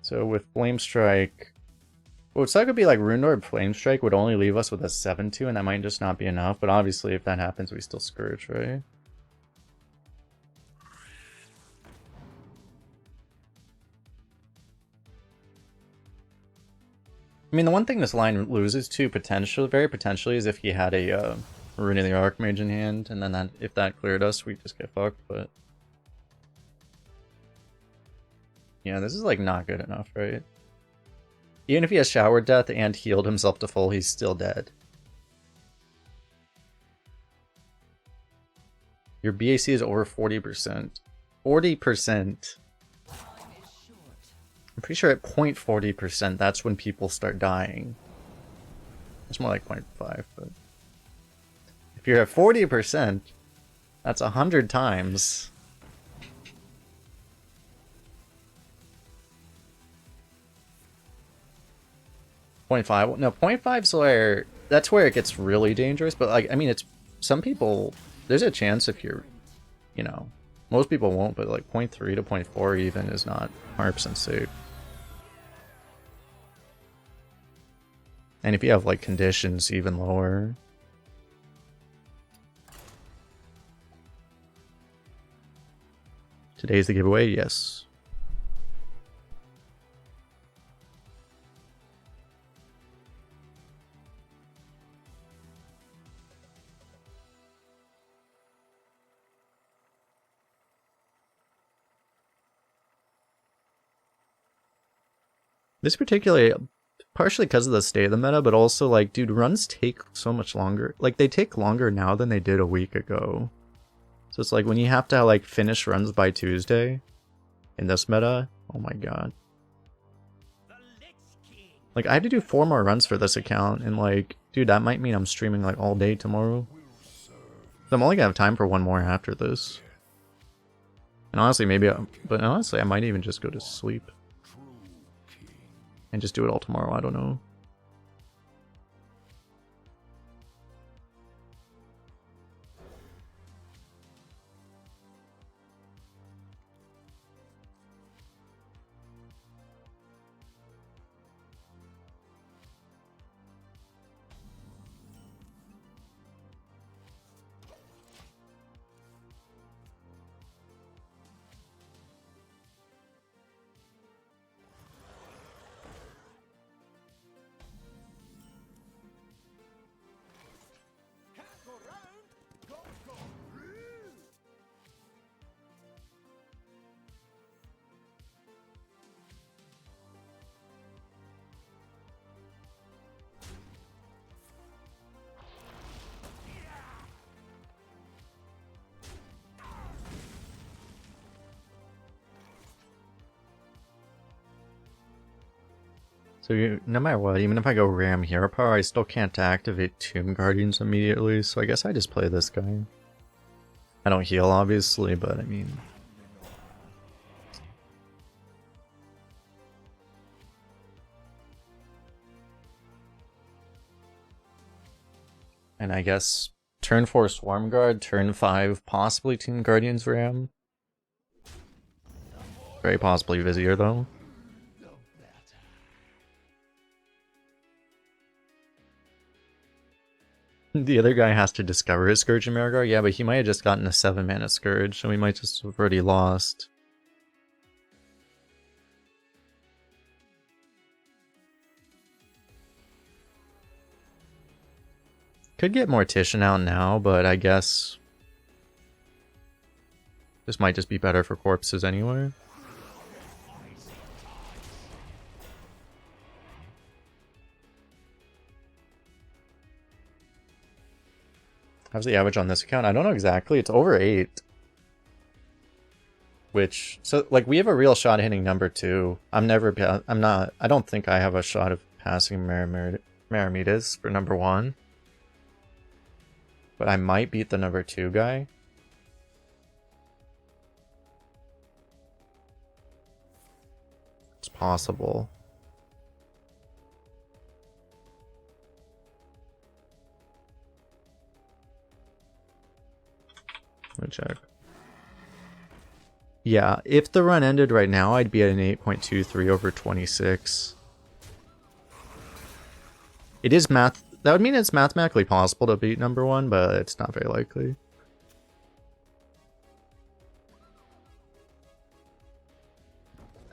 [SPEAKER 1] So with Flame Strike, well, it's not gonna be like Rune Lord Flame Strike would only leave us with a 7-2, and that might just not be enough. But obviously, if that happens, we still Scourge, right? I mean, the one thing this line loses to potentially, very potentially, is if he had a Rune of the Archmage in hand, and then if that cleared us, we just get fucked. But yeah, this is like not good enough, right? Even if he has Showered Death and healed himself to full, he's still dead. Your BAC is over 40%. 40%. I'm pretty sure at 0.40%, that's when people start dying. It's more like 0.5, but... if you're at 40%, that's 100 times. .5. No, 0.5's where... that's where it gets really dangerous, but like, I mean, it's... some people... there's a chance if you're, you know, Most people won't, but like 0.3 to 0.4 even is not 100% safe. And if you have like conditions, even lower. Today's the giveaway, yes. This particularly, partially because of the state of the meta, but also like, dude, runs take so much longer. Like, they take longer now than they did a week ago. So it's like, when you have to like finish runs by Tuesday in this meta, oh my god. Like, I had to do 4 more runs for this account, and like, dude, that might mean I'm streaming like all day tomorrow. So I'm only gonna have time for 1 more after this. And honestly, but honestly, I might even just go to sleep. And just do it all tomorrow, I don't know. So no matter what, even if I go Ram Hero Power, I still can't activate Tomb Guardians immediately, so I guess I just play this guy. I don't heal, obviously, but I mean... And I guess turn 4 Swarm Guard, turn 5 possibly Tomb Guardians Ram. Very possibly Vizier though. The other guy has to discover his Scourge and Marrowgar. Yeah, but he might have just gotten a 7-mana Scourge, so we might just have already lost. Could get Mortician out now, but I guess this might just be better for corpses anyway. How's the average on this account? I don't know exactly. It's over 8. Which, so like, we have a real shot hitting number 2. I don't think I have a shot of passing Maramidas for number 1. But I might beat the number 2 guy. It's possible. Let me check. Yeah, if the run ended right now, I'd be at an 8.23 over 26. It is math. That would mean it's mathematically possible to beat number 1, but it's not very likely.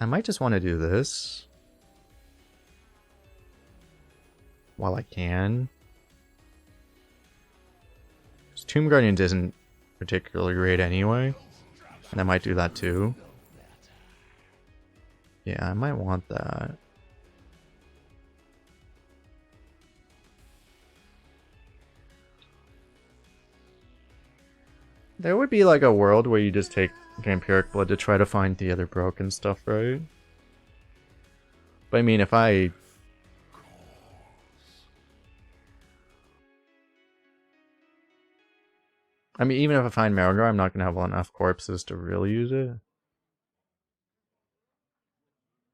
[SPEAKER 1] I might just want to do this while I can. Tomb Guardians isn't particularly great anyway. And I might do that too. Yeah, I might want that. There would be like a world where you just take Vampiric Blood to try to find the other broken stuff, right? But I mean, if I... even if I find Marrowgar, I'm not going to have enough corpses to really use it.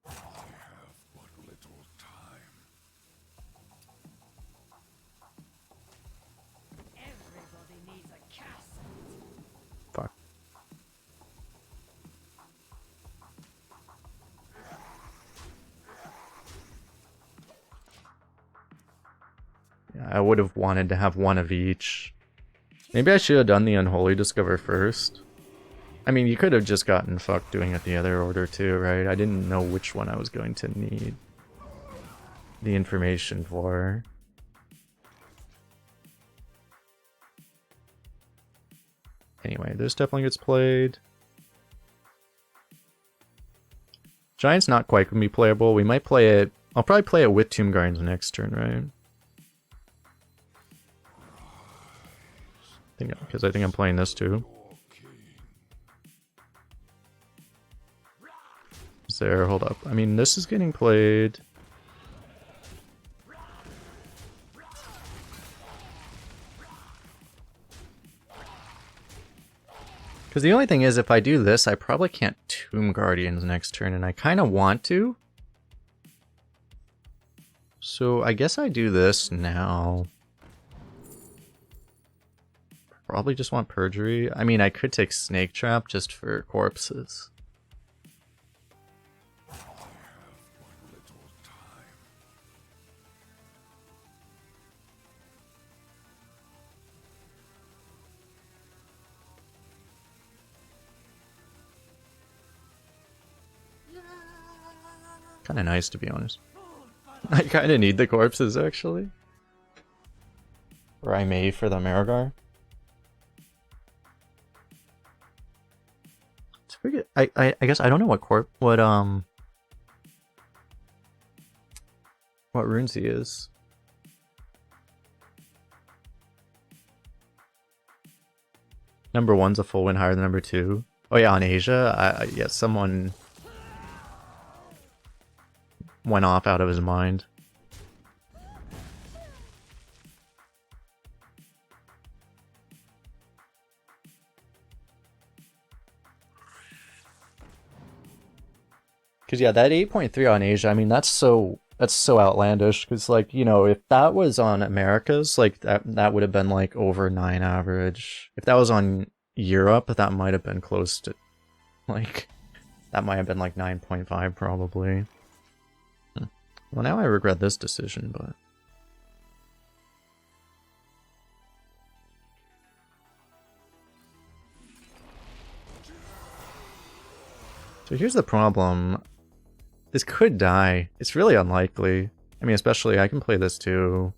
[SPEAKER 2] I have but little time.
[SPEAKER 3] Everybody needs a castle.
[SPEAKER 1] Fuck. I would have wanted to have one of each. Maybe I should have done the Unholy Discover first. I mean, you could have just gotten fucked doing it the other order too, right? I didn't know which one I was going to need the information for. Anyway, this definitely gets played. Giant's not quite going to be playable. We might play it... I'll probably play it with Tomb Guardians next turn, right? Because I think I'm playing this too. Is there... Hold up. I mean, this is getting played... Because the only thing is, if I do this, I probably can't Tomb Guardians next turn, and I kind of want to. So I guess I do this now. Probably just want Perjury. I mean, I could take Snake Trap just for corpses. Kind of nice, to be honest. I kind of need the corpses, actually. Or I may for the Marrowgar. I guess I don't know what runes he is. Number 1's a full win higher than number 2. Oh yeah, on Asia, yeah, someone went off out of his mind. Because yeah, that 8.3 on Asia, I mean, that's so outlandish. Because like, you know, if that was on Americas, like that would have been like over 9 average. If that was on Europe, that might have been close to like, that might have been like 9.5 probably. Well, now I regret this decision, but... So here's the problem. This could die. It's really unlikely. I mean, especially I can play this too.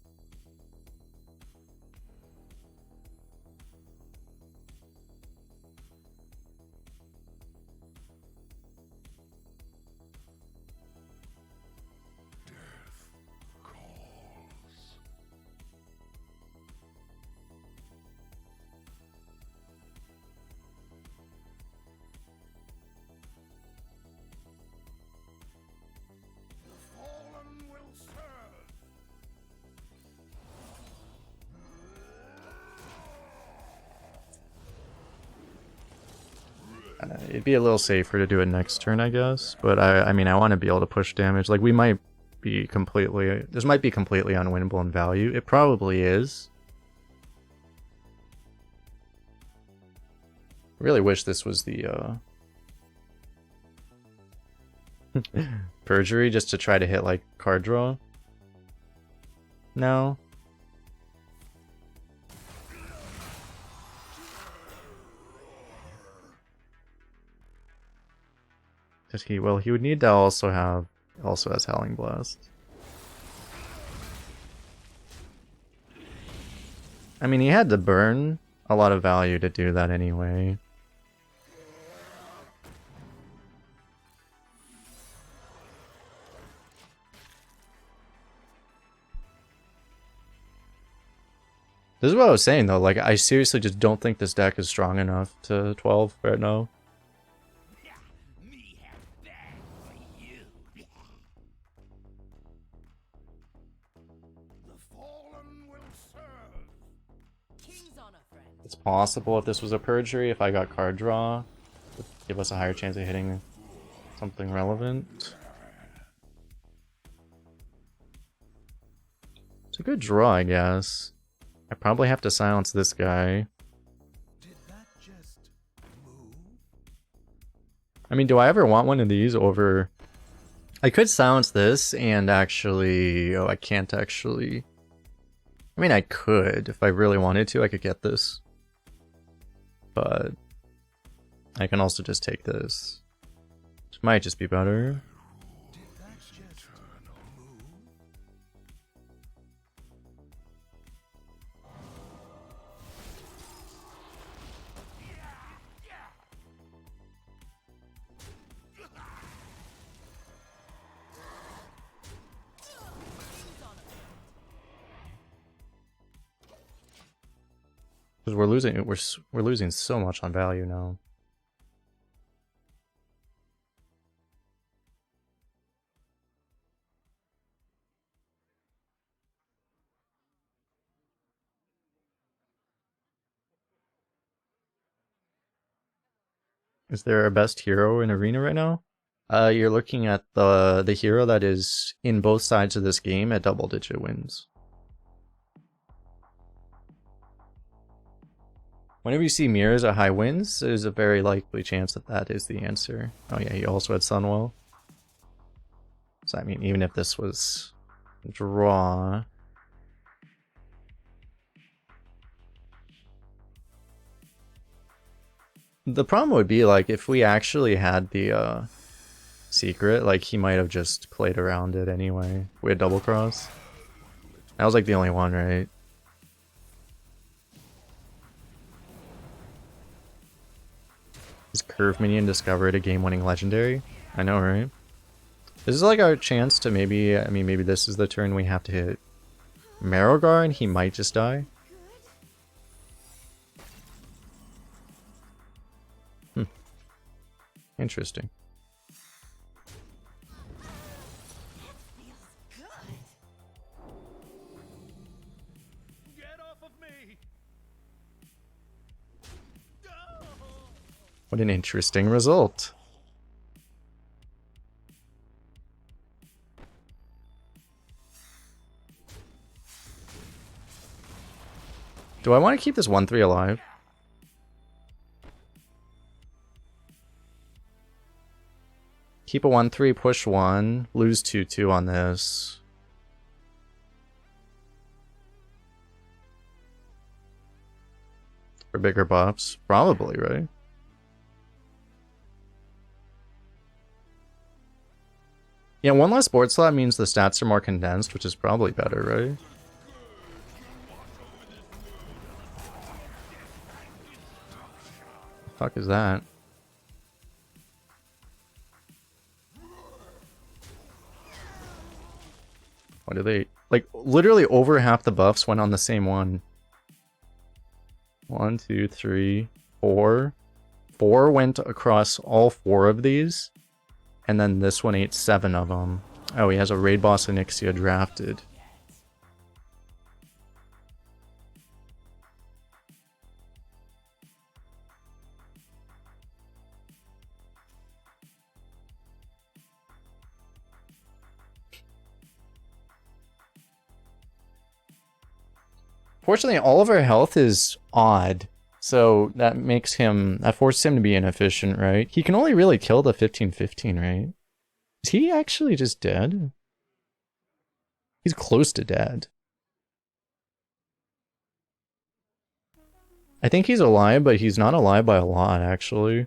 [SPEAKER 1] It'd be a little safer to do it next turn, I guess. But I mean, I want to be able to push damage. Like, we might be completely... This might be completely unwinnable in value. It probably is. Really wish this was the, Perjury, just to try to hit, like, card draw. No. Well, he would need to also has Howling Blast. I mean, he had to burn a lot of value to do that anyway. This is what I was saying though, like, I seriously just don't think this deck is strong enough to 12 right now. It's possible if this was a Perjury, if I got card draw, it would give us a higher chance of hitting something relevant. It's a good draw, I guess. I probably have to silence this guy.
[SPEAKER 2] Did that just move?
[SPEAKER 1] I mean, do I ever want one of these over... I could silence this and actually... Oh, I can't actually... I mean, I could. If I really wanted to, I could get this. But I can also just take this. Which might just be better. Because we're losing so much on value now. Is there a best hero in Arena right now? You're looking at the hero that is in both sides of this game at double-digit wins. Whenever you see mirrors at high wins, there's a very likely chance that that is the answer. Oh yeah, he also had Sunwell. So I mean, even if this was draw... The problem would be, like, if we actually had the secret, like, he might have just played around it anyway. We had double cross. That was, like, the only one, right? Is Curve Minion discovered a game-winning legendary? I know, right? This is, like, our chance to maybe... I mean, maybe this is the turn we have to hit Marrowgar and he might just die. Interesting.
[SPEAKER 2] Get off of me!
[SPEAKER 1] What an interesting result. Do I want to keep this 1-3 alive? Keep a 1-3, push 1, lose 2-2 on this. For bigger buffs? Probably, right? Yeah, one less board slot means the stats are more condensed, which is probably better, right? The fuck is that? What do they... Like, literally over half the buffs went on the same one. 1, 2, 3, 4. 4 went across all 4 of these. And then this one ate 7 of them. Oh, he has a raid boss Onyxia drafted. Fortunately, all of our health is odd, so that makes him, that forces him to be inefficient, right? He can only really kill the 15-15, right? Is he actually just dead? He's close to dead. I think he's alive, but he's not alive by a lot, actually.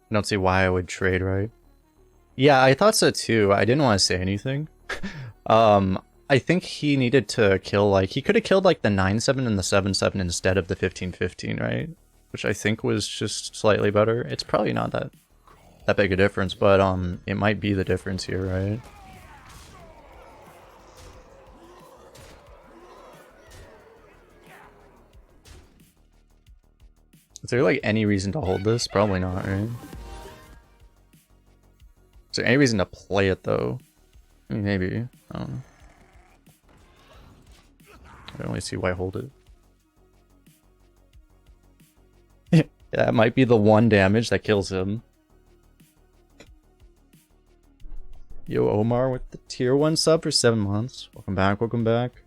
[SPEAKER 1] I don't see why I would trade, right? Yeah, I thought so too. I didn't want to say anything. I think he needed to kill, like, he could have killed, like, the 9-7 and the 7-7 instead of the 15-15, right? Which I think was just slightly better. It's probably not that big a difference, but it might be the difference here, right? Is there, like, any reason to hold this? Probably not, right? Is there any reason to play it, though? I mean, maybe. I don't know. I don't really see why hold it. That might be the one damage that kills him. Yo, Omar with the tier 1 sub for 7 months. Welcome back, welcome back.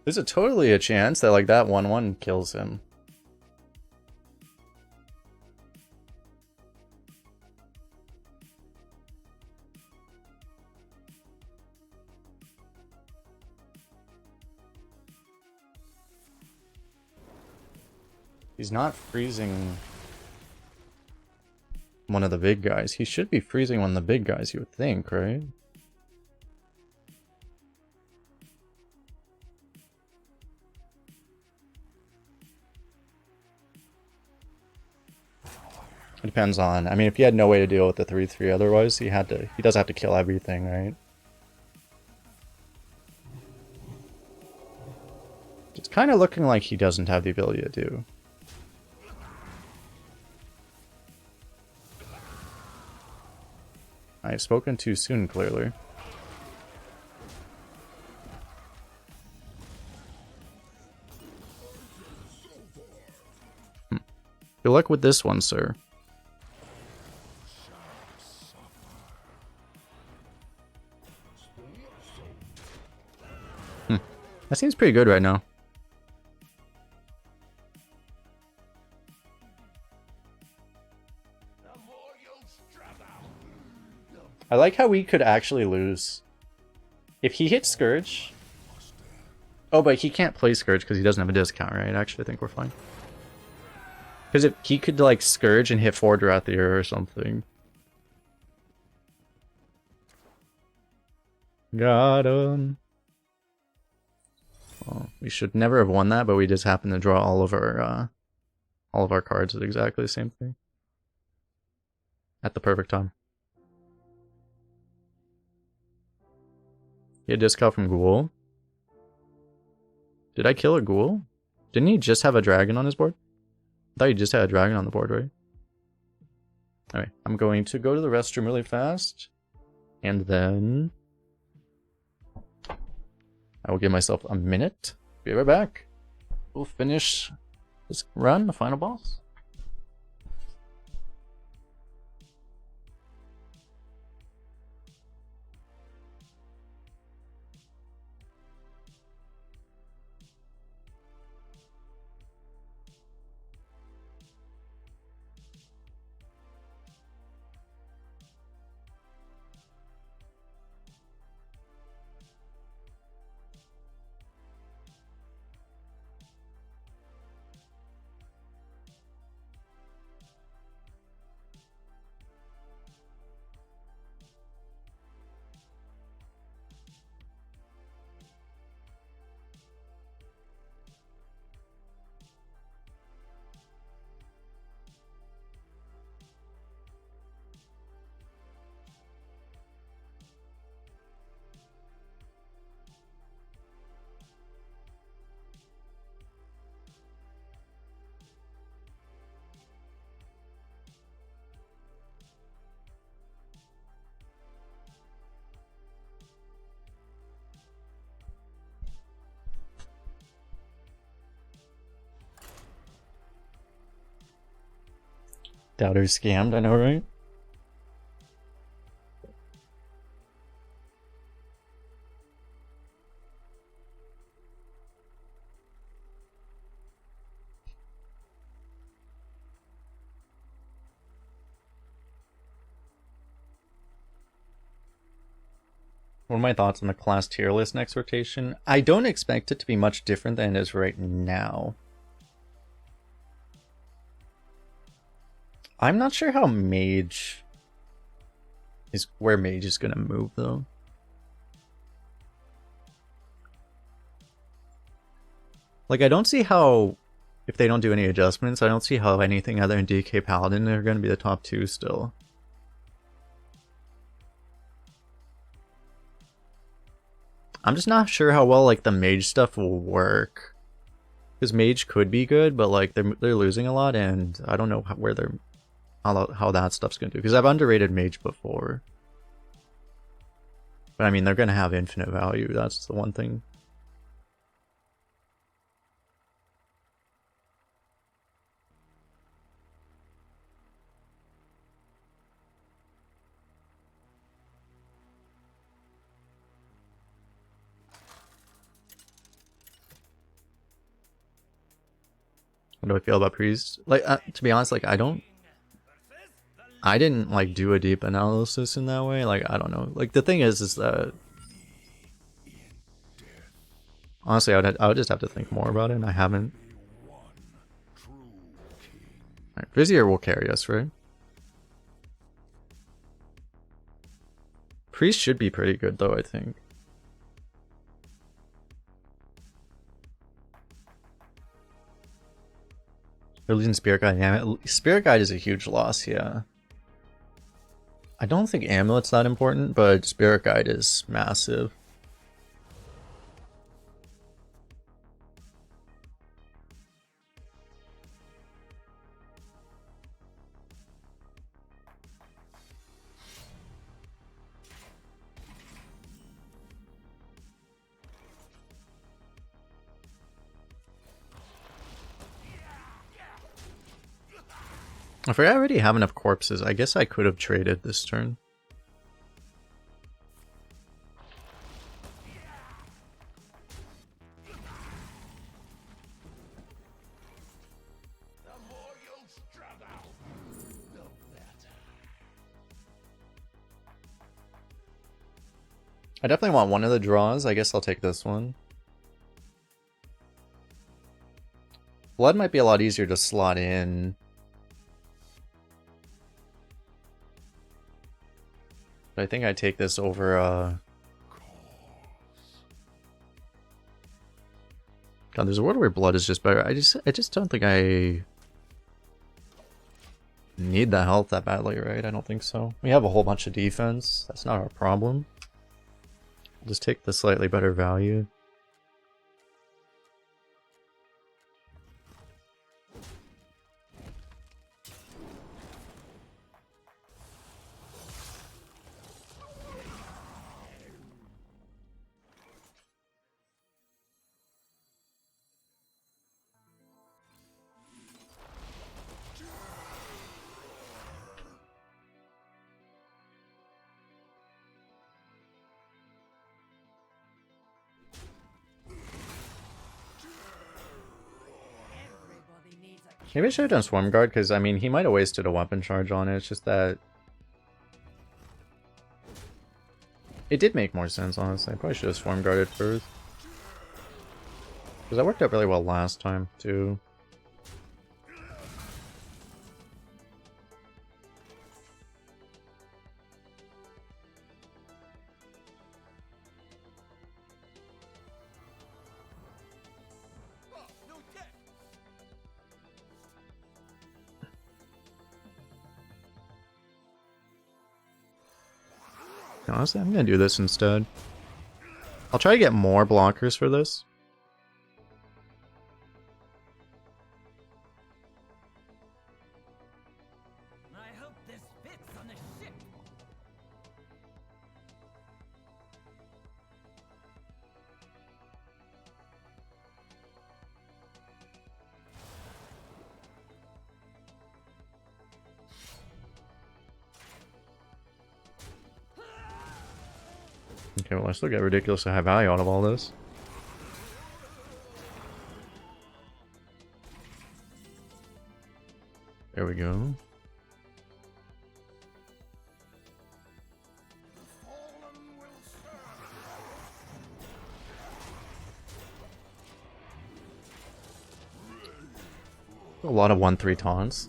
[SPEAKER 1] There's totally a chance that like that 1/1 kills him. He's not freezing one of the big guys. He should be freezing one of the big guys, you would think, right? It depends on, I mean, if he had no way to deal with the 3/3 otherwise, he does have to kill everything, right? It's kind of looking like he doesn't have the ability to do. I've spoken too soon, clearly. Good luck with this one, sir. That seems pretty good right now. I like how we could actually lose. If he hits Scourge... Oh, but he can't play Scourge because he doesn't have a discount, right? Actually, I think we're fine. Because if he could, like, Scourge and hit 4 Drathier or something. Got him. Well, we should never have won that, but we just happened to draw all of our cards at exactly the same thing. At the perfect time. He had a discount from Ghoul. Did I kill a Ghoul? Didn't he just have a dragon on his board? I thought he just had a dragon on the board, right? Alright, I'm going to go to the restroom really fast. And then... I will give myself a minute. Be right back. We'll finish this run, the final boss. Doubter scammed, I know, right? What are my thoughts on the class tier list next rotation? I don't expect it to be much different than it is right now. I'm not sure how Mage is where Mage is gonna move though. Like I don't see how, if they don't do any adjustments, I don't see how anything other than DK Paladin are gonna be the top 2 still. I'm just not sure how well like the Mage stuff will work. Because Mage could be good, but like they're losing a lot, and I don't know where they're how that stuff's gonna do. Because I've underrated Mage before. But I mean, they're gonna have infinite value. That's the one thing. What do I feel about Priest? Like, to be honest, like, I didn't, like, do a deep analysis in that way. Like, I don't know. Like, the thing is that... Honestly, I would just have to think more about it, and I haven't. Alright, Vizier will carry us, right? Priest should be pretty good, though, I think. They're losing Spirit Guide. Yeah, Spirit Guide is a huge loss, yeah. I don't think Amulet's that important, but Spirit Guide is massive. I forgot I already have enough corpses. I guess I could have traded this turn. I definitely want one of the draws. I guess I'll take this one. Blood might be a lot easier to slot in. But I think I take this over, God, there's a world where blood is just better. I just don't think I need the health that badly, right? I don't think so. We have a whole bunch of defense. That's not our problem. I'll just take the slightly better value. Maybe I should have done Swarm Guard, because, I mean, he might have wasted a weapon charge on it. It's just that... It did make more sense, honestly. I probably should have Swarm Guarded first. Because that worked out really well last time, too. Honestly, I'm gonna do this instead. I'll try to get more blockers for this.
[SPEAKER 3] I hope this fits on the ship.
[SPEAKER 1] Okay, well, I still get ridiculously high value out of all this. There we go. A lot of 1-3 taunts.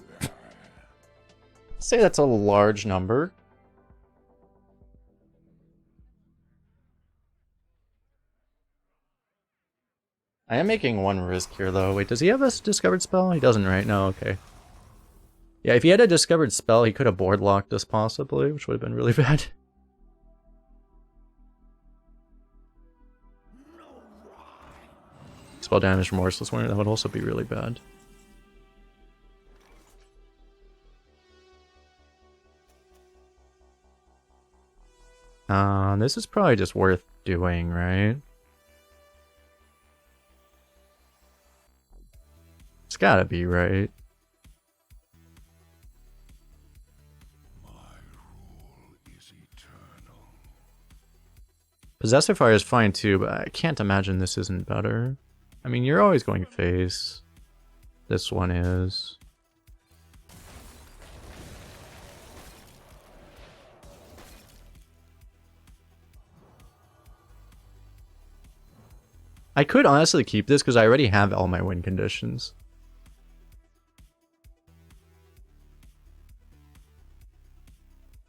[SPEAKER 1] Say that's a large number. I am making one risk here, though. Wait, does he have a discovered spell? He doesn't, right? No, okay. Yeah, if he had a discovered spell, he could have board locked us, possibly, which would have been really bad. Spell damage, Remorseless Winter, that would also be really bad. This is probably just worth doing, right? It's gotta be, right?
[SPEAKER 2] My rule is eternal.
[SPEAKER 1] Possessive Fire is fine too, but I can't imagine this isn't better. I mean, you're always going face. This one is. I could honestly keep this because I already have all my win conditions.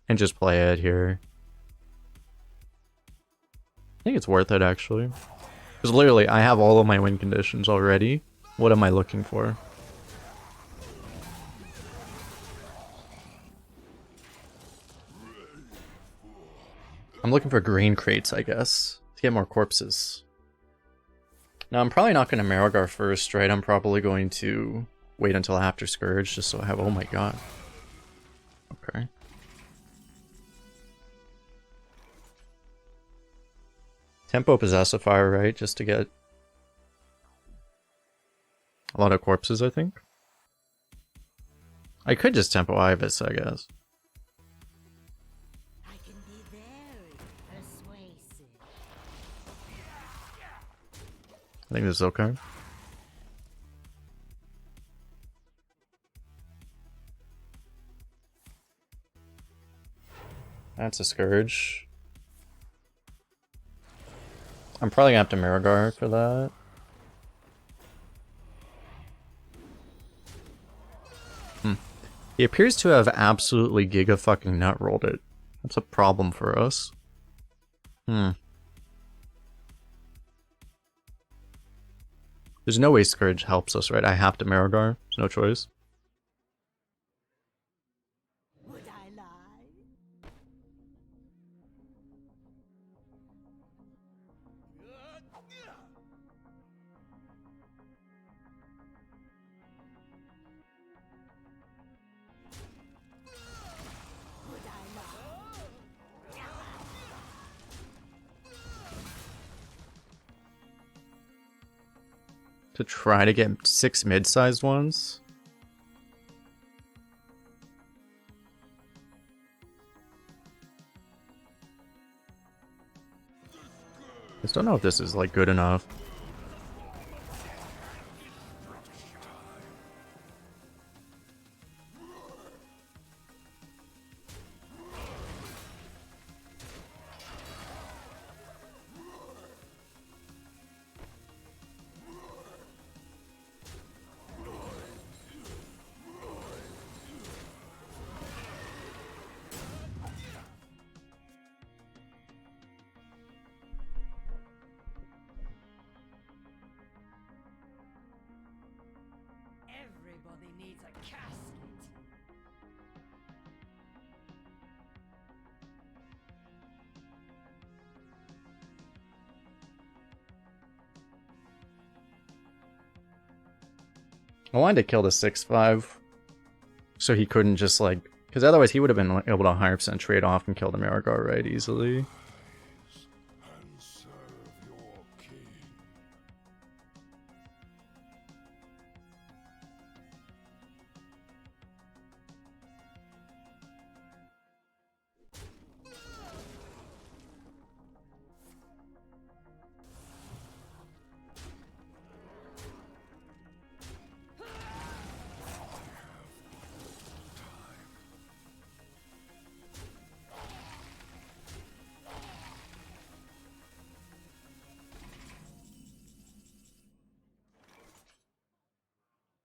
[SPEAKER 1] And just play it here. I think it's worth it actually. Because literally, I have all of my win conditions already. What am I looking for? I'm looking for green crates, I guess, to get more corpses. Now, I'm probably not going to Marrowgar first, right? I'm probably going to wait until after Scourge, just so I have... Oh my god. Okay. Tempo Possessive Fire, right? Just to get a lot of corpses, I think. I could just Tempo Ivus, I guess.
[SPEAKER 3] I can be very persuasive.
[SPEAKER 1] I think this is okay. That's a Scourge. I'm probably gonna have to Marrowgar for that. He appears to have absolutely giga fucking nut rolled it. That's a problem for us. There's no way Scourge helps us, right? I have to Marrowgar. There's no choice.
[SPEAKER 3] Would I lie? Would I lie?
[SPEAKER 1] To try to get 6 mid-sized ones? I just don't know if this is like good enough.
[SPEAKER 3] Everybody needs a casket.
[SPEAKER 1] I wanted to kill the 6-5 so he couldn't just like, because otherwise he would have been able to 100% trade off and kill the Marrowgar right easily.
[SPEAKER 2] And serve your king.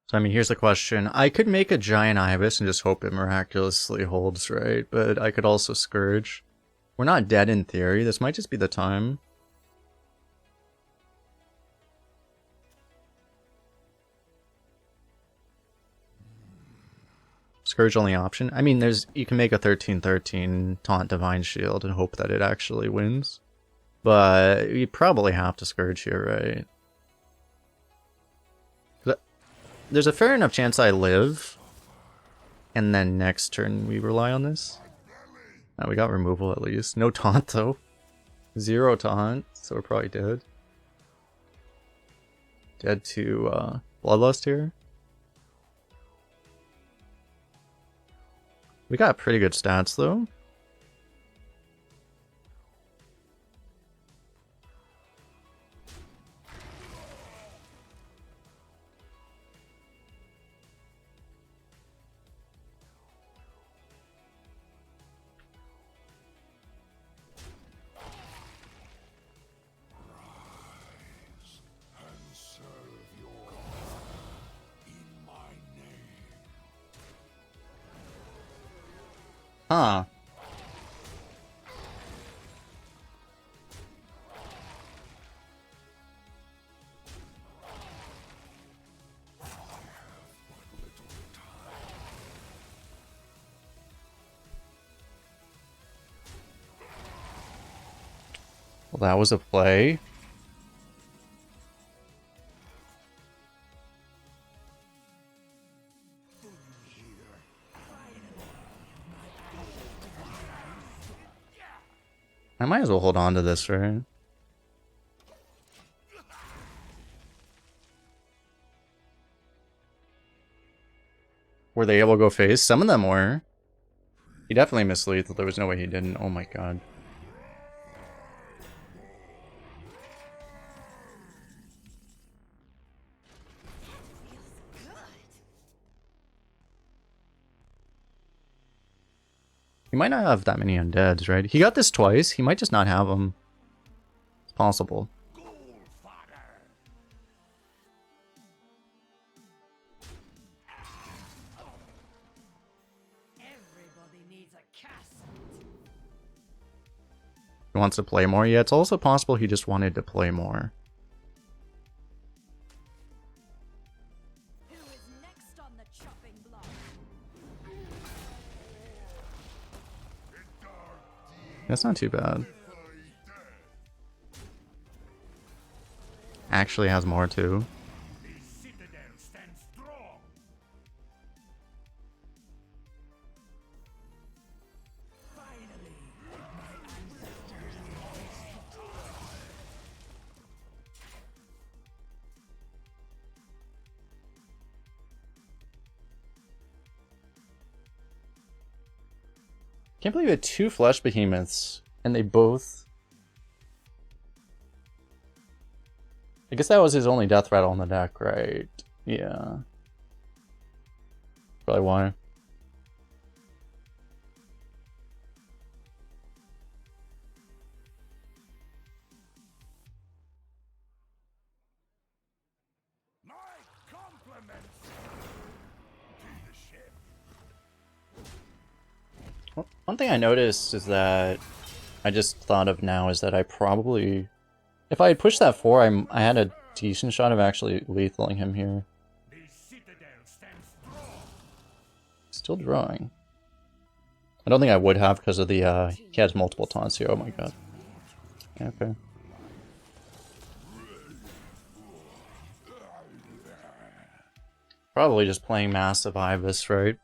[SPEAKER 1] So I mean, here's the question. I could make a giant Ibis and just hope it miraculously holds, right? But I could also Scourge. We're not dead in theory. This might just be the time. Scourge only option. I mean, you can make a 13/13 taunt Divine Shield and hope that it actually wins. But you probably have to Scourge here, right? There's a fair enough chance I live, and then next turn we rely on this. We got removal at least. No taunt though. 0 taunt, so we're probably dead. Dead to Bloodlust here. We got pretty good stats though.
[SPEAKER 2] And serve your in my name.
[SPEAKER 1] Huh. Well, that was a play. I might as well hold on to this, right? Were they able to go face? Some of them were. He definitely missed lethal. There was no way he didn't. Oh my god. He might not have that many undeads, right? He got this twice. He might just not have them. It's possible.
[SPEAKER 3] Everybody needs a cast.
[SPEAKER 1] He wants to play more. Yeah, it's also possible he just wanted to play more.
[SPEAKER 3] Who is next on the chopping block?
[SPEAKER 1] That's not too bad. Actually has more too.
[SPEAKER 2] The citadel stands strong.
[SPEAKER 1] Can't believe it had 2 flesh behemoths and they both. I guess that was his only death rattle on the deck, right? Yeah. Probably why.
[SPEAKER 2] My compliments to the ship.
[SPEAKER 1] One thing I noticed is that I just thought of now is that I probably, if I had pushed that 4, I had a decent shot of actually lethaling him here.
[SPEAKER 2] The citadel stands strong.
[SPEAKER 1] Still drawing. I don't think I would have because of the, he has multiple taunts here. Oh my god. Yeah, okay. Probably just playing massive Ivus, right?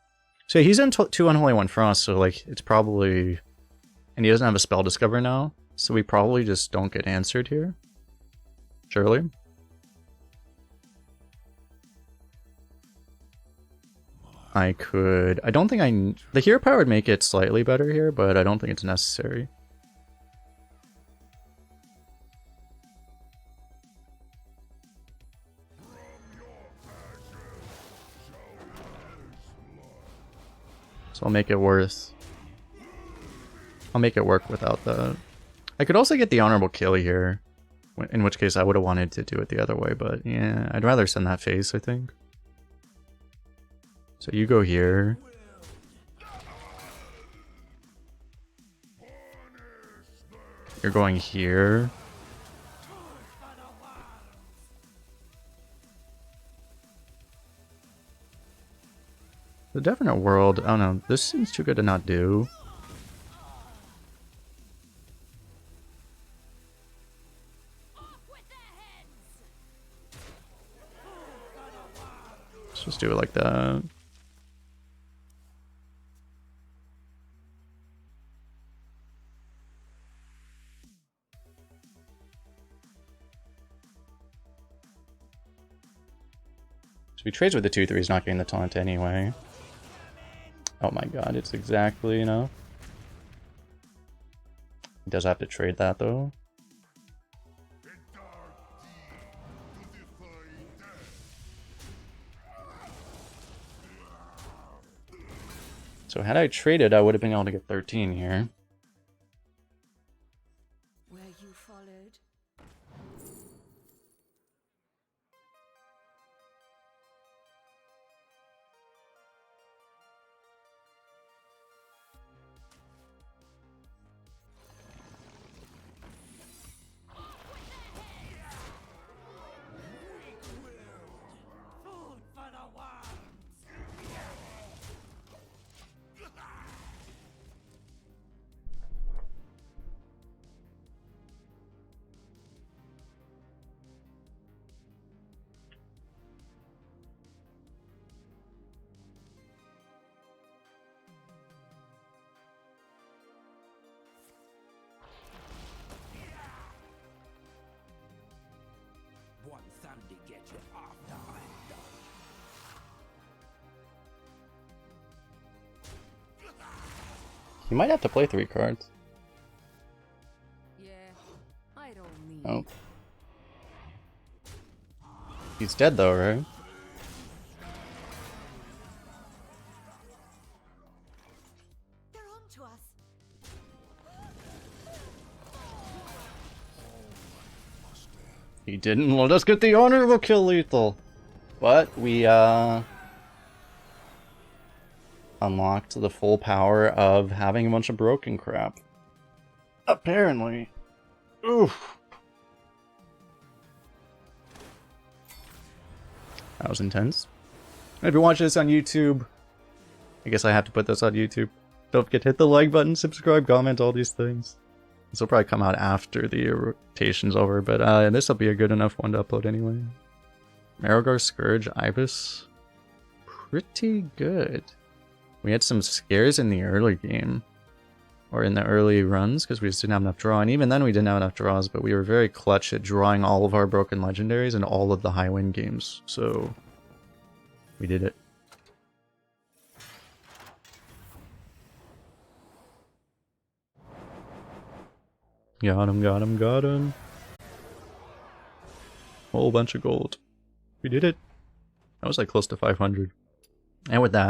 [SPEAKER 1] So he's in 2 Unholy 1 Frost, so like, it's probably... And he doesn't have a spell discover now, so we probably just don't get answered here. Surely. I could... I don't think I... The hero power would make it slightly better here, but I don't think it's necessary. So I'll make it worth... I'll make it work without that. I could also get the honorable kill here, in which case I would have wanted to do it the other way, but yeah, I'd rather send that face, I think. So you go here. You're going here. The Definite World, I don't know, this seems too good to not do. Let's just do it like that. he trades with the 2-3, he's not getting the taunt anyway. Oh my god, it's exactly enough. He does have to trade that though. So had I traded, I would have been able to get 13 here.
[SPEAKER 3] Where you followed. Food for the worms. Want something to get you off the island.
[SPEAKER 1] He might have to play 3 cards.
[SPEAKER 3] Yeah, I don't need.
[SPEAKER 1] Oh. He's dead though, right?
[SPEAKER 3] They're on to us.
[SPEAKER 1] He didn't let us get the honorable kill lethal. But we unlocked the full power of having a bunch of broken crap. Apparently. Oof. That was intense. And if you're watching this on YouTube, I guess I have to put this on YouTube. Don't forget to hit the like button, subscribe, comment, all these things. This will probably come out after the rotation's over, but this will be a good enough one to upload anyway. Marrowgar, Scourge, Ivus. Pretty good. We had some scares in the early game. Or in the early runs, because we just didn't have enough draw. And even then we didn't have enough draws, but we were very clutch at drawing all of our broken legendaries in all of the high win games. So, we did it. Got him, got him, got him. Whole bunch of gold. We did it. That was like close to 500. And with that,